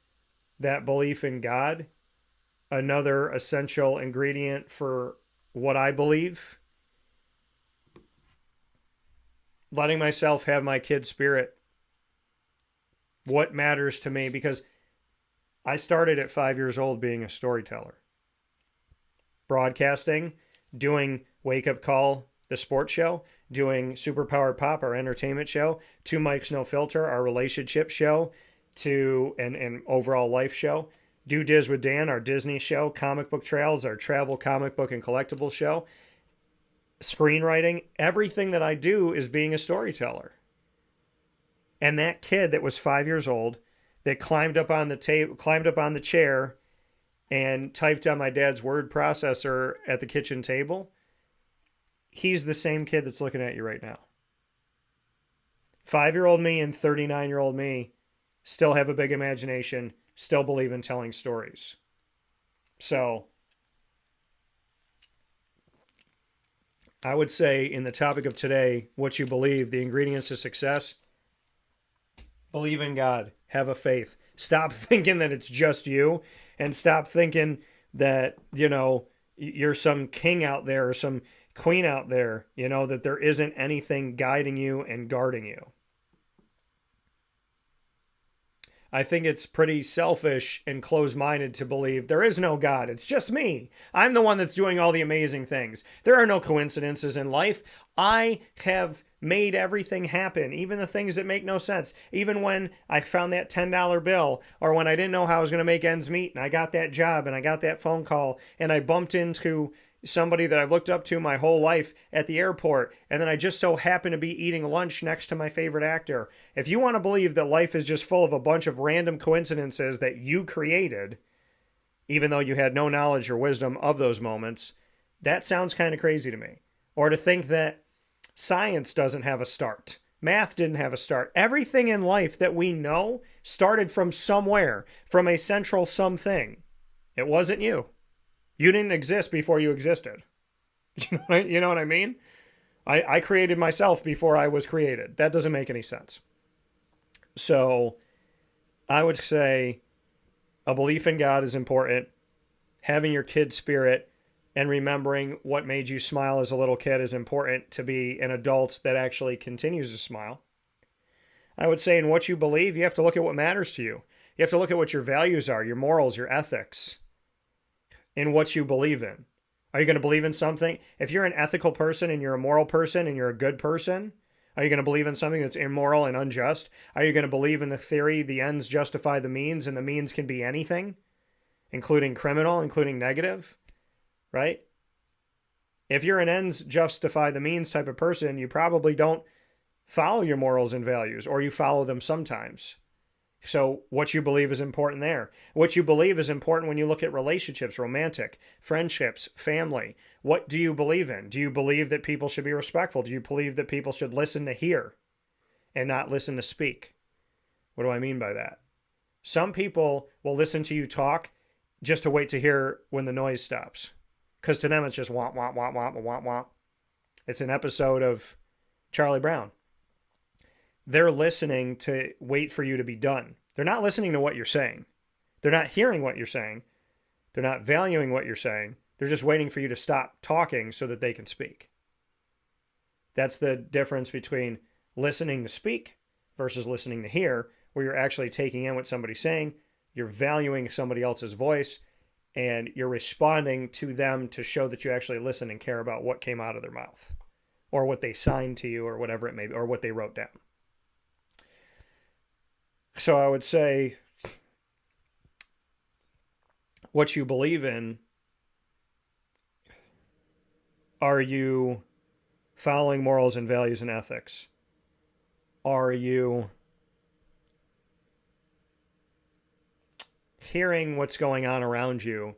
that belief in God, another essential ingredient for what I believe, letting myself have my kid spirit. What matters to me, because I started at 5 years old being a storyteller. Broadcasting, doing Wake Up Call, the sports show, doing Superpowered Pop, our entertainment show, Two Mics No Filter, our relationship show, to an overall life show, Do Diz with Dan, our Disney show, Comic Book Trails, our travel comic book and collectible show, screenwriting. Everything that I do is being a storyteller. And that kid that was 5 years old, that climbed up on the chair and typed on my dad's word processor at the kitchen table, he's the same kid that's looking at you right now. 5-year-old me and 39-year-old me still have a big imagination, still believe in telling stories. So I would say in the topic of today, what you believe, the ingredients to success: believe in God, have a faith. Stop thinking that it's just you, and stop thinking that, you're some king out there or some queen out there, that there isn't anything guiding you and guarding you. I think it's pretty selfish and closed-minded to believe there is no God. It's just me. I'm the one that's doing all the amazing things. There are no coincidences in life. I have made everything happen, even the things that make no sense. Even when I found that $10 bill, or when I didn't know how I was going to make ends meet, and I got that job, and I got that phone call, and I bumped into somebody that I've looked up to my whole life at the airport, and then I just so happen to be eating lunch next to my favorite actor. If you want to believe that life is just full of a bunch of random coincidences that you created, even though you had no knowledge or wisdom of those moments, that sounds kind of crazy to me. Or to think that science doesn't have a start. Math didn't have a start. Everything in life that we know started from somewhere, from a central something. It wasn't you. You didn't exist before you existed. You know what I mean? I created myself before I was created. That doesn't make any sense. So I would say a belief in God is important. Having your kid spirit and remembering what made you smile as a little kid is important to be an adult that actually continues to smile. I would say in what you believe, you have to look at what matters to you. You have to look at what your values are, your morals, your ethics, in what you believe in. Are you going to believe in something? If you're an ethical person and you're a moral person and you're a good person, are you going to believe in something that's immoral and unjust? Are you going to believe in the theory the ends justify the means, and the means can be anything, including criminal, including negative, right? If you're an ends justify the means type of person, you probably don't follow your morals and values, or you follow them sometimes. So what you believe is important there. What you believe is important when you look at relationships, romantic, friendships, family. What do you believe in? Do you believe that people should be respectful? Do you believe that people should listen to hear and not listen to speak? What do I mean by that? Some people will listen to you talk just to wait to hear when the noise stops. Because to them it's just womp, womp, womp, womp, womp, womp. It's an episode of Charlie Brown. They're listening to wait for you to be done. They're not listening to what you're saying. They're not hearing what you're saying. They're not valuing what you're saying. They're just waiting for you to stop talking so that they can speak. That's the difference between listening to speak versus listening to hear, where you're actually taking in what somebody's saying, you're valuing somebody else's voice, and you're responding to them to show that you actually listen and care about what came out of their mouth, or what they signed to you, or whatever it may be, or what they wrote down. So I would say what you believe in, are you following morals and values and ethics? Are you hearing what's going on around you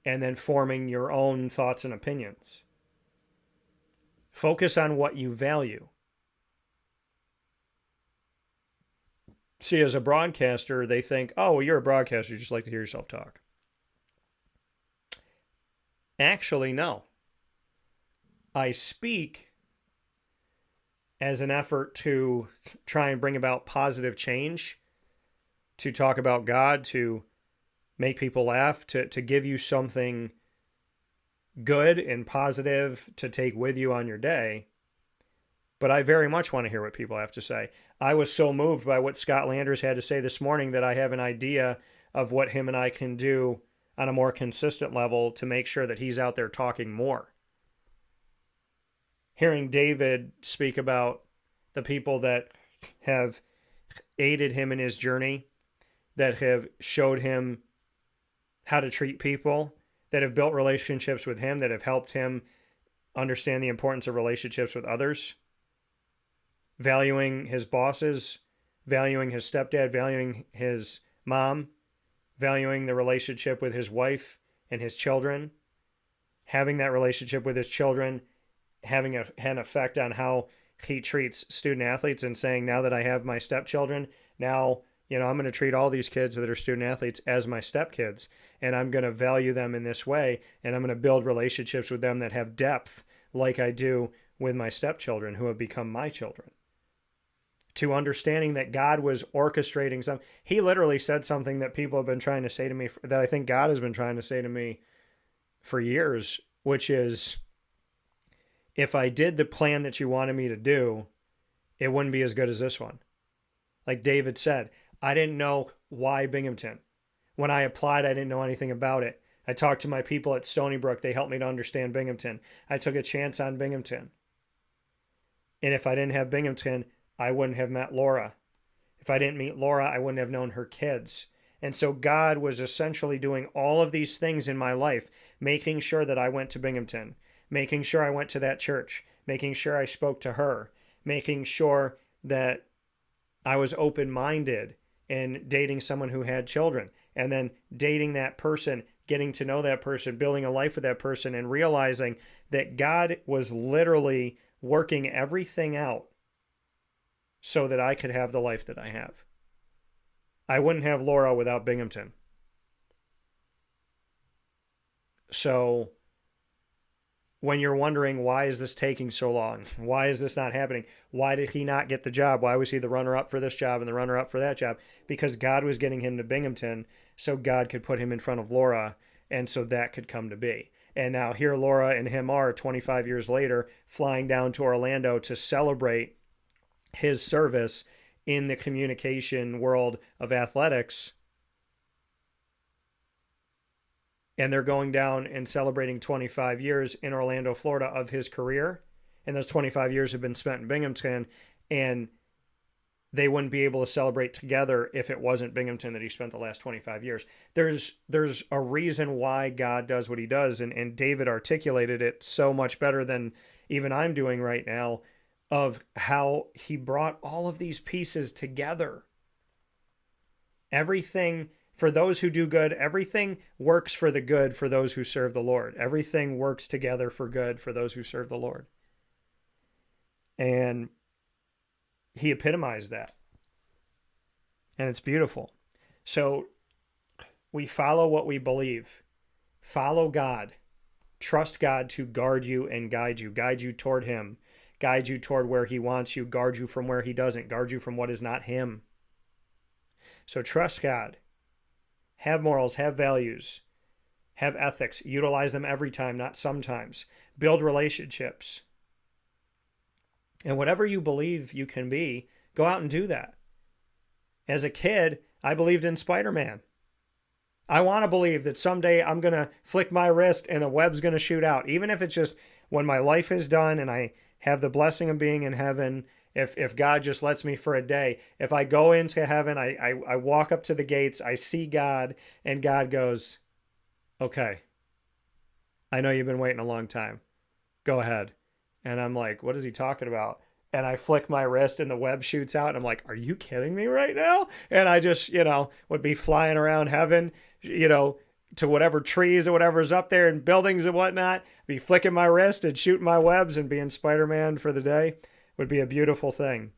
and then forming your own thoughts and opinions? Focus on what you value. See, as a broadcaster, they think, oh, well, you're a broadcaster. You just like to hear yourself talk. Actually, no. I speak as an effort to try and bring about positive change, to talk about God, to make people laugh, to give you something good and positive to take with you on your day. But I very much want to hear what people have to say. I was so moved by what Scott Landers had to say this morning that I have an idea of what him and I can do on a more consistent level to make sure that he's out there talking more. Hearing David speak about the people that have aided him in his journey, that have showed him how to treat people, that have built relationships with him, that have helped him understand the importance of relationships with others, valuing his bosses, valuing his stepdad, valuing his mom, valuing the relationship with his wife and his children, having that relationship with his children, having an effect on how he treats student athletes, and saying, now that I have my stepchildren, now, I'm going to treat all these kids that are student athletes as my stepkids, and I'm going to value them in this way, and I'm going to build relationships with them that have depth like I do with my stepchildren who have become my children. To understanding that God was orchestrating something. He literally said something that people have been trying to say to me, that I think God has been trying to say to me for years, which is, if I did the plan that you wanted me to do, it wouldn't be as good as this one. Like David said, I didn't know why Binghamton. When I applied, I didn't know anything about it. I talked to my people at Stony Brook. They helped me to understand Binghamton. I took a chance on Binghamton. And if I didn't have Binghamton, I wouldn't have met Laura. If I didn't meet Laura, I wouldn't have known her kids. And so God was essentially doing all of these things in my life, making sure that I went to Binghamton, making sure I went to that church, making sure I spoke to her, making sure that I was open-minded and dating someone who had children, and then dating that person, getting to know that person, building a life with that person, and realizing that God was literally working everything out so that I could have the life that I have. I wouldn't have Laura without Binghamton. So when you're wondering, why is this taking so long? Why is this not happening? Why did he not get the job? Why was he the runner-up for this job and the runner-up for that job? Because God was getting him to Binghamton so God could put him in front of Laura, and so that could come to be. And now here Laura and him are 25 years later flying down to Orlando to celebrate his service in the communication world of athletics. And they're going down and celebrating 25 years in Orlando, Florida of his career. And those 25 years have been spent in Binghamton, and they wouldn't be able to celebrate together if it wasn't Binghamton that he spent the last 25 years. There's a reason why God does what he does, and David articulated it so much better than even I'm doing right now, of how he brought all of these pieces together. Everything, for those who do good, everything works for the good for those who serve the Lord. Everything works together for good for those who serve the Lord. And he epitomized that. And it's beautiful. So we follow what we believe. Follow God. Trust God to guard you and guide you toward him, guide you toward where he wants you, guard you from where he doesn't, guard you from what is not him. So trust God. Have morals, have values, have ethics. Utilize them every time, not sometimes. Build relationships. And whatever you believe you can be, go out and do that. As a kid, I believed in Spider-Man. I want to believe that someday I'm going to flick my wrist and the web's going to shoot out. Even if it's just when my life is done and I have the blessing of being in heaven, if God just lets me for a day. If I go into heaven, I walk up to the gates, I see God, and God goes, okay, I know you've been waiting a long time. Go ahead. And I'm like, what is he talking about? And I flick my wrist and the web shoots out. And I'm like, are you kidding me right now? And I just, would be flying around heaven, to whatever trees or whatever's up there and buildings and whatnot, be flicking my wrist and shooting my webs and being Spider-Man for the day. Would be a beautiful thing.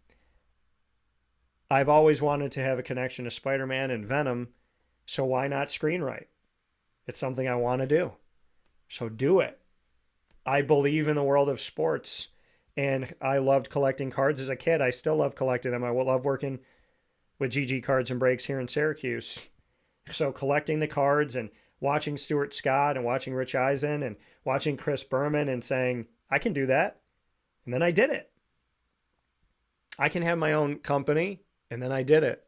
I've always wanted to have a connection to Spider-Man and Venom, so why not screenwrite? It's something I want to do. So do it. I believe in the world of sports, and I loved collecting cards as a kid. I still love collecting them. I love working with GG Cards and Breaks here in Syracuse. So collecting the cards and watching Stuart Scott and watching Rich Eisen and watching Chris Berman and saying, I can do that. And then I did it. I can have my own company, and then I did it.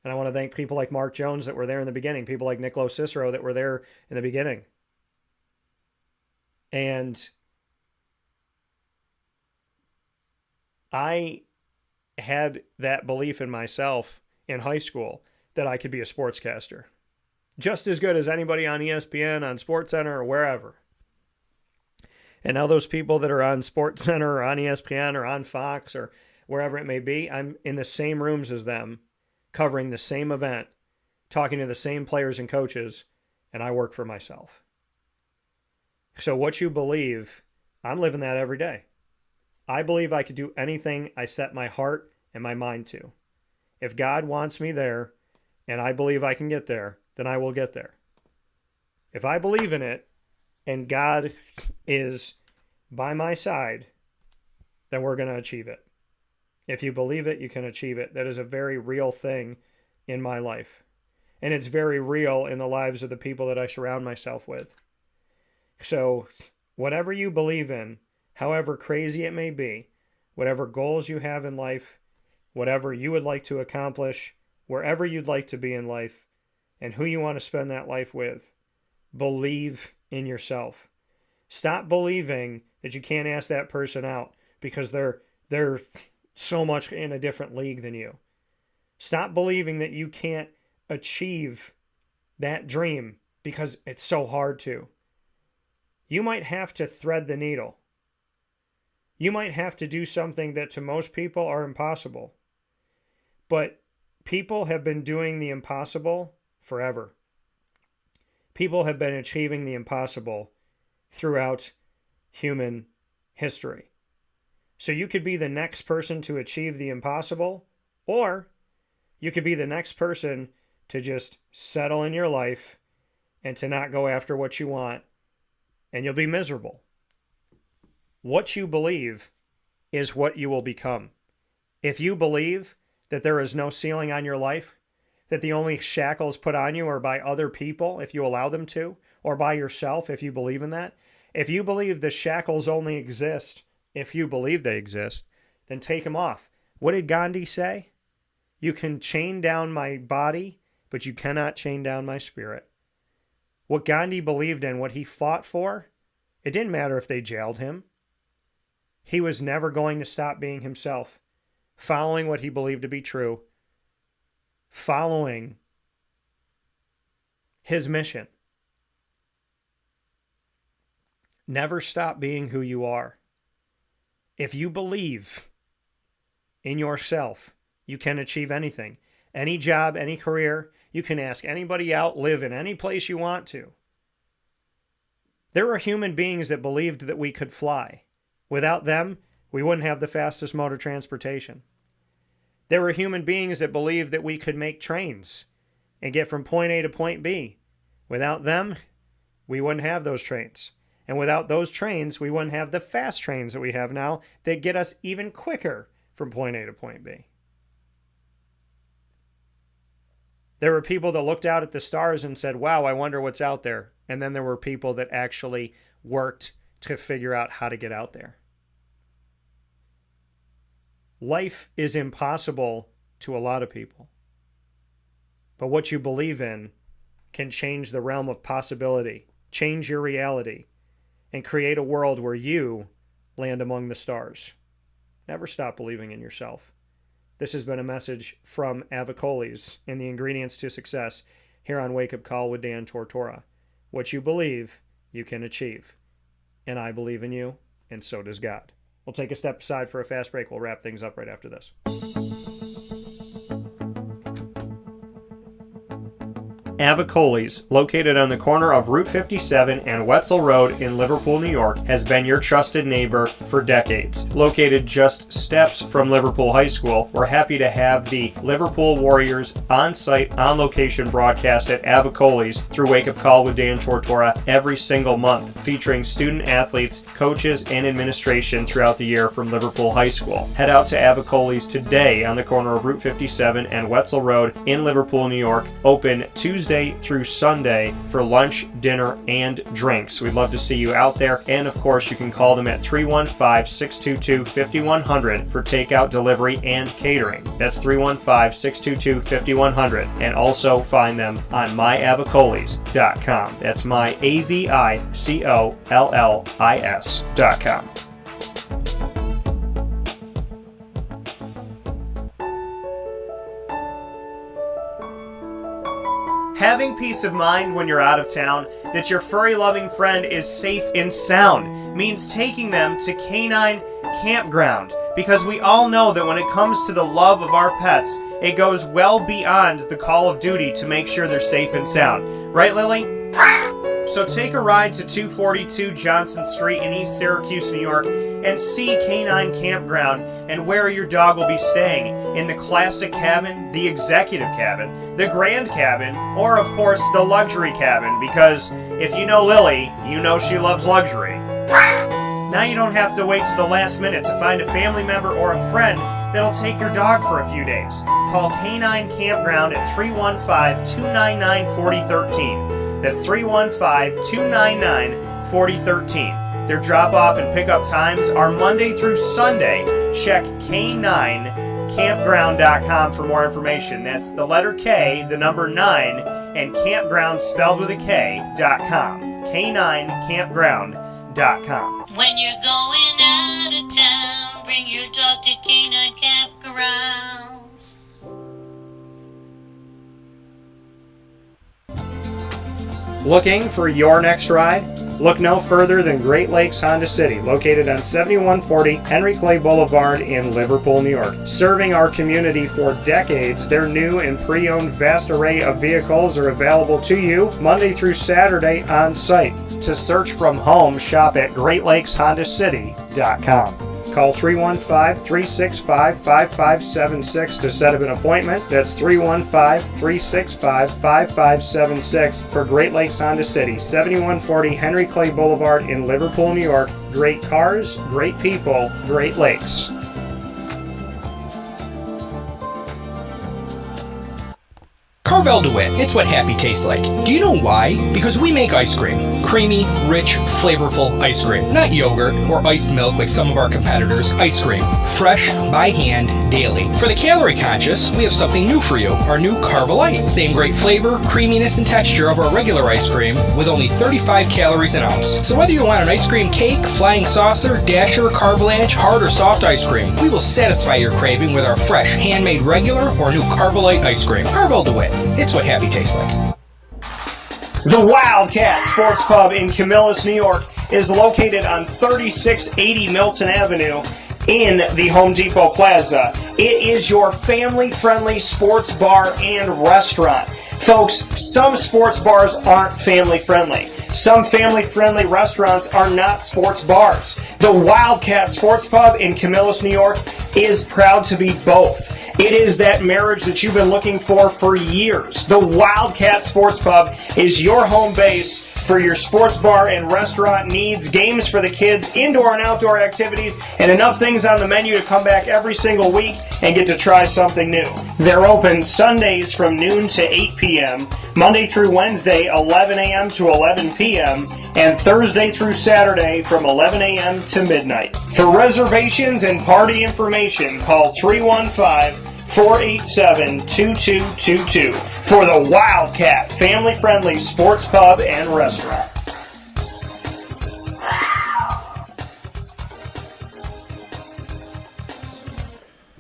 And I want to thank people like Mark Jones that were there in the beginning, people like Niccolo Cicero that were there in the beginning. And I had that belief in myself in high school that I could be a sportscaster. Just as good as anybody on ESPN, on SportsCenter, or wherever. And now those people that are on SportsCenter or on ESPN or on Fox or wherever it may be, I'm in the same rooms as them, covering the same event, talking to the same players and coaches, and I work for myself. So what you believe, I'm living that every day. I believe I could do anything I set my heart and my mind to. If God wants me there, and I believe I can get there, then I will get there. If I believe in it, and God is by my side, then we're going to achieve it. If you believe it, you can achieve it. That is a very real thing in my life. And it's very real in the lives of the people that I surround myself with. So whatever you believe in, however crazy it may be, whatever goals you have in life, whatever you would like to accomplish, wherever you'd like to be in life, and who you want to spend that life with, believe in yourself. Stop believing that you can't ask that person out because they're so much in a different league than you. Stop believing that you can't achieve that dream because it's so hard to. You might have to thread the needle. You might have to do something that to most people are impossible. But people have been doing the impossible forever. People have been achieving the impossible throughout human history. So you could be the next person to achieve the impossible, or you could be the next person to just settle in your life and to not go after what you want, and you'll be miserable. What you believe is what you will become. If you believe that there is no ceiling on your life, that the only shackles put on you are by other people, if you allow them to, or by yourself, if you believe in that, if you believe the shackles only exist if you believe they exist, then take them off. What did Gandhi say? You can chain down my body, but you cannot chain down my spirit. What Gandhi believed in, what he fought for, it didn't matter if they jailed him. He was never going to stop being himself, following what he believed to be true, following his mission. Never stop being who you are. If you believe in yourself, you can achieve anything. Any job, any career, you can ask anybody out, live in any place you want to. There are human beings that believed that we could fly. Without them, we wouldn't have the fastest mode of transportation. There were human beings that believed that we could make trains and get from point A to point B. Without them, we wouldn't have those trains. And without those trains, we wouldn't have the fast trains that we have now that get us even quicker from point A to point B. There were people that looked out at the stars and said, wow, I wonder what's out there. And then there were people that actually worked to figure out how to get out there. Life is impossible to a lot of people. But what you believe in can change the realm of possibility, change your reality, and create a world where you land among the stars. Never stop believing in yourself. This has been a message from Avicolli's in the Ingredients to Success here on Wake Up Call with Dan Tortora. What you believe, you can achieve. And I believe in you, and so does God. We'll take a step aside for a fast break. We'll wrap things up right after this. Avicolli's, located on the corner of Route 57 and Wetzel Road in Liverpool, New York, has been your trusted neighbor for decades. Located just steps from Liverpool High School, we're happy to have the Liverpool Warriors on-site, on-location broadcast at Avicolli's through Wake Up Call with Dan Tortora every single month, featuring student athletes, coaches, and administration throughout the year from Liverpool High School. Head out to Avicolli's today on the corner of Route 57 and Wetzel Road in Liverpool, New York, open Tuesday through Sunday for lunch, dinner, and drinks. We'd love to see you out there, and of course you can call them at 315-622-5100 for takeout, delivery, and catering. That's 315-622-5100, and also find them on myavicollis.com. That's myavicollis.com. Having peace of mind when you're out of town that your furry-loving friend is safe and sound means taking them to Canine Campground, because we all know that when it comes to the love of our pets, it goes well beyond the call of duty to make sure they're safe and sound. Right, Lily? So take a ride to 242 Johnson Street in East Syracuse, New York, and see Canine Campground and where your dog will be staying in the classic cabin, the executive cabin, the grand cabin, or of course the luxury cabin, because if you know Lily, you know she loves luxury. Now you don't have to wait to the last minute to find a family member or a friend that'll take your dog for a few days. Call Canine Campground at 315-299-4013. That's 315-299-4013. Their drop-off and pickup times are Monday through Sunday. Check K9campground.com for more information. That's the letter K, the number 9, and campground spelled with a K.com. K9campground.com. When you're going out of town, bring your dog to Canine Campground. Looking for your next ride? Look no further than Great Lakes Honda City, located on 7140 Henry Clay Boulevard in Liverpool, New York. Serving our community for decades, their new and pre-owned vast array of vehicles are available to you Monday through Saturday on site. To search from home, shop at GreatLakesHondaCity.com. Call 315-365-5576 to set up an appointment. That's 315-365-5576 for Great Lakes Honda City, 7140 Henry Clay Boulevard in Liverpool, New York. Great cars, great people, Great Lakes. Carvel DeWitt, it's what happy tastes like. Do you know why? Because we make ice cream. Creamy, rich, flavorful ice cream. Not yogurt or iced milk like some of our competitors. Ice cream. Fresh, by hand, daily. For the calorie conscious, we have something new for you. Our new Carvelite. Same great flavor, creaminess, and texture of our regular ice cream with only 35 calories an ounce. So whether you want an ice cream cake, flying saucer, dasher, carvalanche, hard or soft ice cream, we will satisfy your craving with our fresh, handmade regular or new Carvelite ice cream. Carvel DeWitt. It's what happy tastes like. The Wildcat Sports Pub in Camillus, New York is located on 3680 Milton Avenue in the Home Depot Plaza. It is your family-friendly sports bar and restaurant. Folks, some sports bars aren't family-friendly. Some family-friendly restaurants are not sports bars. The Wildcat Sports Pub in Camillus, New York is proud to be both. It is that marriage that you've been looking for years. The Wildcat Sports Pub is your home base for your sports bar and restaurant needs, games for the kids, indoor and outdoor activities, and enough things on the menu to come back every single week and get to try something new. They're open Sundays from noon to 8 p.m., Monday through Wednesday 11 a.m. to 11 p.m., and Thursday through Saturday from 11 a.m. to midnight. For reservations and party information, call 315-487-2222 for the Wildcat family-friendly sports pub and restaurant.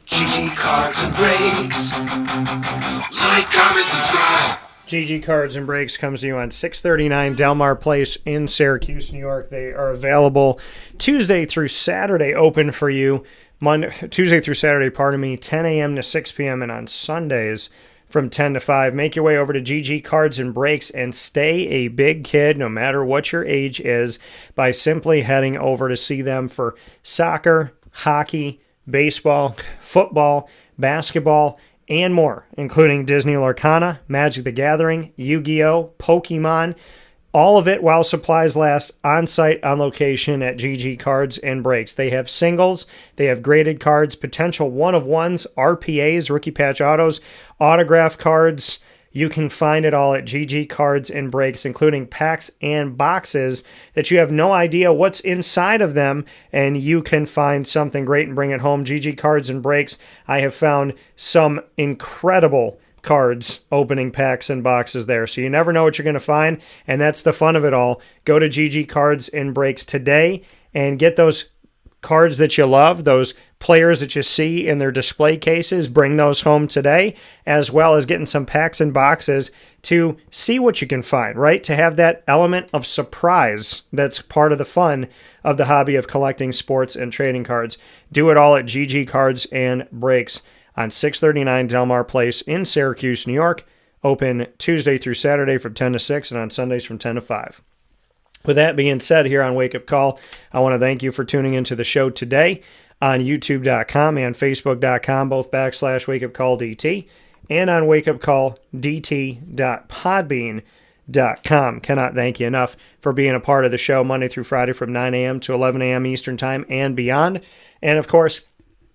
GG Cards and Breaks. Like, comment, subscribe. GG Cards and Breaks comes to you on 639 Delmar Place in Syracuse, New York. They are available Tuesday through Saturday, open for you. Tuesday through Saturday, 10 a.m. to 6 p.m. and on Sundays from 10 to 5. Make your way over to GG Cards and Breaks and stay a big kid no matter what your age is by simply heading over to see them for soccer, hockey, baseball, football, basketball, and more, including Disney Lorcana, Magic the Gathering, Yu-Gi-Oh!, Pokemon, all of it while supplies last, on-site, on location at GG Cards and Breaks. They have singles, they have graded cards, potential one-of-ones, RPAs, rookie patch autos, autograph cards. You can find it all at GG Cards and Breaks, including packs and boxes that you have no idea what's inside of them, and you can find something great and bring it home. GG Cards and Breaks, I have found some incredible cards opening packs and boxes there, so you never know what you're going to find, and that's the fun of it all. Go to GG Cards and Breaks today and get those cards that you love, those players that you see in their display cases. Bring those home today, as well as getting some packs and boxes to see what you can find, right? To have that element of surprise that's part of the fun of the hobby of collecting sports and trading cards. Do it all at GG Cards and Breaks on 639 Delmar Place in Syracuse, New York. Open Tuesday through Saturday from 10 to 6 and on Sundays from 10 to 5. With that being said, here on Wake Up Call, I want to thank you for tuning into the show today on youtube.com and facebook.com, both /wakeupcalldt, and on wakeupcalldt.podbean.com. Cannot thank you enough for being a part of the show Monday through Friday from 9 a.m. to 11 a.m. Eastern Time and beyond. And, of course,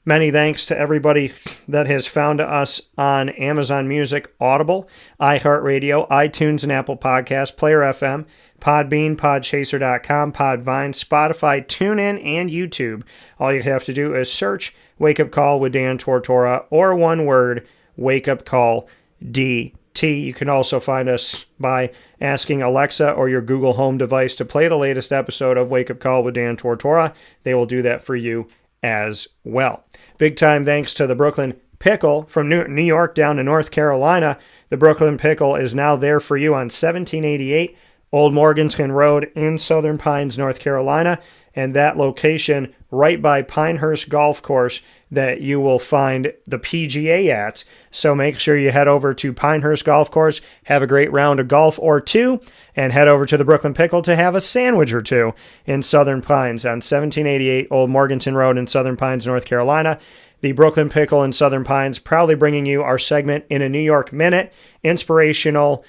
many thanks to everybody that has found us on Amazon Music, Audible, iHeartRadio, iTunes and Apple Podcasts, Player FM, Podbean, Podchaser.com, Podvine, Spotify, TuneIn, and YouTube. All you have to do is search Wake Up Call with Dan Tortora, or one word, Wake Up Call DT. You can also find us by asking Alexa or your Google Home device to play the latest episode of Wake Up Call with Dan Tortora. They will do that for you as well. Big time thanks to the Brooklyn Pickle from New York down to North Carolina. The Brooklyn Pickle is now there for you on 1788 Old Morganton Road in Southern Pines, North Carolina, and that location right by Pinehurst Golf Course that you will find the PGA at. So make sure you head over to Pinehurst Golf Course, have a great round of golf or two, and head over to the Brooklyn Pickle to have a sandwich or two in Southern Pines on 1788 Old Morganton Road in Southern Pines, North Carolina. The Brooklyn Pickle in Southern Pines proudly bringing you our segment in a New York Minute, inspirational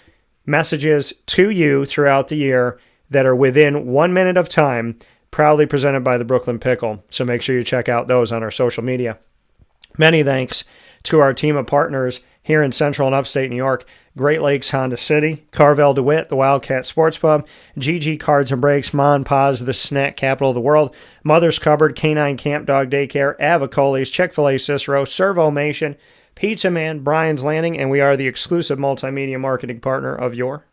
messages to you throughout the year that are within 1 minute of time, proudly presented by the Brooklyn Pickle. So make sure you check out those on our social media. Many thanks to our team of partners here in Central and Upstate New York: Great Lakes Honda City, Carvel DeWitt, the Wildcat Sports Pub, GG Cards and Breaks, Mon Paz, the snack capital of the world, Mother's Cupboard, Canine Camp Dog Daycare, Avicolli's, Chick-fil-A Cicero, Servomation, Pizza Man, Brian's Landing, and we are the exclusive multimedia marketing partner of your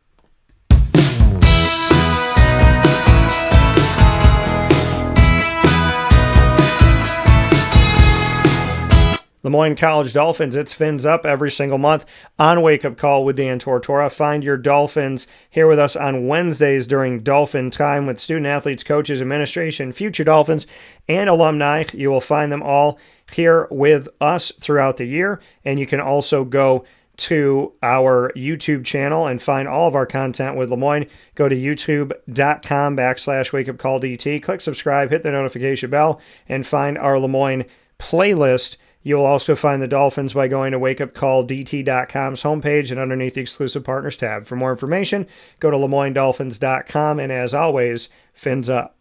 Lemoyne College Dolphins. It's Fins Up every single month on Wake Up Call with Dan Tortora. Find your Dolphins here with us on Wednesdays during Dolphin Time with student athletes, coaches, administration, future Dolphins, and alumni. You will find them all here with us throughout the year, and you can also go to our YouTube channel and find all of our content with Lemoyne. Go to youtube.com/wakeupcalldt, click subscribe, hit the notification bell, and find our Lemoyne playlist. You'll also find the Dolphins by going to wakeupcalldt.com's homepage and underneath the exclusive partners tab. For more information, go to LeMoyneDolphins.com, and as always, Fins Up.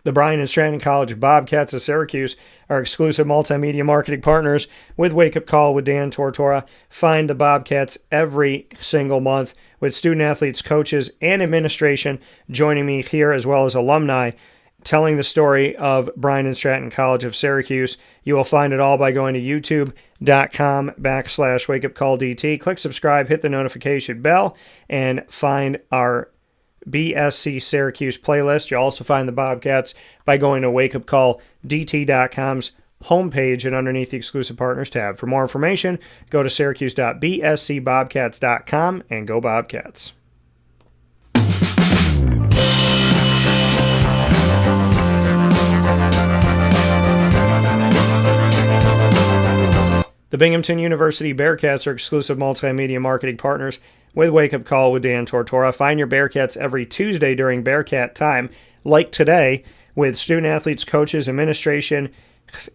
The Bryan and Stratton College Bobcats of Syracuse are exclusive multimedia marketing partners with Wake Up Call with Dan Tortora. Find the Bobcats every single month with student athletes, coaches, and administration joining me here, as well as alumni telling the story of Bryan and Stratton College of Syracuse. You will find it all by going to youtube.com/wakeupcalldt. Click subscribe, hit the notification bell, and find our BSC Syracuse playlist. You'll also find the Bobcats by going to wakeupcalldt.com's homepage and underneath the exclusive partners tab. For more information, go to syracuse.bscbobcats.com and go Bobcats. The Binghamton University Bearcats are exclusive multimedia marketing partners with Wake Up Call with Dan Tortora. Find your Bearcats every Tuesday during Bearcat time, like today, with student athletes, coaches, administration,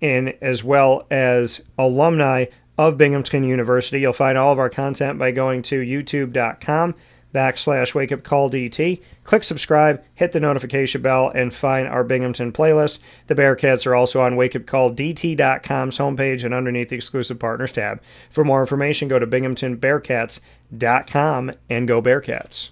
and as well as alumni of Binghamton University. You'll find all of our content by going to youtube.com/wakeupcalldt. Click subscribe, hit the notification bell, and find our Binghamton playlist. The Bearcats are also on wakeupcalldt.com's homepage and underneath the exclusive partners tab. For more information, go to binghamtonbearcats.com and go Bearcats.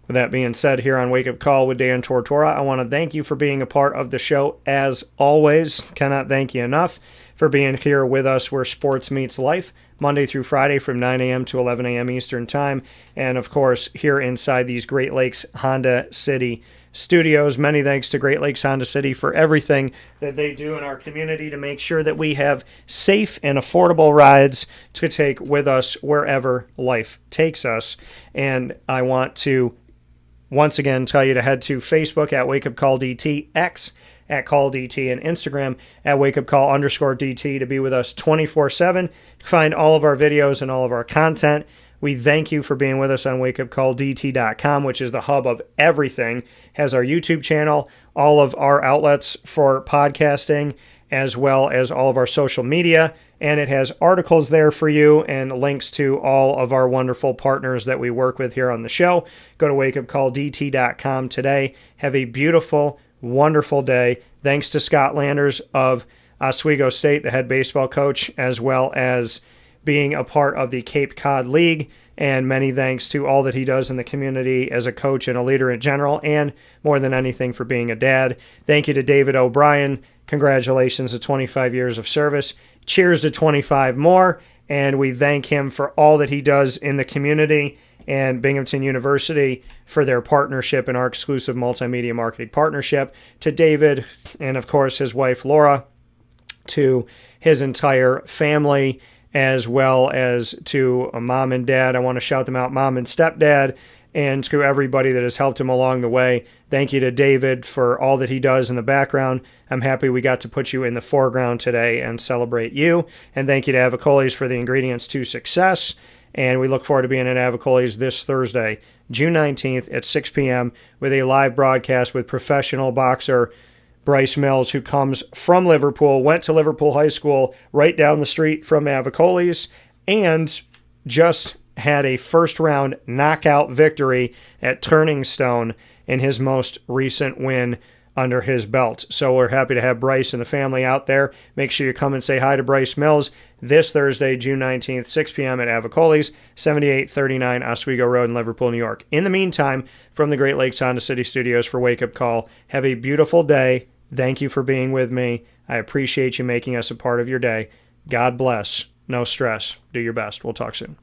With that being said, here on Wake Up Call with Dan Tortora, I want to thank you for being a part of the show as always. Cannot thank you enough for being here with us where sports meets life, Monday through Friday from 9 a.m. to 11 a.m. Eastern Time. And, of course, here inside these Great Lakes Honda City studios. Many thanks to Great Lakes Honda City for everything that they do in our community to make sure that we have safe and affordable rides to take with us wherever life takes us. And I want to once again tell you to head to Facebook at Wake Up Call DT, X at Call DT, and Instagram at Wake Up Call _DT to be with us 24/7. Find all of our videos and all of our content. We thank you for being with us on wakeupcalldt.com, which is the hub of everything. Has our YouTube channel, all of our outlets for podcasting, as well as all of our social media. And it has articles there for you and links to all of our wonderful partners that we work with here on the show. Go to wakeupcalldt.com today. Have a beautiful, wonderful day. Thanks to Scott Landers of Oswego State, the head baseball coach, as well as being a part of the Cape Cod League. And many thanks to all that he does in the community as a coach and a leader in general, and more than anything for being a dad. Thank you to David O'Brien. Congratulations to 25 years of service. Cheers to 25 more. And we thank him for all that he does in the community and Binghamton University for their partnership and our exclusive multimedia marketing partnership. To David and, of course, his wife, Laura, to his entire family, as well as to mom and dad. I want to shout them out, mom and stepdad, and to everybody that has helped him along the way. Thank you to David for all that he does in the background. I'm happy we got to put you in the foreground today and celebrate you. And thank you to Avicolli's for the ingredients to success. And we look forward to being at Avicolli's this Thursday, June 19th at 6 p.m. with a live broadcast with professional boxer Bryce Mills, who comes from Liverpool, went to Liverpool High School right down the street from Avicolli's, and just had a first-round knockout victory at Turning Stone in his most recent win under his belt. So we're happy to have Bryce and the family out there. Make sure you come and say hi to Bryce Mills this Thursday, June 19th, 6 p.m. at Avicolli's, 7839 Oswego Road in Liverpool, New York. In the meantime, from the Great Lakes Honda City Studios for Wake Up Call, have a beautiful day. Thank you for being with me. I appreciate you making us a part of your day. God bless. No stress. Do your best. We'll talk soon.